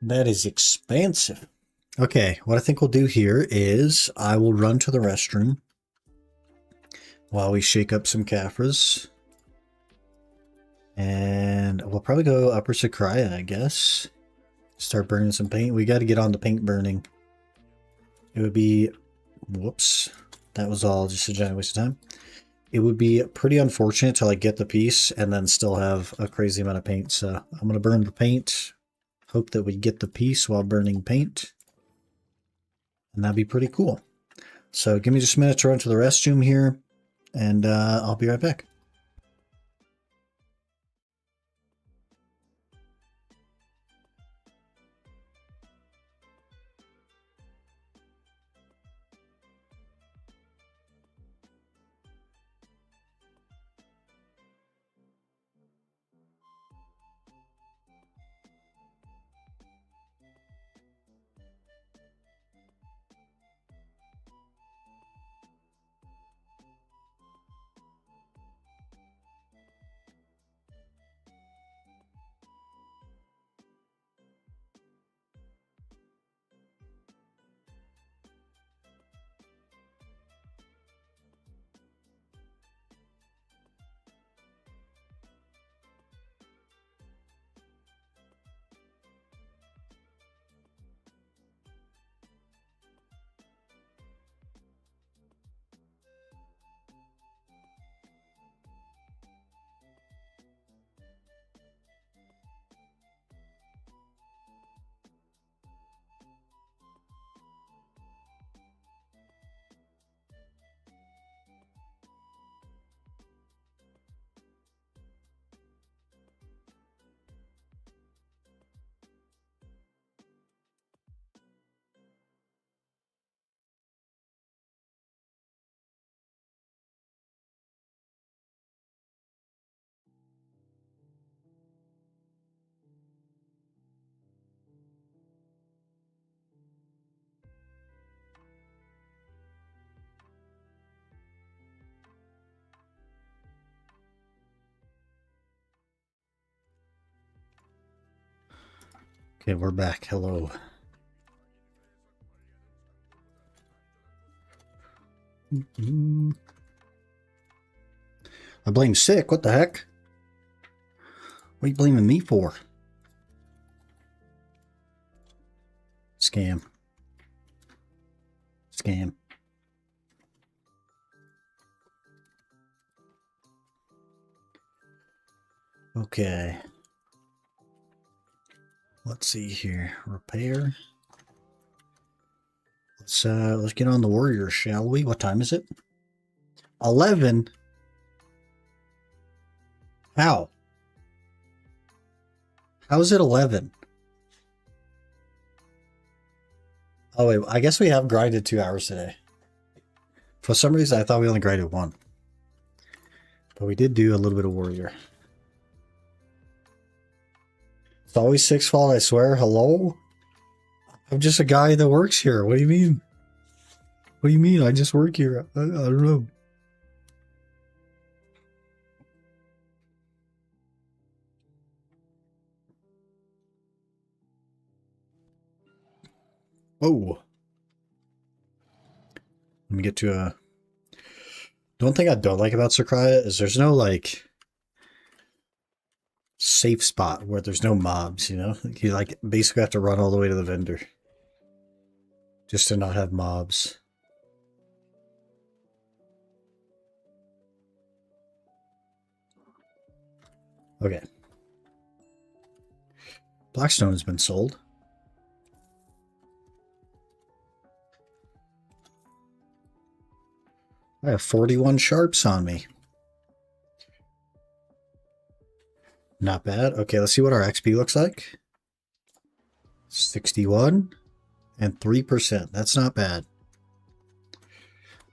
That is expensive. Okay, what I think we'll do here is I will run to the restroom while we shake up some Caphras. And we'll probably go Upper Sakraya, I guess. Start burning some paint. We got to get on the paint burning. It would be... Whoops. That was all just a giant waste of time. It would be pretty unfortunate to like get the piece and then still have a crazy amount of paint. So I'm going to burn the paint. Hope that we get the piece while burning paint. And that'd be pretty cool. So give me just a minute to run to the restroom here. And I'll be right back. Okay, we're back. Hello. I blame sick. What the heck? What are you blaming me for? Scam. Scam. Okay. Let's see here. Repair. Let's get on the warrior, shall we? What time is it? 11. How? How is it 11? Oh wait, I guess we have grinded 2 hours today. For some reason, I thought we only grinded 1. But we did do a little bit of warrior. It's always 6 fault, I swear. Hello? I'm just a guy that works here. What do you mean? What do you mean? I just work here. I don't know. Whoa. Let me get to a... The one thing I don't like about Sakraya is there's no, like, safe spot where there's no mobs, you know? You, like, basically have to run all the way to the vendor. Just to not have mobs. Okay. Blackstone has been sold. I have 41 sharps on me. Not bad. Okay, let's see what our XP looks like. 61 and 3%. That's not bad.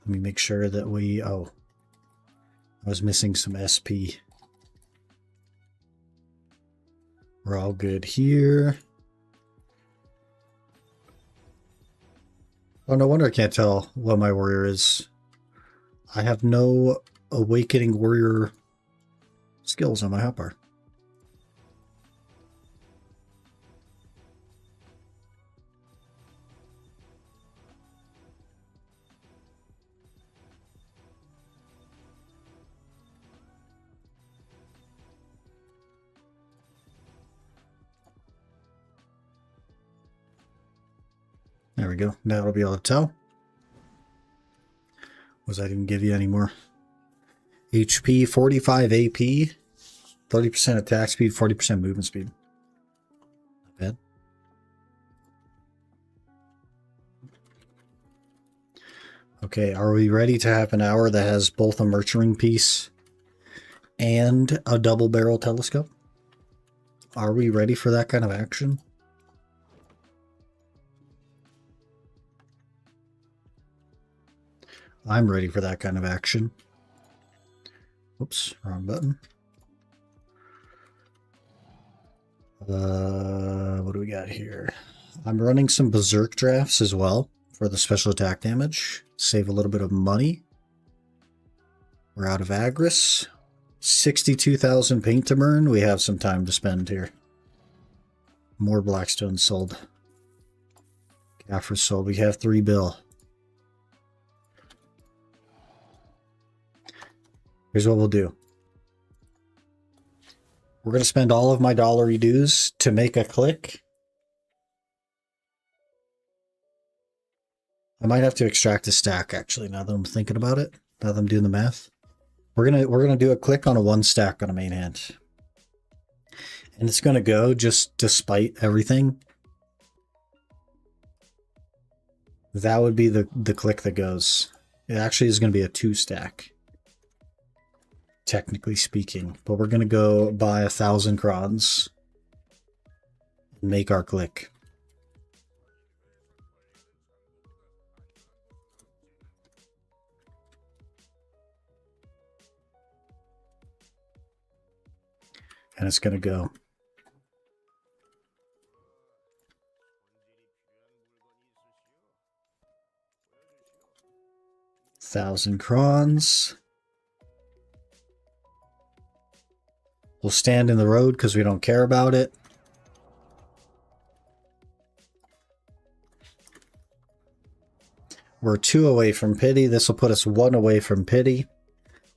Let me make sure that we... Oh, I was missing some SP. We're all good here. Oh, no wonder I can't tell what my warrior is. I have no awakening warrior skills on my hotbar. There we go. Now I'll be able to tell. Was I didn't give you any more. HP, 45 AP, 30% attack speed, 40% movement speed. Not bad. Okay, are we ready to have an hour that has both a Merchant piece and a double barrel telescope? Are we ready for that kind of action? I'm ready for that kind of action. Oops, wrong button. What do we got here? I'm running some Berserk drafts as well for the special attack damage. Save a little bit of money. We're out of Agris. 62,000 paint to burn. We have some time to spend here. More Blackstone sold. Gaffer sold. We have 3 bill. Here's what we'll do. We're going to spend all of my dollary dues to make a click. I might have to extract a stack, actually, now that I'm thinking about it. Now that I'm doing the math. We're gonna do a click on a 1 stack on a main hand. And it's gonna go just despite everything. That would be the click that goes. It actually is gonna be a 2 stack. Technically speaking. But we're gonna go buy 1,000 Crons and make our click. And it's going to go. 1,000 Crons. We'll stand in the road because we don't care about it. We're 2 away from pity. This will put us 1 away from pity.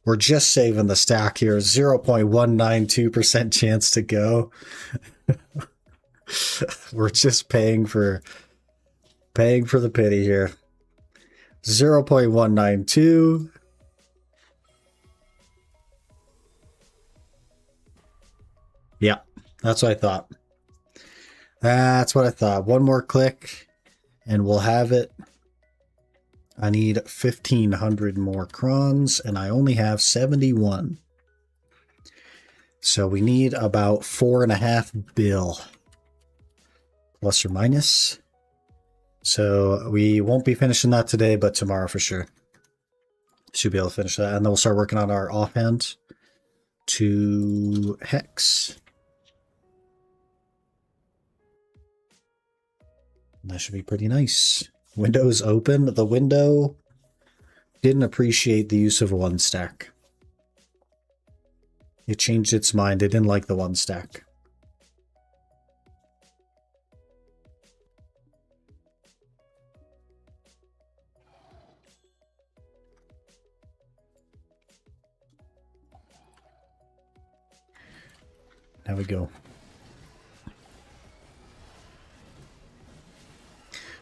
We're just saving the stack here. 0.192% chance to go. We're just paying for the pity here. 0.192. Yeah, that's what I thought. That's what I thought. 1 more click and we'll have it. I need 1,500 more Crons, and I only have 71. So we need about 4.5 bill. Plus or minus. So we won't be finishing that today, but tomorrow for sure. Should be able to finish that. And then we'll start working on our offhand. to Hex. That should be pretty nice. Window is open. The window didn't appreciate the use of a 1 stack. It changed its mind. It didn't like the 1 stack. There we go.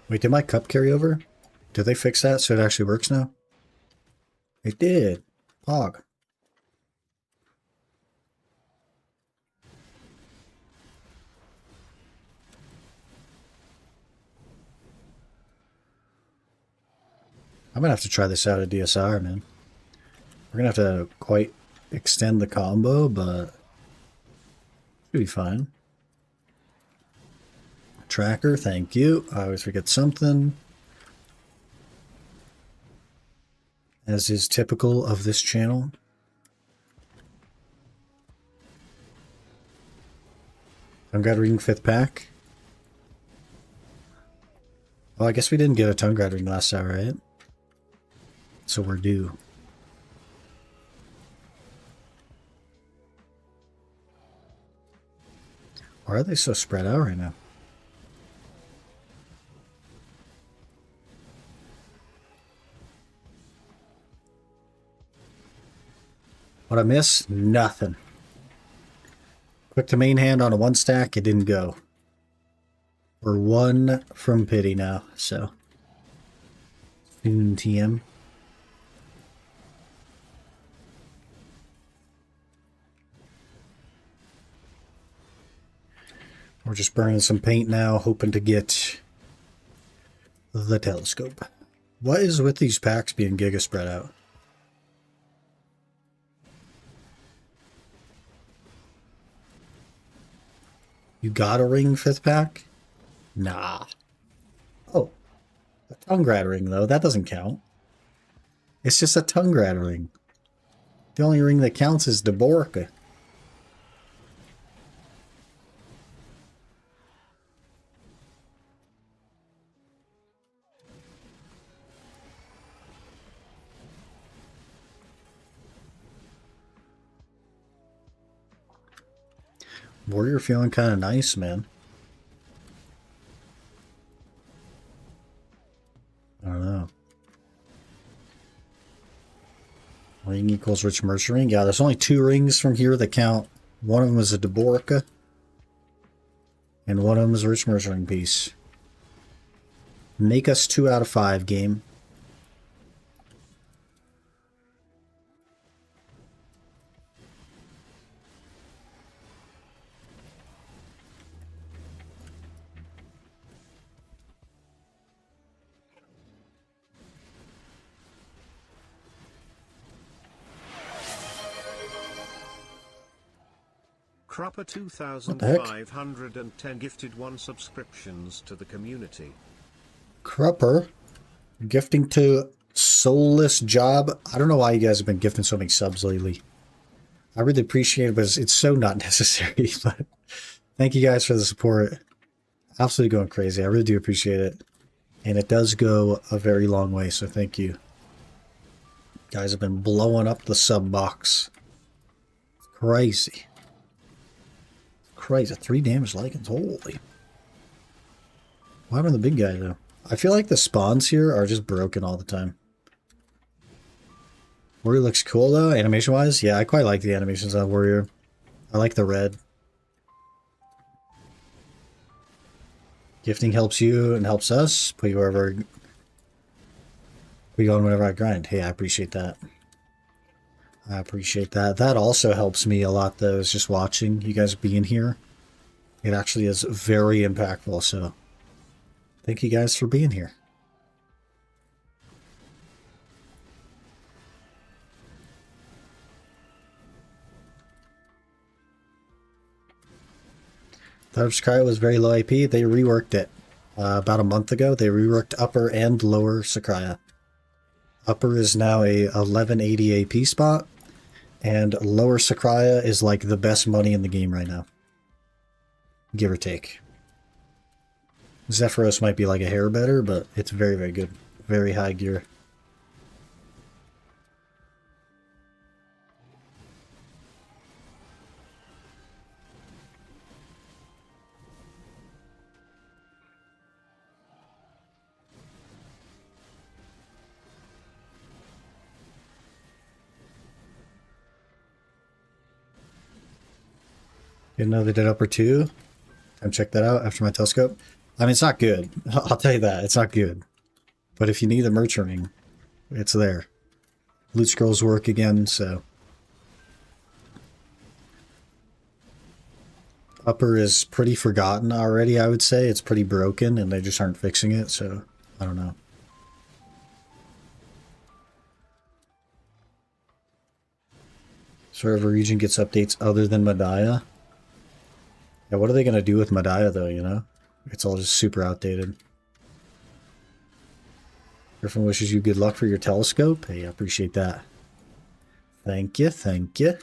Wait, did my cup carry over? Did they fix that so it actually works now? It did. Pog. I'm gonna have to try this out at DSR, man. We're gonna have to quite extend the combo, but should be fine. Tracker, thank you. I always forget something. As is typical of this channel. Tongue Guide Reading 5th pack. Well, I guess we didn't get a Tongue Guide Reading last hour, right? So we're due. Why are they so spread out right now? What I miss? Nothing. Quick to main hand on a 1 stack, it didn't go. We're 1 from pity now, so. Soon TM. We're just burning some paint now, hoping to get the telescope. What is with these packs being giga spread out? You got a ring 5th pack? Nah. Oh. A tongue grad ring, though. That doesn't count. It's just a tongue grad ring. The only ring that counts is Deborica. Warrior feeling kind of nice, man. I don't know. Ring equals rich merchant ring. Yeah, there's only 2 rings from here that count. One of them is a Deborica. And one of them is a rich merchant ring piece. Make us 2 out of 5, game. Cropper 2510 gifted 1 subscriptions to the community. Crupper gifting to Soulless Job. I don't know why you guys have been gifting so many subs lately. I really appreciate it, but it's so not necessary. But thank you guys for the support. Absolutely going crazy. I really do appreciate it. And it does go a very long way, so thank you. Guys have been blowing up the sub box. Crazy. Crazy. 3 damage Lycans. Holy. What happened to the big guy, though? I feel like the spawns here are just broken all the time. Warrior looks cool, though, animation-wise. Yeah, I quite like the animations on Warrior. I like the red. Gifting helps you and helps us. Put you wherever... Put you on whenever I grind. Hey, I appreciate that. I appreciate that. That also helps me a lot, though, is just watching you guys being here. It actually is very impactful, so thank you guys for being here. Third Cry was very low AP. They reworked it about a month ago. They reworked upper and lower Sakraya. Upper is now a 1180 AP spot, And lower Sakraya is like the best money in the game right now. Give or take. Zephyros might be like a hair better, but it's very, very good. Very high gear. Didn't know they did upper 2. Time to check that out after my telescope. I mean, it's not good. I'll tell you that. It's not good. But if you need a merch ring, it's there. Loot scrolls work again, so. Upper is pretty forgotten already, I would say. It's pretty broken, and they just aren't fixing it, so I don't know. So every region gets updates other than Medaya. Yeah, what are they going to do with Medaya, though, you know? It's all just super outdated. Griffin wishes you good luck for your telescope. Hey, I appreciate that. Thank you, thank you.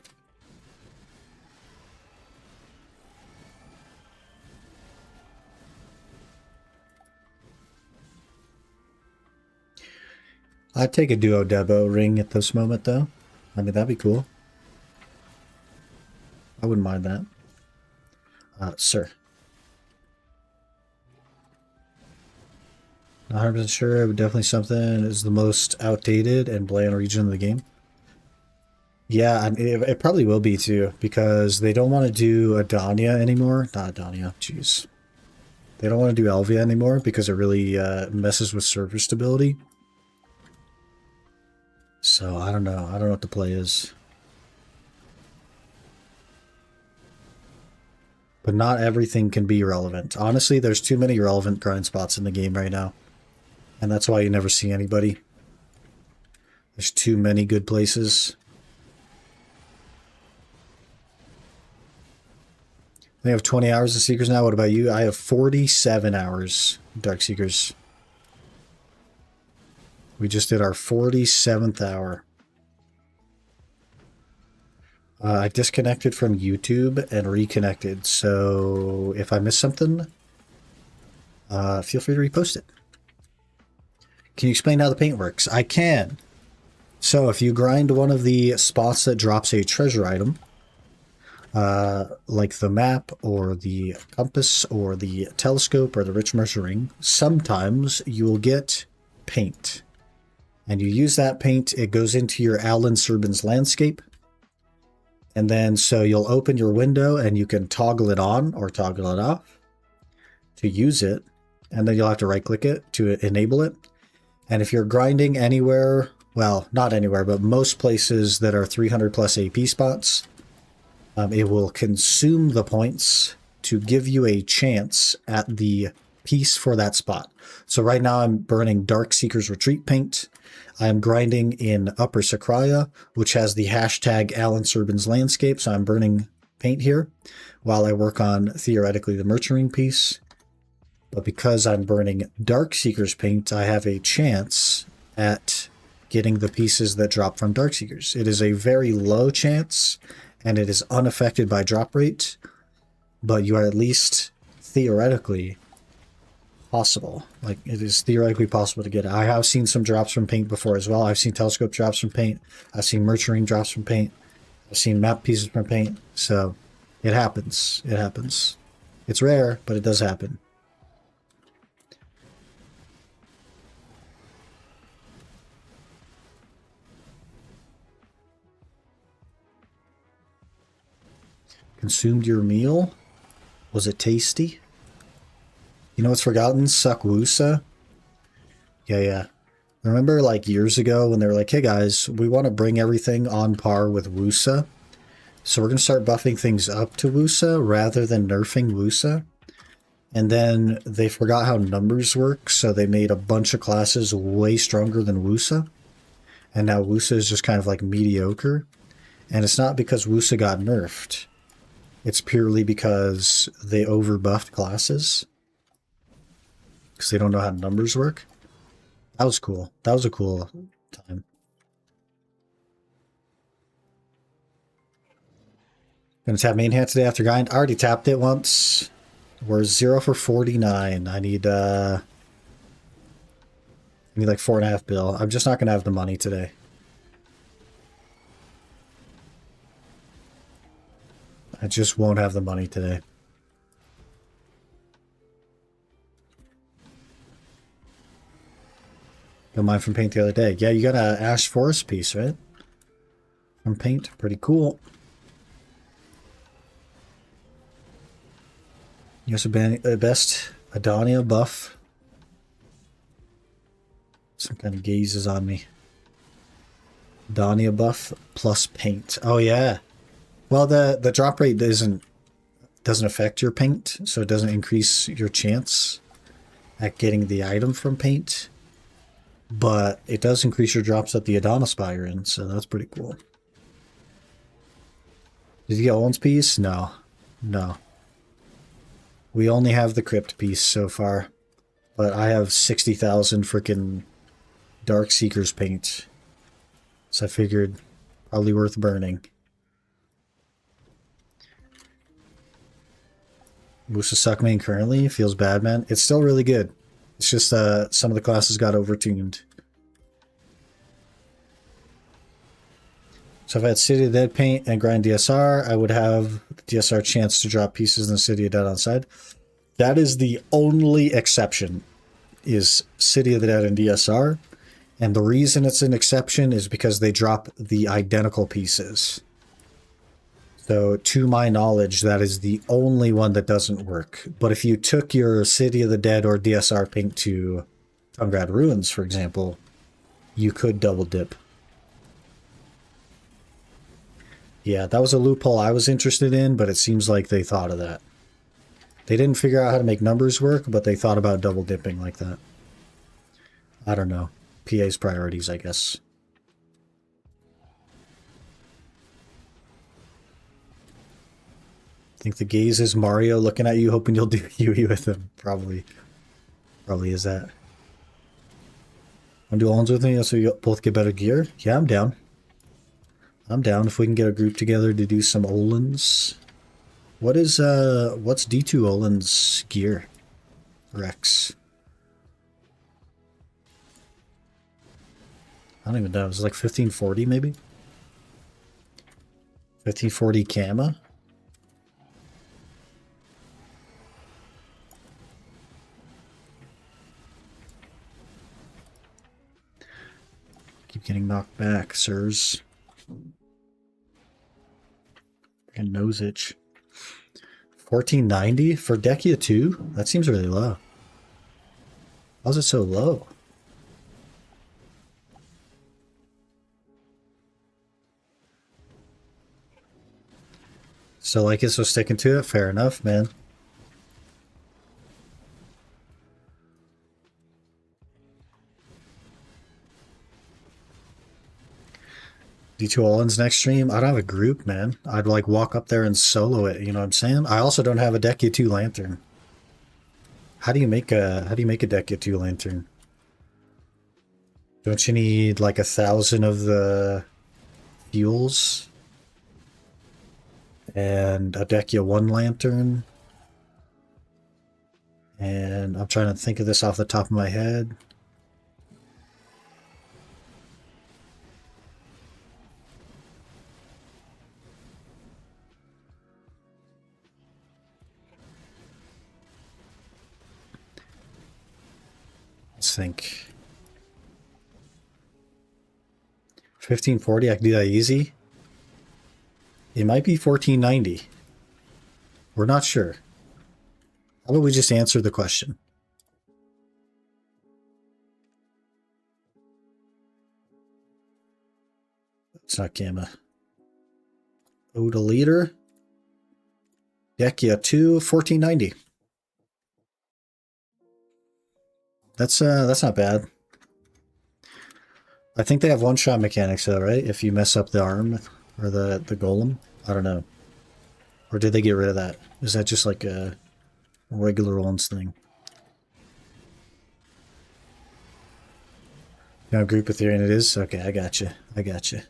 I'd take a Duo Debo ring at this moment, though. I mean, that'd be cool. I wouldn't mind that. Sir. Not 100% sure, but definitely something is the most outdated and bland region of the game. Yeah, I mean, it probably will be too, because they don't want to do Adania anymore. Not Adania, jeez. They don't want to do Elvia anymore because it really messes with server stability. So I don't know. I don't know what the play is. But not everything can be relevant. Honestly, there's too many relevant grind spots in the game right now. And that's why you never see anybody. There's too many good places. They have 20 hours of Seekers now. What about you? I have 47 hours Dark Seekers. We just did our 47th hour. I disconnected from YouTube and reconnected, so if I miss something, feel free to repost it. Can you explain how the paint works? I can. So if you grind one of the spots that drops a treasure item, like the map or the compass or the telescope or the rich mercer ring, sometimes you will get paint. And you use that paint, it goes into your Alan Serban's landscape. And then so you'll open your window and you can toggle it on or toggle it off to use it. And then you'll have to right click it to enable it. And if you're grinding anywhere, well, not anywhere, but most places that are 300 plus AP spots, it will consume the points to give you a chance at the piece for that spot. So right now I'm burning Dark Seeker's Retreat paint. I'm grinding in Upper Sakraya, which has the hashtag Alan Serban's Landscape. So I'm burning paint here while I work on theoretically the Merchering piece. But because I'm burning Dark Seeker's paint, I have a chance at getting the pieces that drop from Dark Seekers. It is a very low chance, and it is unaffected by drop rate, but you are at least theoretically possible. Like, it is theoretically possible to get it. I have seen some drops from paint before as well. I've seen telescope drops from paint. I've seen Merchering drops from paint. I've seen map pieces from paint. So it happens. It happens. It's rare, but it does happen. Consumed your meal? Was it tasty? You know what's forgotten? Sakwusa? Yeah. Remember like years ago when they were like, hey guys, we want to bring everything on par with Wusa. So we're going to start buffing things up to Wusa rather than nerfing Wusa. And then they forgot how numbers work, so they made a bunch of classes way stronger than Wusa. And now Wusa is just kind of like mediocre. And it's not because Wusa got nerfed. It's purely because they overbuffed classes. Because they don't know how numbers work. That was cool. That was a cool time. Gonna tap main hand today after grind. I already tapped it once. We're 0 for 49. I need like 4.5 bill. I'm just not gonna have the money today. I just won't have the money today. Got mine from Paint the other day. Yeah, you got a Ash Forest piece, right? From Paint. Pretty cool. You also best Adonia buff. Some kind of gazes on me. Adonia buff plus Paint. Oh yeah. Well, the drop rate doesn't affect your Paint, so it doesn't increase your chance at getting the item from Paint. But it does increase your drops at the Adonis Spire in, so that's pretty cool. Did you get Owen's piece? No. No. We only have the Crypt piece so far. But I have 60,000 freaking Dark Seeker's paint. So I figured probably worth burning. Musa suck main currently. Feels bad, man. It's still really good. It's just some of the classes got overtuned. So if I had City of the Dead paint and grind DSR, I would have the DSR chance to drop pieces in the City of the Dead on side. That is the only exception, is City of the Dead and DSR. And the reason it's an exception is because they drop the identical pieces. So to my knowledge, that is the only one that doesn't work. But if you took your City of the Dead or DSR paint to Tungrad Ruins, for example, you could double dip. Yeah, that was a loophole I was interested in, but it seems like they thought of that. They didn't figure out how to make numbers work, but they thought about double dipping like that. I don't know. PA's priorities, I guess. I think the gaze is Mario looking at you, hoping you'll do Yui with him. Probably is that. Want to do Owens with me so you both get better gear? Yeah, I'm down. I'm down if we can get a group together to do some Olins. What's D2 Olin's gear? Rex. I don't even know. It was like 1540 maybe? 1540 Kama? Keep getting knocked back, sirs. Freaking nose itch. 1490 for Dekia 2? That seems really low. How's it so low? Still like it, so sticking to it? Fair enough, man. D2 All-Ins next stream? I don't have a group, man. I'd like walk up there and solo it, you know what I'm saying? I also don't have a Dekia 2 lantern. How do you make a Dekia 2 lantern? Don't you need like 1,000 of the fuels? And a Dekia 1 lantern? And I'm trying to think of this off the top of my head. Let's think. 1540, I can do that easy. It might be 1490. We're not sure. How about we just answer the question? It's not Gamma. Oda Leader. Dekia 2, 1490. That's not bad. I think they have one-shot mechanics though, right? If you mess up the arm or the golem. I don't know. Or did they get rid of that? Is that just like a regular ones thing? You have group with Ethereum it is? Okay, I got you. I got you.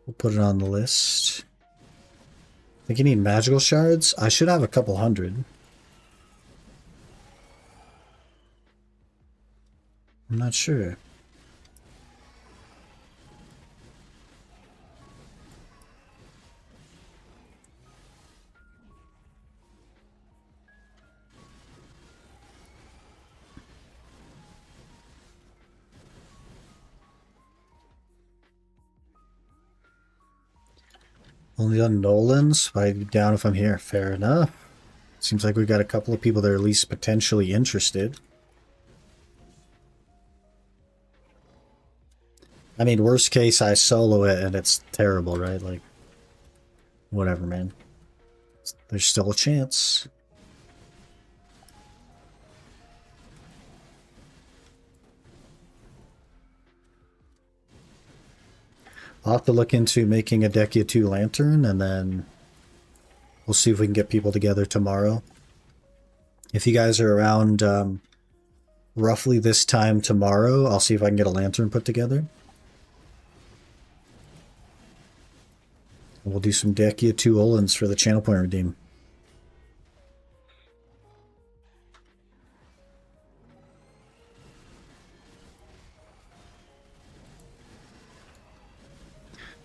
We'll put it on the list. Think you need magical shards? I should have a couple hundred. I'm not sure. Only on Nolan's? I'd be down if I'm here. Fair enough. Seems like we've got a couple of people that are at least potentially interested. I mean, worst case, I solo it and it's terrible, right? Like, whatever, man. There's still a chance. I'll have to look into making a Dekia 2 lantern, and then we'll see if we can get people together tomorrow. If you guys are around roughly this time tomorrow, I'll see if I can get a lantern put together. We'll do some Dekia 2 Olins for the channel point redeem.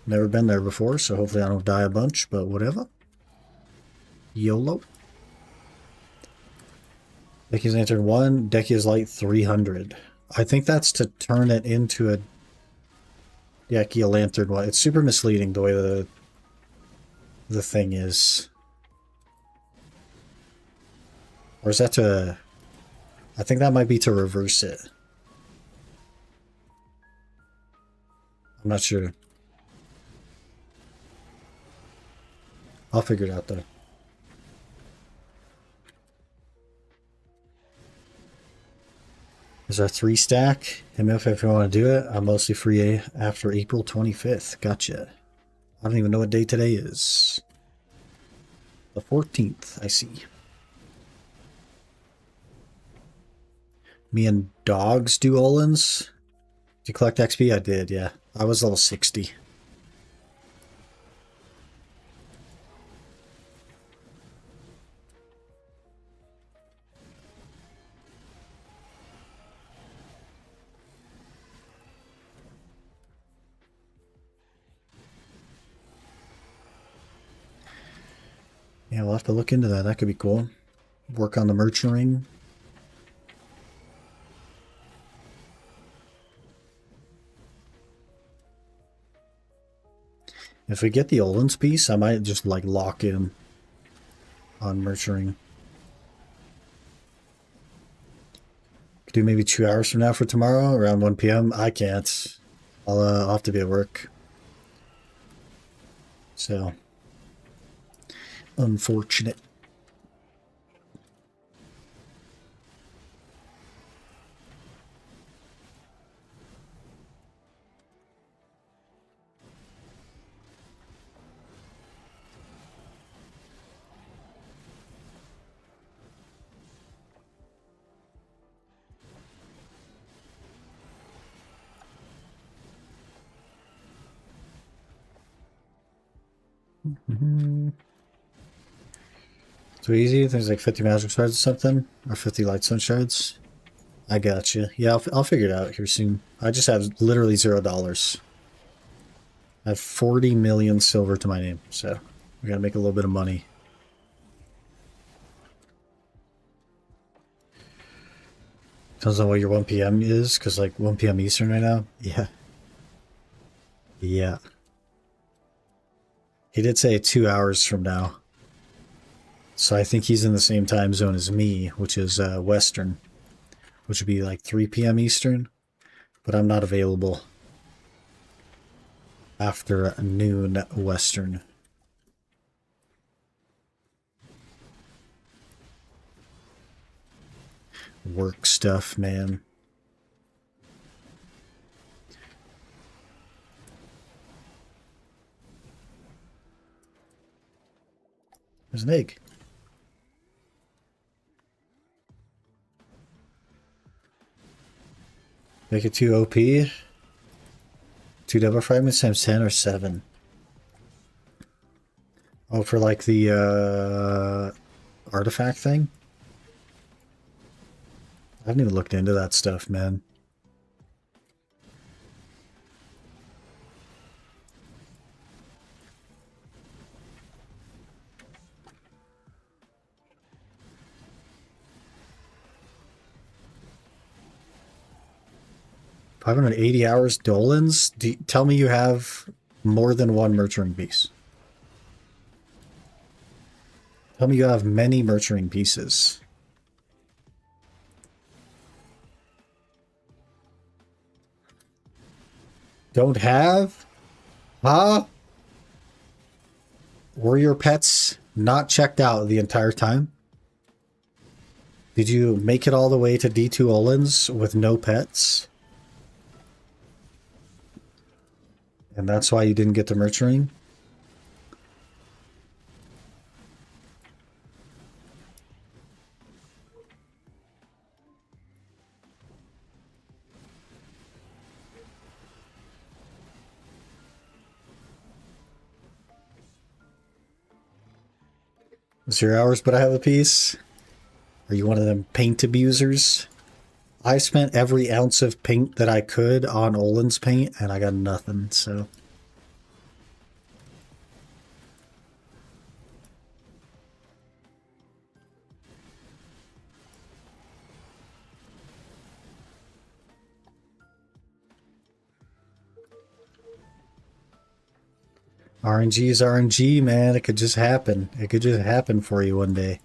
Never been there before, so hopefully I don't die a bunch, but whatever. YOLO. Dekia's Lantern 1, Dekia's Light 300. I think that's to turn it into a Dekia Lantern 1. It's super misleading the way the thing is. Or is that to... I think that might be to reverse it. I'm not sure. I'll figure it out though. Is our 3 stack? MF if you want to do it. I'm mostly free after April 25th. Gotcha. I don't even know what day today is. The 14th, I see. Me and dogs do Olins. Did you collect XP? I did, yeah. I was level 60. Yeah, we'll have to look into that. That could be cool. Work on the merchant ring. If we get the Olins piece, I might just like lock in on merchant ring. Could do maybe 2 hours from now for tomorrow, around 1 p.m. I can't. I'll have to be at work. So, unfortunate. So easy. Things like 50 magic shards or something, or 50 lightstone shards. I got you. Yeah, I'll figure it out here soon. I just have literally $0. I have 40 million silver to my name, so we gotta make a little bit of money. Depends on what your 1 p.m. is, because like 1 p.m. Eastern right now. Yeah. Yeah. He did say 2 hours from now. So I think he's in the same time zone as me, which is Western, which would be like 3 p.m. Eastern. But I'm not available after noon Western. Work stuff, man. There's an egg. Make it 2 OP. 2 double fragments times 10 or 7. Oh, Oh, for like the artifact thing? I haven't even looked into that stuff, man. $580 Dolans? Tell me you have more than one Nurturing piece. Tell me you have many Nurturing pieces. Don't have? Huh? Were your pets not checked out the entire time? Did you make it all the way to D2 Olins with no pets? And that's why you didn't get the nurturing? Zero hours, but I have a piece? Are you one of them paint abusers? I spent every ounce of paint that I could on Olin's paint, and I got nothing, so... RNG is RNG, man. It could just happen. It could just happen for you one day.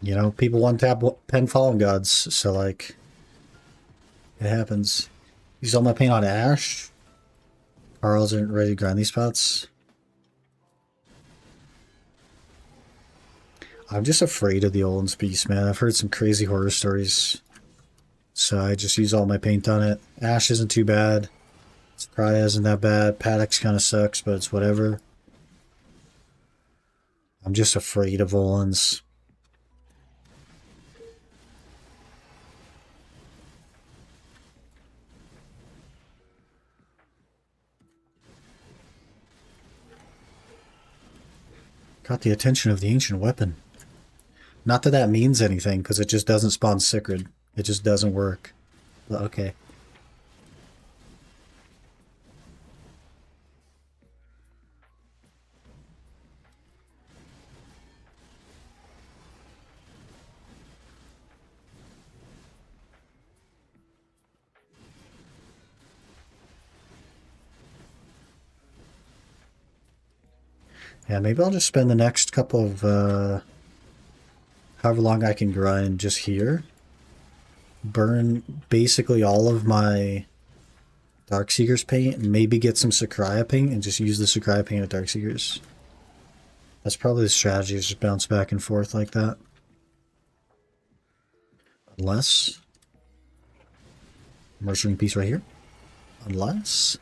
You know, people one tap pen fallen gods, so like, it happens. Use all my paint on Ash. Carl's aren't ready to grind these spots. I'm just afraid of the Olin's piece, man. I've heard some crazy horror stories. So I just use all my paint on it. Ash isn't too bad. Cry isn't that bad. Paddock's kind of sucks, but it's whatever. I'm just afraid of Olin's. Got the attention of the ancient weapon. Not that that means anything, because it just doesn't spawn Cicrid. It just doesn't work. But okay. Yeah, maybe I'll just spend the next couple of, however long I can grind just here. Burn basically all of my Darkseeker's paint, and maybe get some Sakurai paint, and just use the Sakurai paint at Darkseeker's. That's probably the strategy, is just bounce back and forth like that. Unless... Nurturing piece right here. Unless...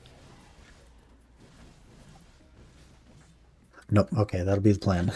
Nope, okay, that'll be the plan.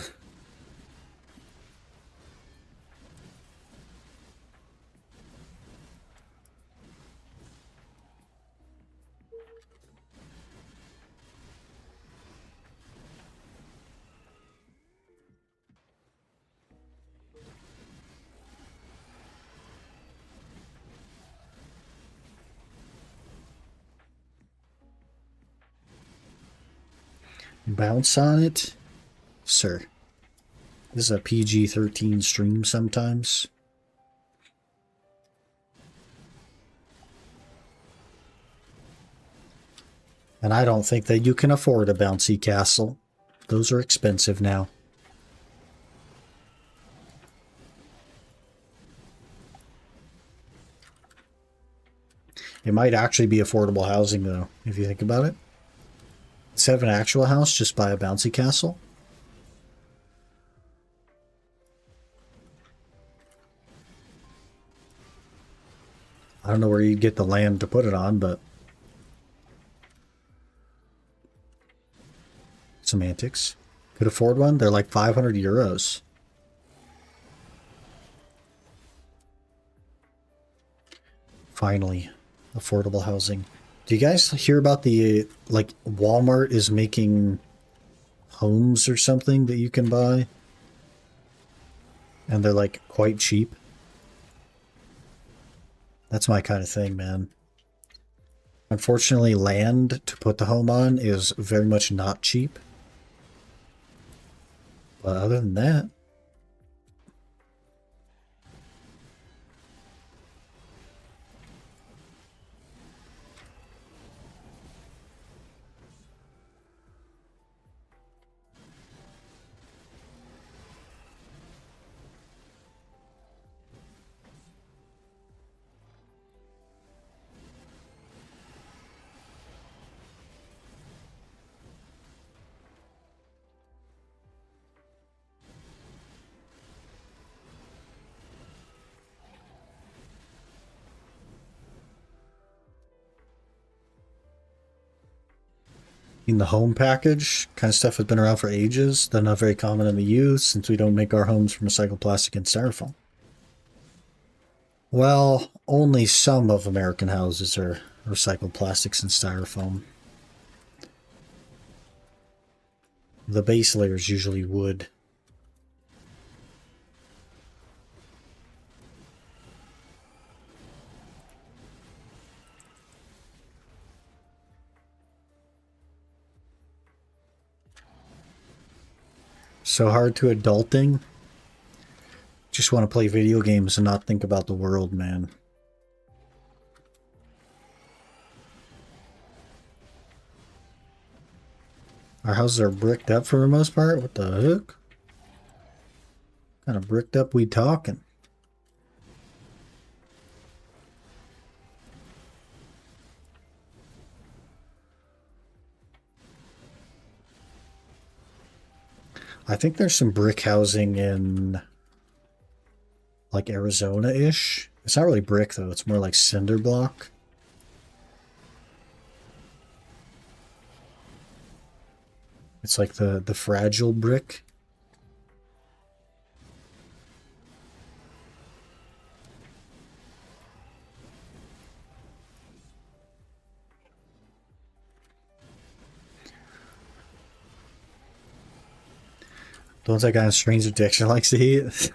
Bounce on it? Sir. This is a PG-13 stream sometimes. And I don't think that you can afford a bouncy castle. Those are expensive now. It might actually be affordable housing, though, if you think about it. Instead of an actual house, just buy a bouncy castle. I don't know where you'd get the land to put it on, but... Semantics. Could afford one? They're like 500 euros. Finally, affordable housing. Do you guys hear about the, like, Walmart is making homes or something that you can buy? And they're, like, quite cheap. That's my kind of thing, man. Unfortunately, land to put the home on is very much not cheap. But other than that, in the home package, kind of stuff has been around for ages. They're not very common in the use since we don't make our homes from recycled plastic and styrofoam. Well, only some of American houses are recycled plastics and styrofoam. The base layer is usually wood. So hard to adulting. Just want to play video games and not think about the world, man. Our houses are bricked up for the most part. What the heck? Kind of bricked up we talking? I think there's some brick housing in like Arizona-ish. It's not really brick though, it's more like cinder block. It's like the fragile brick. The ones that got a strange addiction likes to eat.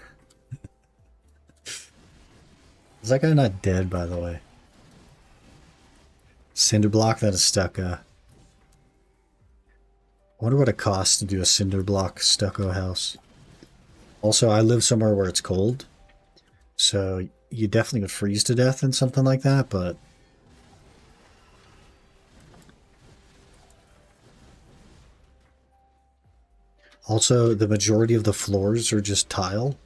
Is that guy not dead, by the way? Cinder block that is stucco. I wonder what it costs to do a cinder block stucco house. Also, I live somewhere where it's cold, so you definitely would freeze to death in something like that, but also the majority of the floors are just tile.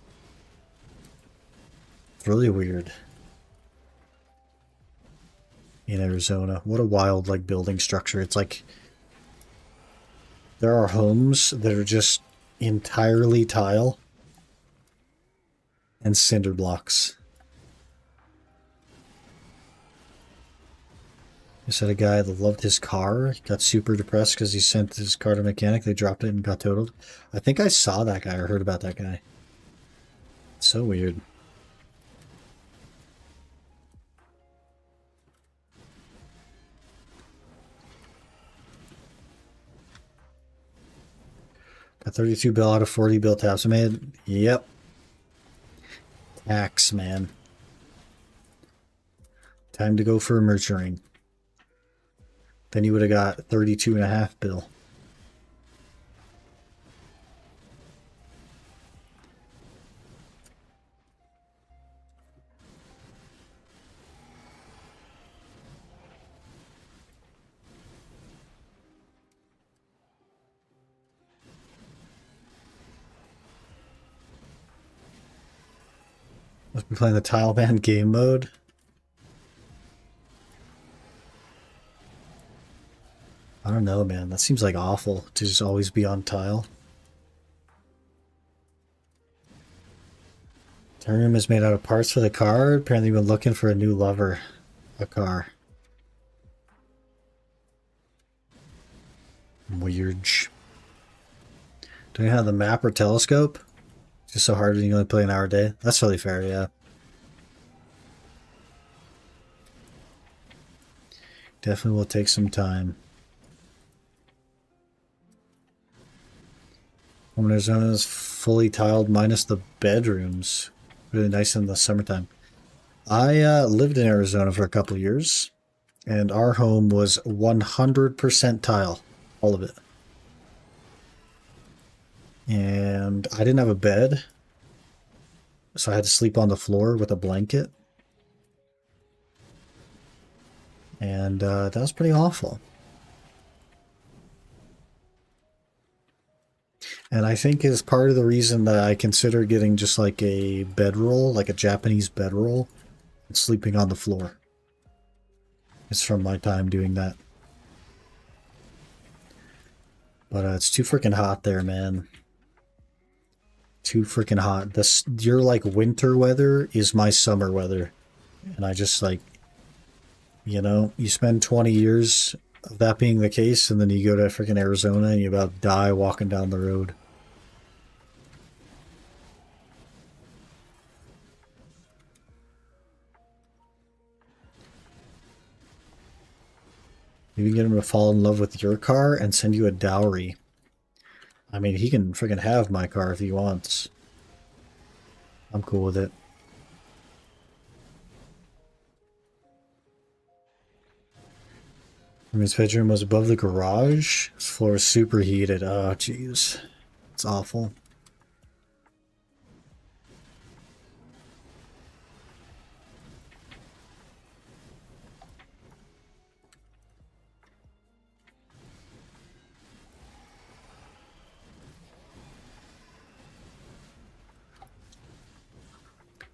It's really weird. In Arizona. What a wild, like, building structure. It's like there are homes that are just entirely tile and cinder blocks. I said a guy that loved his car. He got super depressed because he sent his car to a mechanic. They dropped it and got totaled. I think I saw that guy or heard about that guy. It's so weird. A 32 bill out of 40 bill taps I made. Yep. Tax, man. Time to go for a merch ring. Then you would have got 32.5 bill. Must be playing the Tile Man game mode. I don't know, man. That seems like awful to just always be on tile. Terrarium is made out of parts for the car. Apparently you've been looking for a new lover. A car. Weird. Do you have the map or telescope? Just so hard when you only play an hour a day. That's really fair, yeah. Definitely will take some time. Home in Arizona is fully tiled minus the bedrooms. Really nice in the summertime. I lived in Arizona for a couple of years, and our home was 100% tile. All of it. And I didn't have a bed, so I had to sleep on the floor with a blanket. And that was pretty awful. And I think is part of the reason that I consider getting just like a bedroll, like a Japanese bedroll, and sleeping on the floor. It's from my time doing that. But it's too freaking hot there, man. Too freaking hot. Your like winter weather is my summer weather. And I just like, you know, you spend 20 years of that being the case, and then you go to freaking Arizona and you about die walking down the road. You can get him to fall in love with your car and send you a dowry. I mean, he can freaking have my car if he wants. I'm cool with it. His bedroom was above the garage. His floor is super heated. Oh, jeez. It's awful.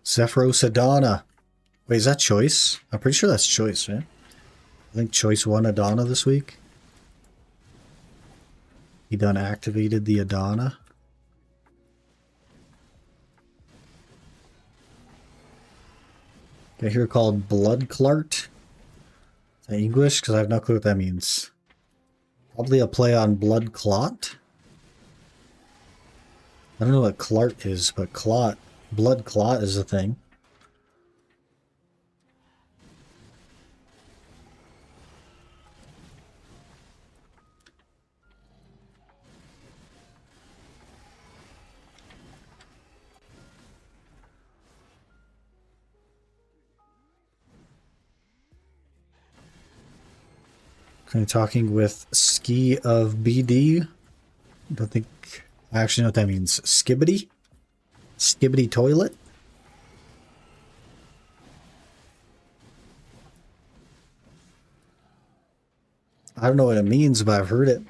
Zephyros Adana. Wait, is that Choice? I'm pretty sure that's Choice, right? I think Choice won Adana this week. He done activated the Adana. I hear called Blood Clart. Is that English? Because I have no clue what that means. Probably a play on Blood Clot. I don't know what Clart is, but Clot. Blood Clot is a thing. Kind of talking with Ski of BD. Don't think I actually know what that means. Skibbity? Skibbity toilet? I don't know what it means, but I've heard it.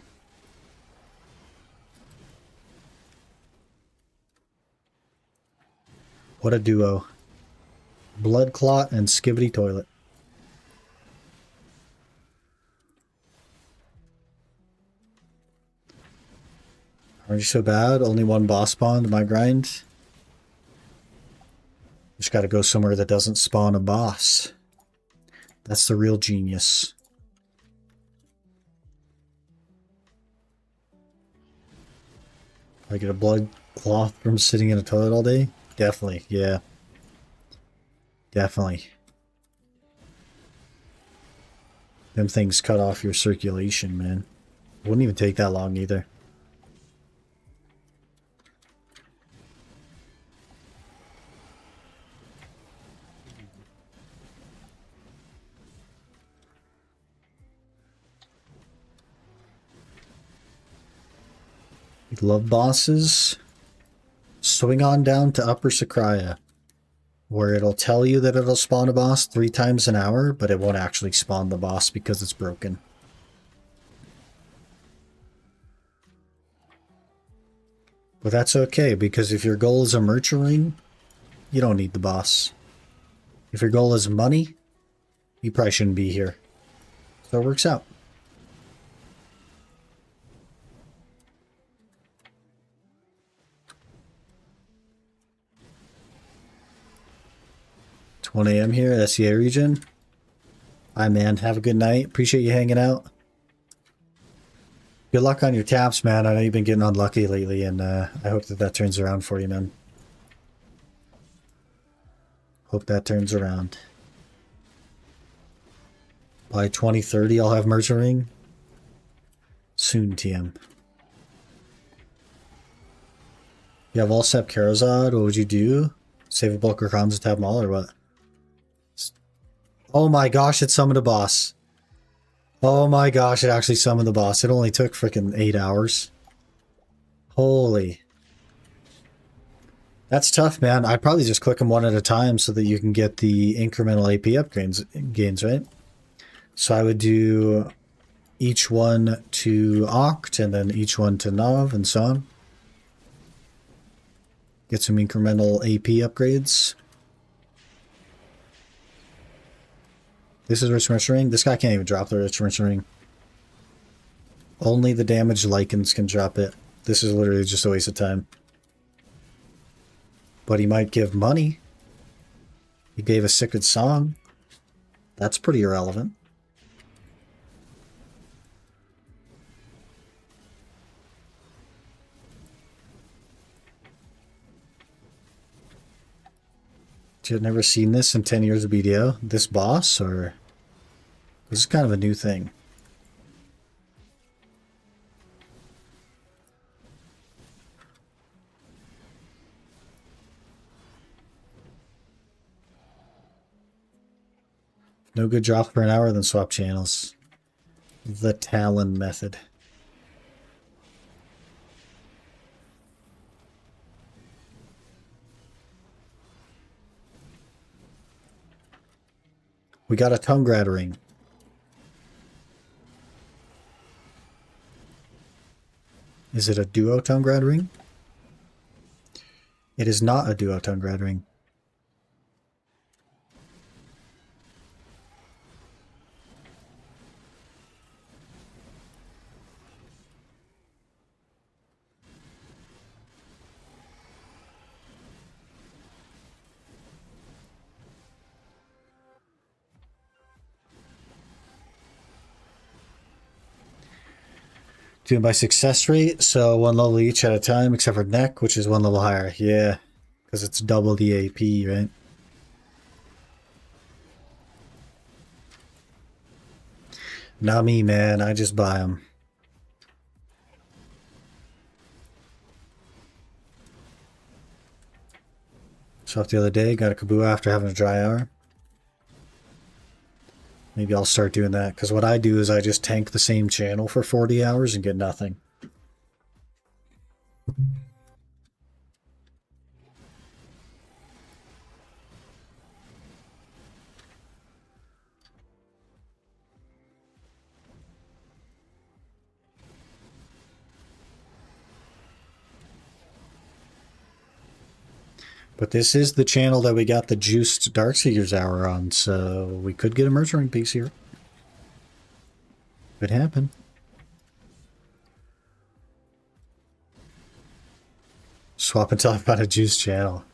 What a duo. Blood Clot and Skibbity toilet. Aren't you so bad? Only one boss spawned my grind? Just gotta go somewhere that doesn't spawn a boss. That's the real genius. I get a blood cloth from sitting in a toilet all day? Definitely, yeah. Definitely. Them things cut off your circulation, man. It wouldn't even take that long either. Love bosses. Swing on down to Upper Sakraya, where it'll tell you that it'll spawn a boss 3 times an hour, but it won't actually spawn the boss because it's broken. But that's okay, because if your goal is a merchant ring, you don't need the boss. If your goal is money, you probably shouldn't be here. So it works out. It's 1 a.m. here, SEA region. Hi, man. Have a good night. Appreciate you hanging out. Good luck on your taps, man. I know you've been getting unlucky lately, and I hope that turns around for you, man. Hope that turns around. By 2030, I'll have Merchant Ring. Soon, TM. You have all Sep Karazad, what would you do? Save a bulk of Crons and tap them all, or what? Oh my gosh, it summoned a boss. Oh my gosh, it actually summoned the boss. It only took freaking 8 hours. Holy. That's tough, man. I'd probably just click them one at a time so that you can get the incremental AP upgrades gains, right? So I would do each one to Oct, and then each one to Nav, and so on. Get some incremental AP upgrades. This is Rich Ring. This guy can't even drop the Rich Ring. Only the damaged Lycans can drop it. This is literally just a waste of time. But he might give money. He gave a Sacred Song. That's pretty irrelevant. You have never seen this in 10 years of BDO? This boss, or this is kind of a new thing. No good drop for an hour, then swap channels. The Talon method. We got a Tongrad ring. Is it a duo Tongrad ring? It is not a duo Tongrad ring. Doing by success rate, so 1 level each at a time, except for neck, which is 1 level higher. Yeah, because it's double the AP, right? Not me, man. I just buy them. Swapped the other day, got a Kabua after having a dry hour. Maybe I'll start doing that, because what I do is I just tank the same channel for 40 hours and get nothing. But this is the channel that we got the juiced Darkseeker's Hour on, so we could get a Merchant Ring piece here. Could happen. Swap until I find a juice channel.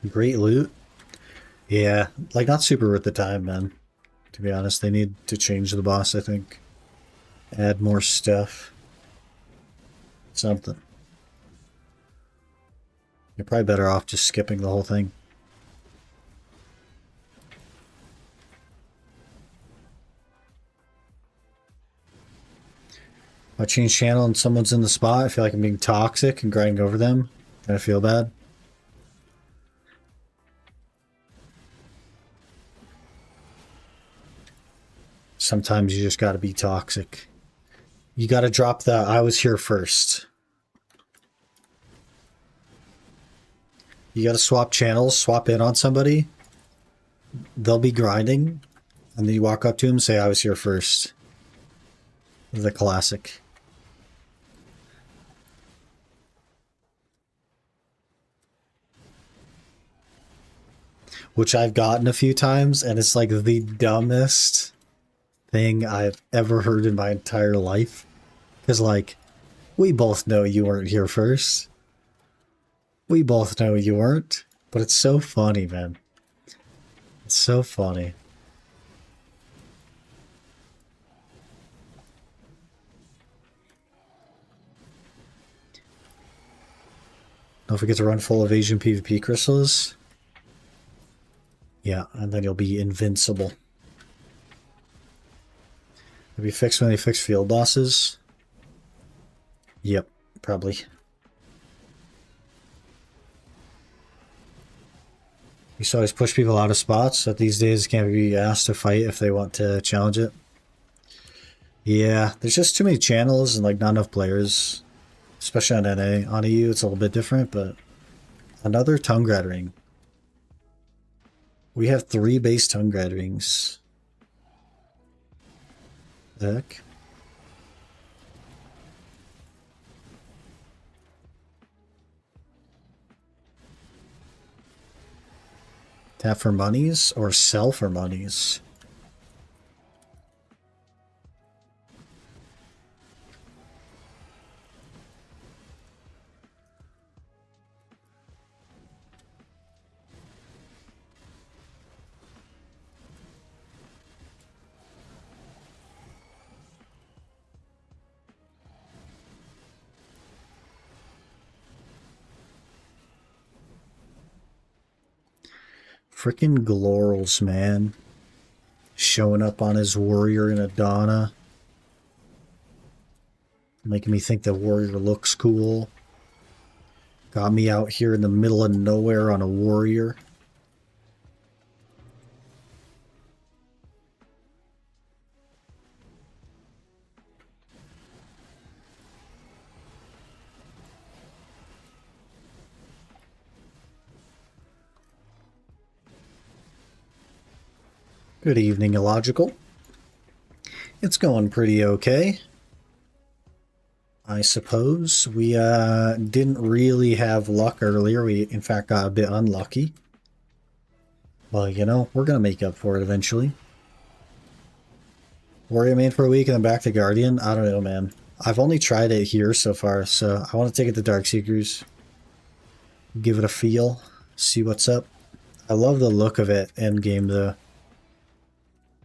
Great loot. Yeah, like not super worth the time, man. To be honest, they need to change the boss, I think. Add more stuff. Something. You're probably better off just skipping the whole thing. If I change channel and someone's in the spot, I feel like I'm being toxic and grinding over them. I feel bad. Sometimes you just gotta be toxic. You gotta drop the I was here first. You gotta swap channels, swap in on somebody. They'll be grinding, and then you walk up to them and say, I was here first. The classic. Which I've gotten a few times, and it's like the dumbest thing I've ever heard in my entire life. Because, like, we both know you weren't here first. We both know you weren't. But it's so funny, man. It's so funny. Don't forget to run full evasion PvP crystals. Yeah, and then you'll be invincible. It'll be fixed when they fix field bosses. Yep, probably. You used to always push people out of spots that these days can't be asked to fight if they want to challenge it. Yeah, there's just too many channels and like not enough players. Especially on NA. On EU it's a little bit different, but another Tonguegrad ring. We have 3 base Tonguegrad rings. The heck? Tap for monies or sell for monies? Frickin' Glorals, man. Showing up on his warrior in Adana. Making me think the warrior looks cool. Got me out here in the middle of nowhere on a warrior. Good evening, Illogical. It's going pretty okay, I suppose. We didn't really have luck earlier. We, in fact, got a bit unlucky. Well, you know, we're going to make up for it eventually. Warrior main for a week and then back to Guardian? I don't know, man. I've only tried it here so far, so I want to take it to Darkseekers. Give it a feel. See what's up. I love the look of it endgame, though.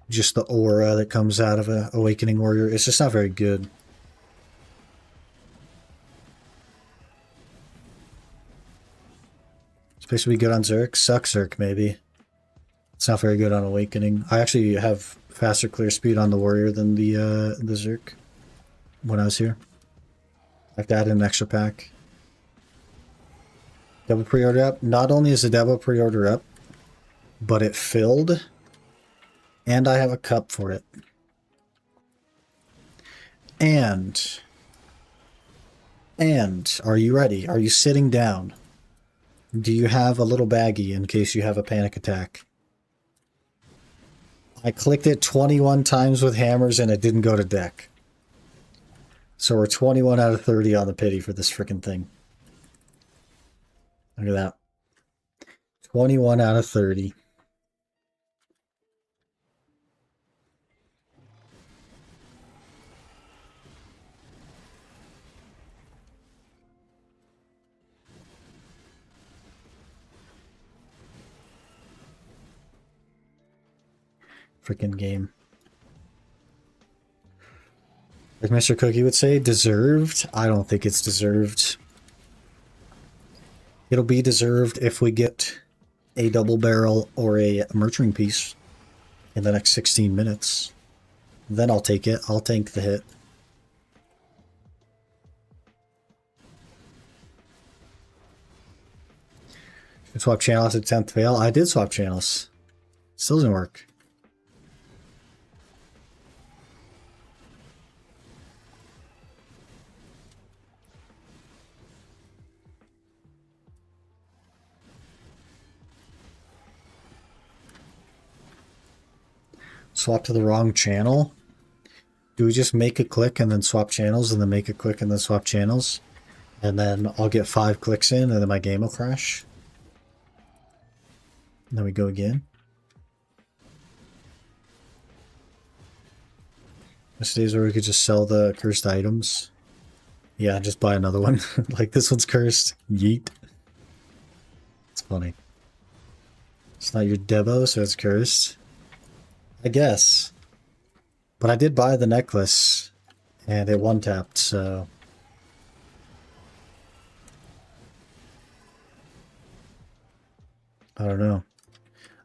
Just the aura that comes out of a Awakening Warrior. It's just not very good. It's supposed to be good on Zerk. Suck Zerk, maybe. It's not very good on Awakening. I actually have faster clear speed on the Warrior than the Zerk when I was here. I have to add an extra pack. Double pre-order up. Not only is the double pre-order up, but it filled. And I have a cup for it. And are you ready? Are you sitting down? Do you have a little baggie in case you have a panic attack? I clicked it 21 times with hammers and it didn't go to deck. So we're 21 out of 30 on the pity for this freaking thing. Look at that. 21 out of 30. Freaking game. Like Mr. Cookie would say, deserved? I don't think it's deserved. It'll be deserved if we get a double barrel or a Merchant piece in the next 16 minutes. Then I'll take it. I'll tank the hit. Swap channels at 10th fail. I did swap channels. Still didn't work. Swap to the wrong channel? Do we just make a click and then swap channels and then make a click and then swap channels? And then I'll get 5 clicks in and then my game will crash? And then we go again. There's days where we could just sell the cursed items. Yeah, just buy another one. Like, this one's cursed. Yeet. It's funny. It's not your Debo, so it's cursed. I guess. But I did buy the necklace, and it one-tapped, so... I don't know.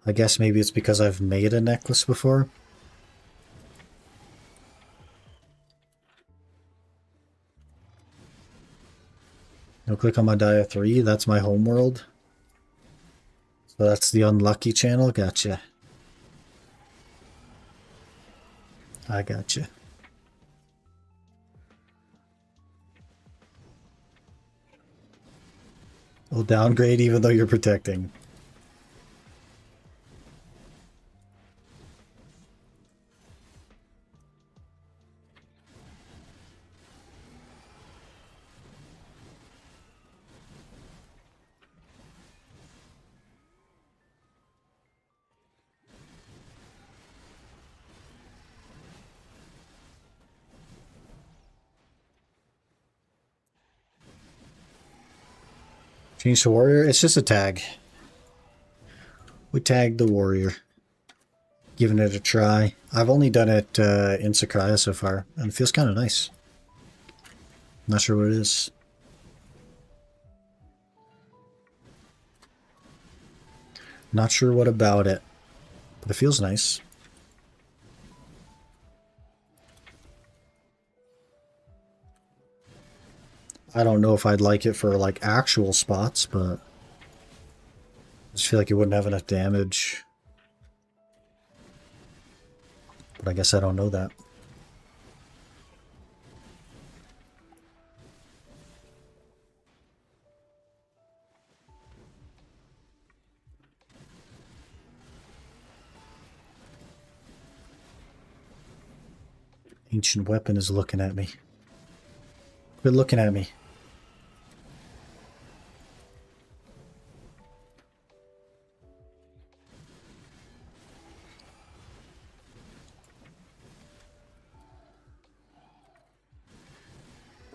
I guess maybe it's because I've made a necklace before. No click on my Dia 3. That's my homeworld. So that's the unlucky channel. Gotcha. I gotcha. We'll downgrade even though you're protecting. Change to warrior. It's just a tag. We tagged the warrior. Giving it a try. I've only done it in Sakurai so far, and it feels kind of nice. Not sure what it is. Not sure what about it, but it feels nice. I don't know if I'd like it for like actual spots, but I just feel like it wouldn't have enough damage. But I guess I don't know that. Ancient weapon is looking at me. Quit looking at me.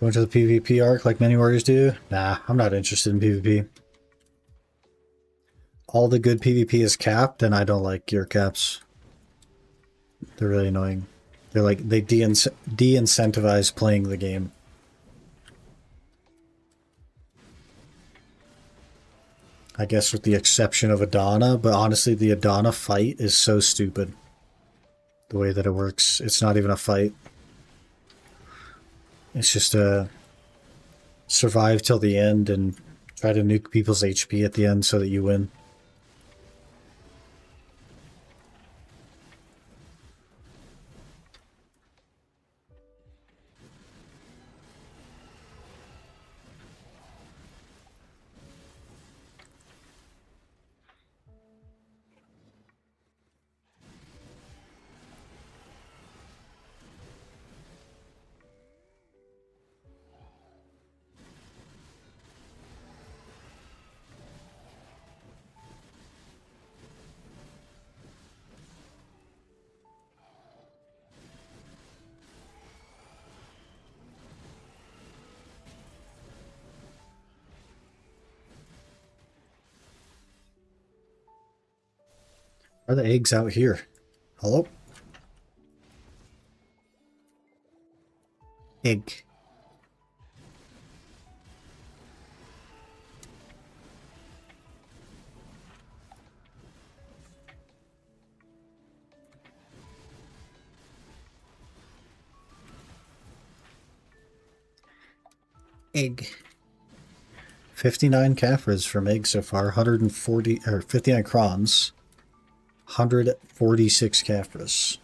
Going to the PvP arc like many warriors do? Nah, I'm not interested in PvP. All the good PvP is capped, and I don't like gear caps. They're really annoying. They're like, they de-incentivize playing the game. I guess with the exception of Adana, but honestly the Adana fight is so stupid. The way that it works. It's not even a fight. It's just survive till the end and try to nuke people's HP at the end so that you win. Are the eggs out here? Hello? Egg. Egg. 59 Caphras from egg so far, 140 or 59 Crons, 146 Caphras.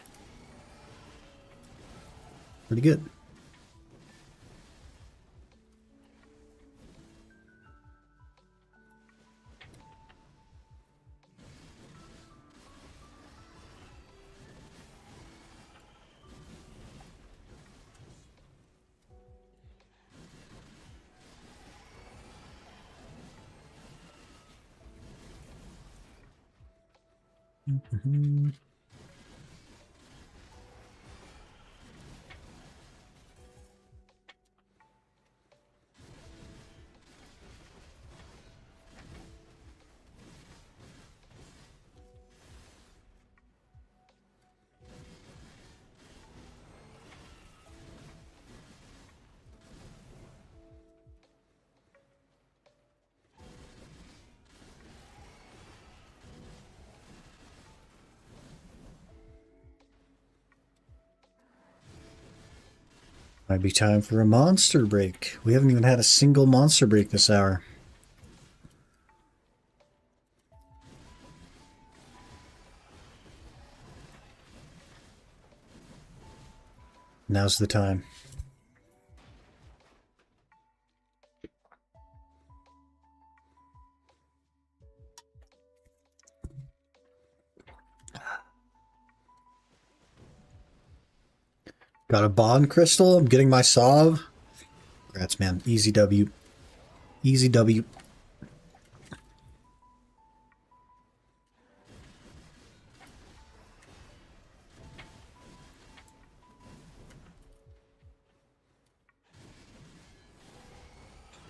Pretty good. Mm-hmm. Might be time for a monster break. We haven't even had a single monster break this hour. Now's the time. Got a bond crystal. I'm getting my Sov. Congrats, man. Easy W. Easy W.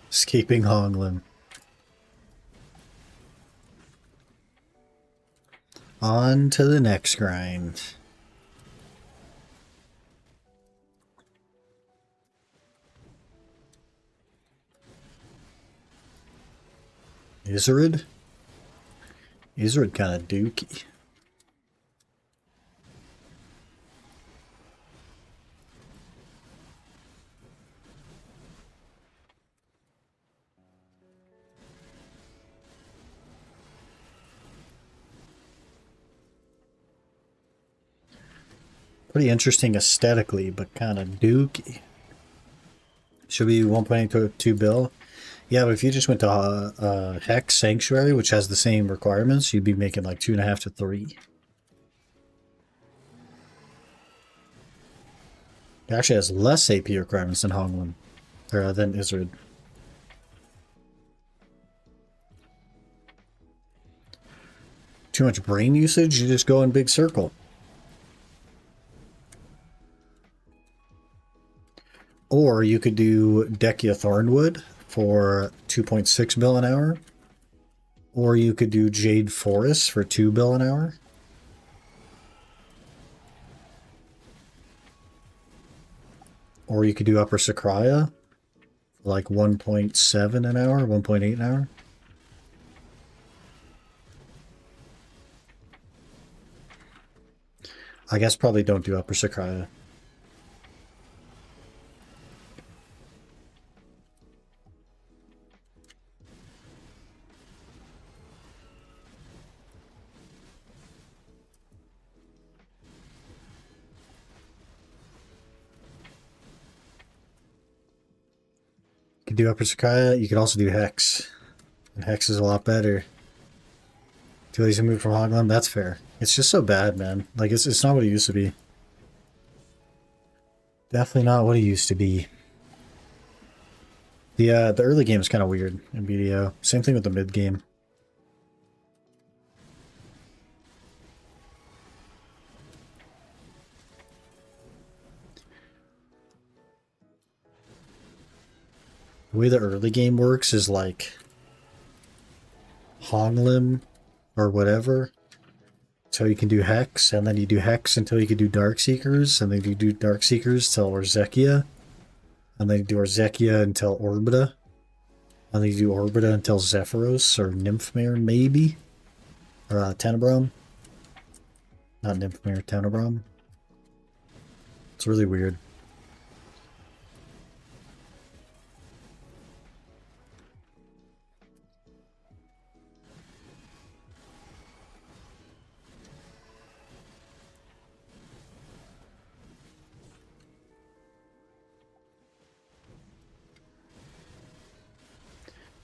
Escaping Honglin. On to the next grind. Izzard? Izzard kind of dookie. Pretty interesting aesthetically, but kind of dookie. Should be 1.82 bill. Yeah, but if you just went to Hex Sanctuary, which has the same requirements, you'd be making like 2.5 to 3. It actually has less AP requirements than Honglin, or than Izzard. Too much brain usage, you just go in big circle. Or you could do Dekia Thornwood for 2.6 bill an hour. Or you could do Jade Forest for 2 bill an hour. Or you could do Upper Sakraya for like 1.7 an hour, 1.8 an hour. I guess probably don't do Upper Sakraya. You could do Upper Sakraya, you could also do Hex. And Hex is a lot better. Too lazy to move from Hoglin, that's fair. It's just so bad, man. Like, it's not what it used to be. Definitely not what it used to be. The early game is kind of weird in BDO. Same thing with the mid game. The way the early game works is like Honglim or whatever. So you can do Hex, and then you do Hex until you can do Darkseekers, and then you do Darkseekers till Orzekia, and then you do Orzekia until Orbita, and then you do Orbita until Zephyros or Nymphmare, maybe? Or Tenebrum. Not Nymphmare, Tenebrum. It's really weird.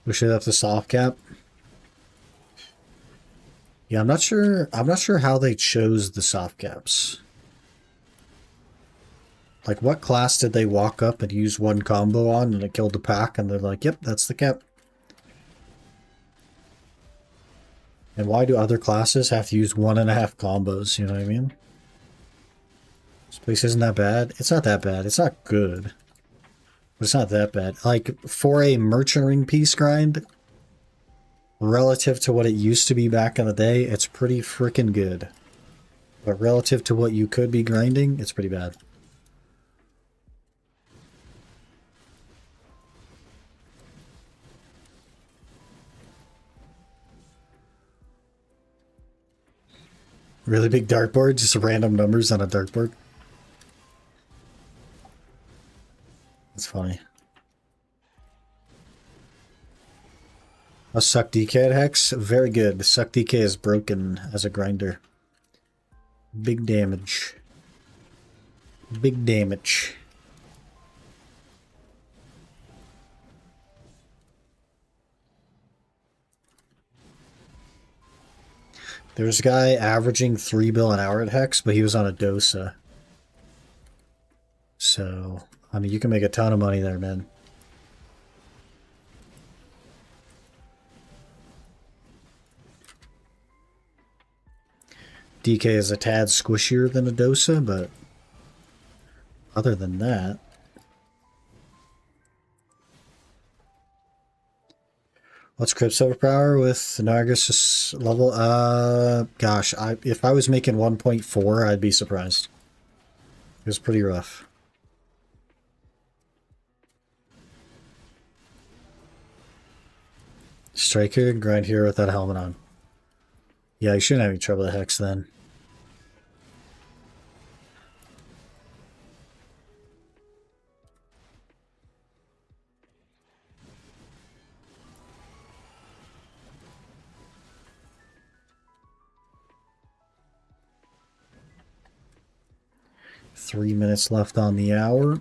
We should have the soft cap. Yeah, I'm not sure how they chose the soft caps. Like, what class did they walk up and use one combo on and it killed the pack and they're like, yep, that's the cap. And why do other classes have to use 1.5 combos, you know what I mean? This place isn't that bad. It's not that bad. It's not good. But it's not that bad. Like, for a Merchant Ring piece grind, relative to what it used to be back in the day, it's pretty freaking good. But relative to what you could be grinding, it's pretty bad. Really big dartboard, just random numbers on a dartboard. funny. A Suck DK at Hex? Very good. Suck DK is broken as a grinder. Big damage. Big damage. There's a guy averaging 3 bill an hour at Hex, but he was on a Dosa. So, I mean, you can make a ton of money there, man. DK is a tad squishier than a Dosa, but other than that... What's Crypt's overpower with Nargis level? Gosh, if I was making 1.4, I'd be surprised. It was pretty rough. Striker, grind here with that helmet on. Yeah, you shouldn't have any trouble at Hex then. Three minutes left on the hour.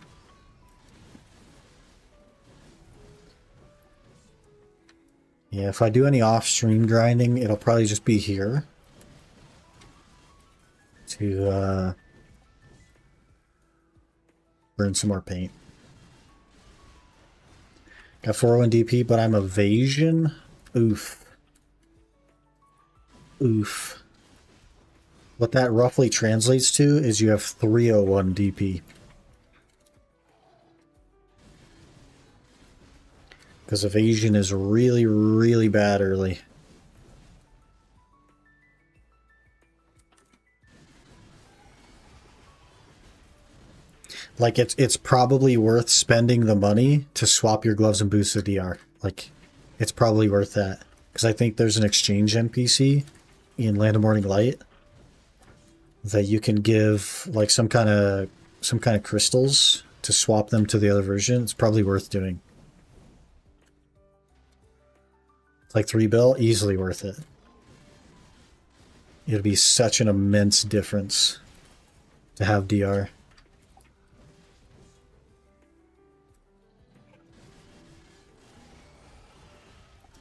Yeah, if I do any off-stream grinding, it'll probably just be here. To burn some more paint. Got 401 DP, but I'm evasion. Oof. Oof. What that roughly translates to is you have 301 DP. Because evasion is really, really bad early. Like, it's probably worth spending the money to swap your gloves and boost the DR. Like, it's probably worth that. Because I think there's an exchange NPC in Land of Morning Light that you can give, like, some kind of crystals to swap them to the other version. It's probably worth doing. It's like 3 bill, easily worth it. It'd be such an immense difference to have DR.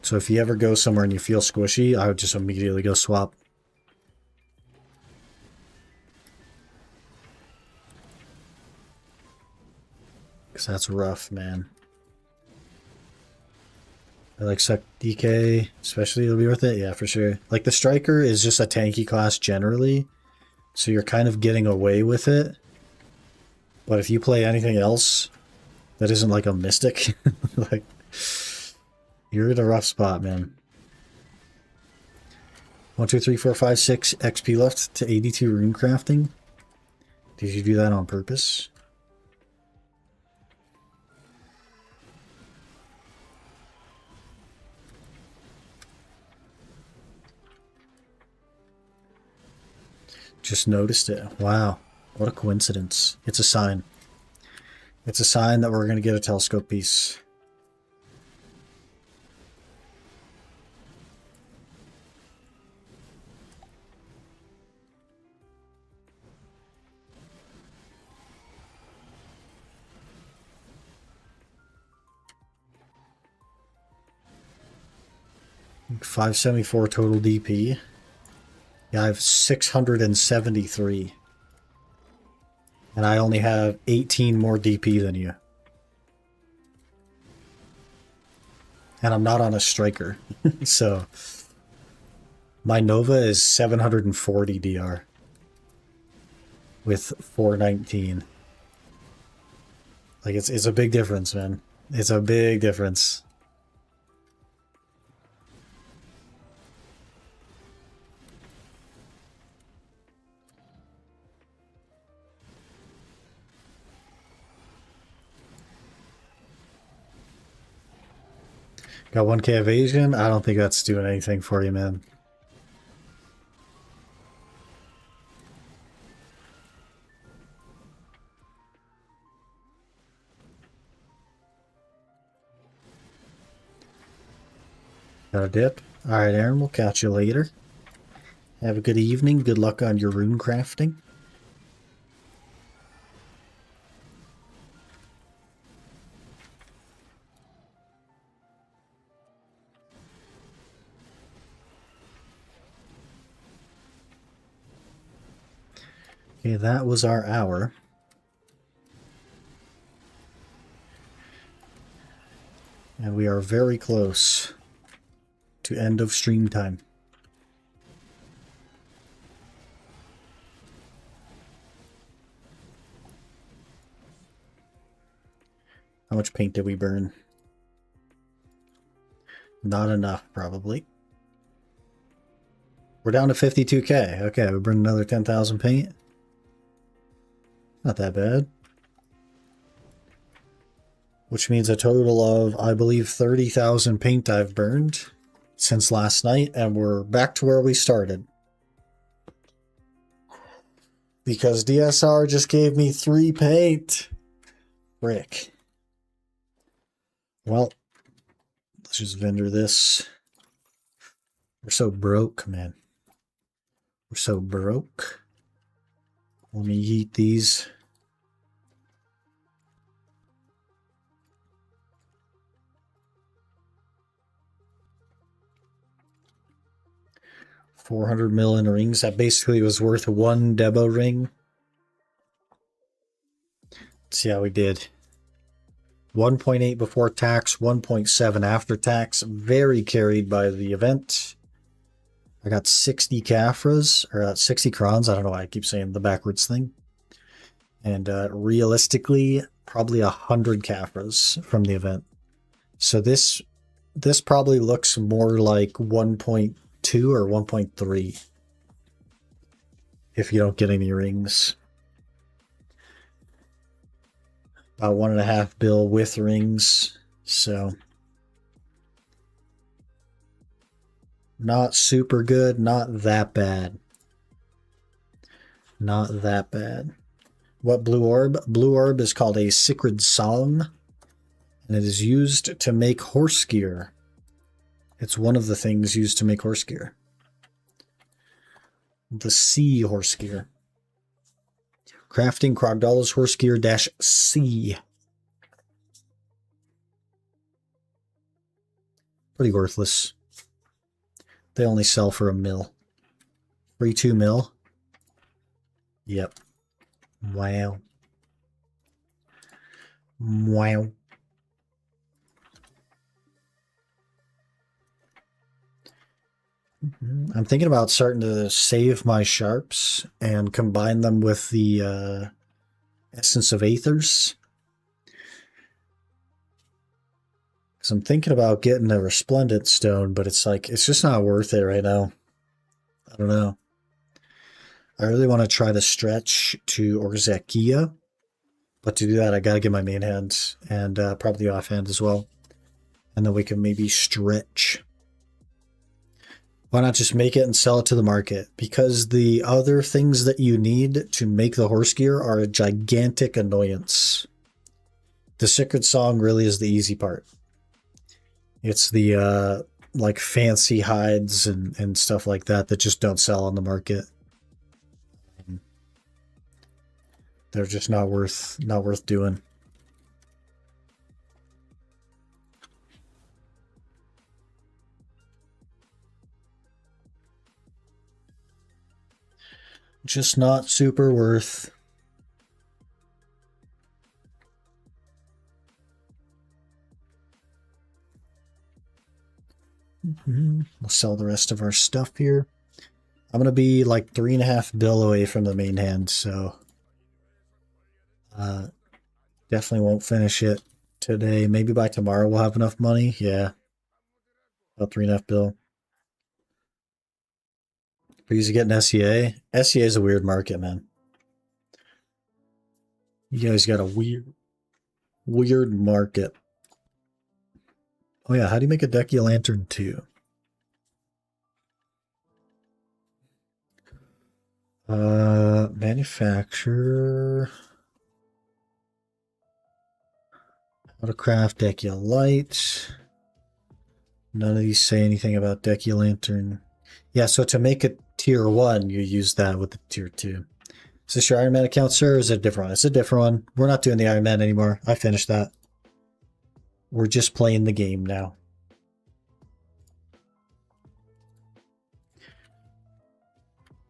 So if you ever go somewhere and you feel squishy, I would just immediately go swap. Because that's rough, man. I like Suck DK, especially, it'll be worth it. Yeah, for sure. Like, the Striker is just a tanky class generally, so you're kind of getting away with it. But if you play anything else that isn't like a Mystic, like, you're in a rough spot, man. 1, 2, 3, 4, 5, 6 XP left to 82 rune crafting. Did you do that on purpose? Just noticed it. Wow. What a coincidence. It's a sign. It's a sign that we're going to get a telescope piece. $574 total DP. Yeah, I have 673. And I only have 18 more DP than you. And I'm not on a striker. So my Nova is 740 DR with 419. Like, it's a big difference, man. It's a big difference. Got 1k evasion? I don't think that's doing anything for you, man. Got a dip. Alright, Aaron, we'll catch you later. Have a good evening. Good luck on your rune crafting. Okay, that was our hour. And we are very close to end of stream time. How much paint did we burn? Not enough, probably. We're down to 52k. Okay, we burned another 10,000 paint. Not that bad. Which means a total of, I believe, 30,000 paint I've burned since last night, and we're back to where we started. Because DSR just gave me 3 paint. Frick. Well, let's just vendor this. We're so broke, man. We're so broke. Let me eat these. $400 million rings. That basically was worth 1 Debo ring. Let's see how we did. 1.8 before tax, 1.7 after tax. Very carried by the event. I got 60 Caphras, or 60 Crons. I don't know why I keep saying the backwards thing. And realistically, probably 100 Caphras from the event. So this probably looks more like 1.2 or 1.3 if you don't get any rings. About 1.5 bill with rings, so not super good, not that bad. Not that bad. What blue orb? Blue orb is called a Sacred Song, and it is used to make horse gear. It's one of the things used to make horse gear. The sea horse gear. Crafting Krogdalos horse gear -C. Pretty worthless. They only sell for $1 mil. Free 2 mil. Yep. Wow. Wow. I'm thinking about starting to save my sharps and combine them with the Essence of Aethers. Because I'm thinking about getting a Resplendent Stone, but it's like, it's just not worth it right now. I don't know. I really want to try to stretch to Orzekia, but to do that, I got to get my main hand and probably offhand as well. And then we can maybe stretch. Why not just make it and sell it to the market? Because the other things that you need to make the horse gear are a gigantic annoyance. The Sacred Song really is the easy part. It's the like fancy hides and stuff like that that just don't sell on the market. They're just not worth doing. Just not super worth. We'll sell the rest of our stuff here. I'm going to be like 3.5 bill away from the main hand, so definitely won't finish it today. Maybe by tomorrow we'll have enough money. Yeah. About 3.5 bill. We're usually getting SEA. SEA is a weird market, man. You guys got a weird market. Oh yeah, how do you make a Decky Lantern 2? Manufacture. How to craft Decky Light. None of these say anything about Decky Lantern. Yeah, so to make a tier 1, you use that with the tier 2. Is this your Iron Man account, sir, or is it a different one? It's a different one. We're not doing the Iron Man anymore. I finished that. We're just playing the game now.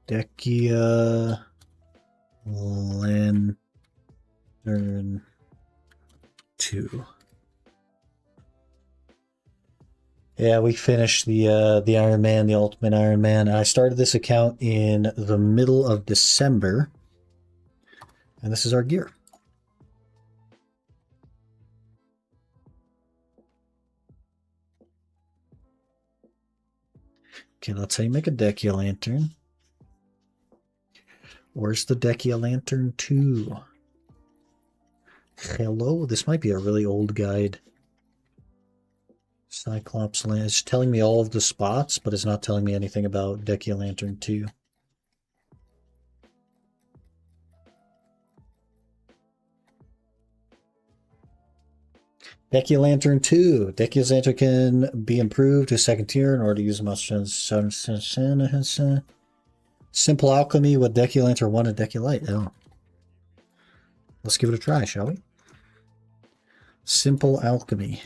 Decky Lantern 2. Yeah, we finished the Iron Man, the Ultimate Iron Man. I started this account in the middle of December, and this is our gear. Okay, let's say make a Decky Lantern. Where's the Decky Lantern 2? Hello, this might be a really old guide. Cyclops Land. It's telling me all of the spots, but it's not telling me anything about Decky Lantern 2. Decky Lantern 2. Decky Lantern can be improved to second tier in order to use the most simple alchemy with Decky Lantern 1 and Decky Light. Oh. Let's give it a try, shall we? Simple alchemy.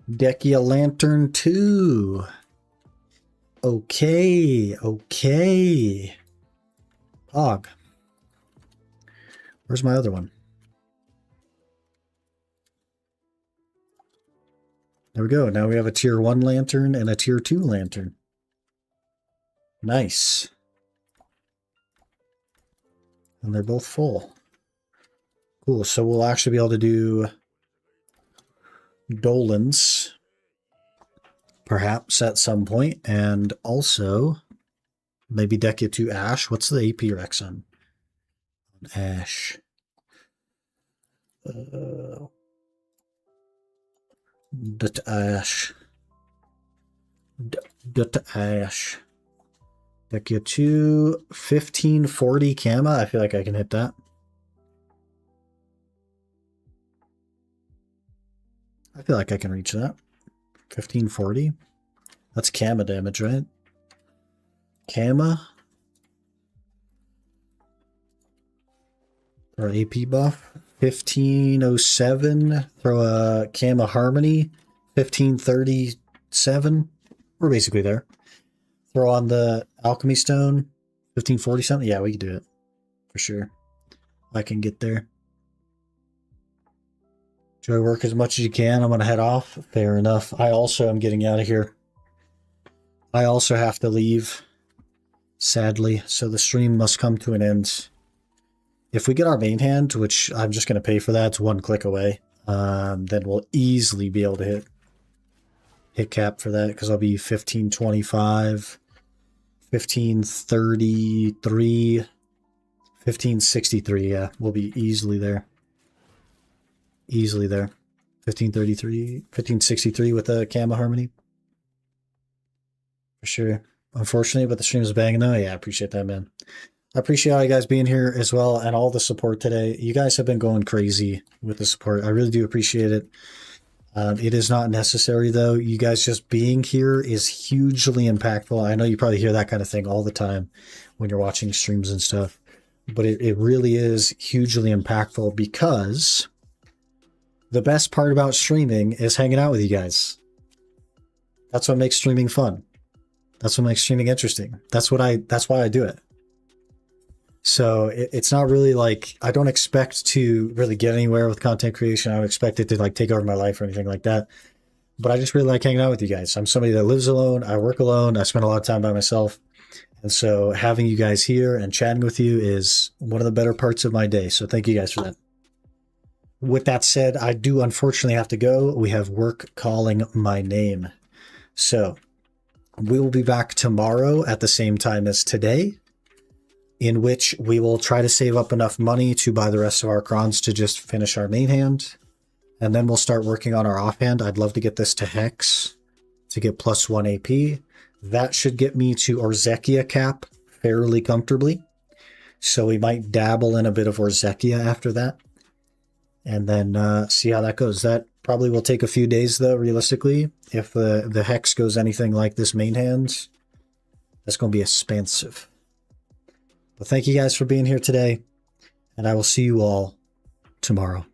Decky Lantern 2. Okay, okay. Pog. Where's my other one? There we go. Now we have a tier 1 lantern and a tier 2 lantern. Nice. And they're both full. Cool. So we'll actually be able to do Dolan's perhaps at some point, and also maybe deck it to Ash. What's the AP Rex on Ash? Ash. Ash. Deck you to 1540 Kama. I feel like I can hit that. I feel like I can reach that. 1540. That's Kama damage, right? Kama. Or AP buff. 1507. Throw a Kama Harmony. 1537. We're basically there. Throw on the Alchemy Stone. 1540 something. Yeah, we can do it. For sure. I can get there. Try to work as much as you can. I'm going to head off. Fair enough. I also am getting out of here. I also have to leave, sadly. So the stream must come to an end. If we get our main hand, which I'm just going to pay for that, it's one click away, then we'll easily be able to hit cap for that, because I'll be 1525, 1533, 1563. Yeah, we'll be easily there. Easily there. 1533, 1563 with a Kama Harmony. For sure. Unfortunately, but the stream's banging though. Yeah, I appreciate that, man. I appreciate all you guys being here as well, and all the support today. You guys have been going crazy with the support. I really do appreciate it. It is not necessary, though. You guys just being here is hugely impactful. I know you probably hear that kind of thing all the time when you're watching streams and stuff, but it really is hugely impactful, because the best part about streaming is hanging out with you guys. That's what makes streaming fun. That's what makes streaming interesting. That's why I do it. So it's not really like, I don't expect to really get anywhere with content creation. I don't expect it to like take over my life or anything like that. But I just really like hanging out with you guys. I'm somebody that lives alone. I work alone. I spend a lot of time by myself. And so having you guys here and chatting with you is one of the better parts of my day. So thank you guys for that. With that said, I do unfortunately have to go. We have work calling my name. So we will be back tomorrow at the same time as today, in which we will try to save up enough money to buy the rest of our Crons to just finish our main hand. And then we'll start working on our offhand. I'd love to get this to Hex to get +1 AP. That should get me to Orzekia cap fairly comfortably. So we might dabble in a bit of Orzekia after that. And then see how that goes. That probably will take a few days, though, realistically. If the Hex goes anything like this main hand, that's going to be expansive. But thank you guys for being here today, and I will see you all tomorrow.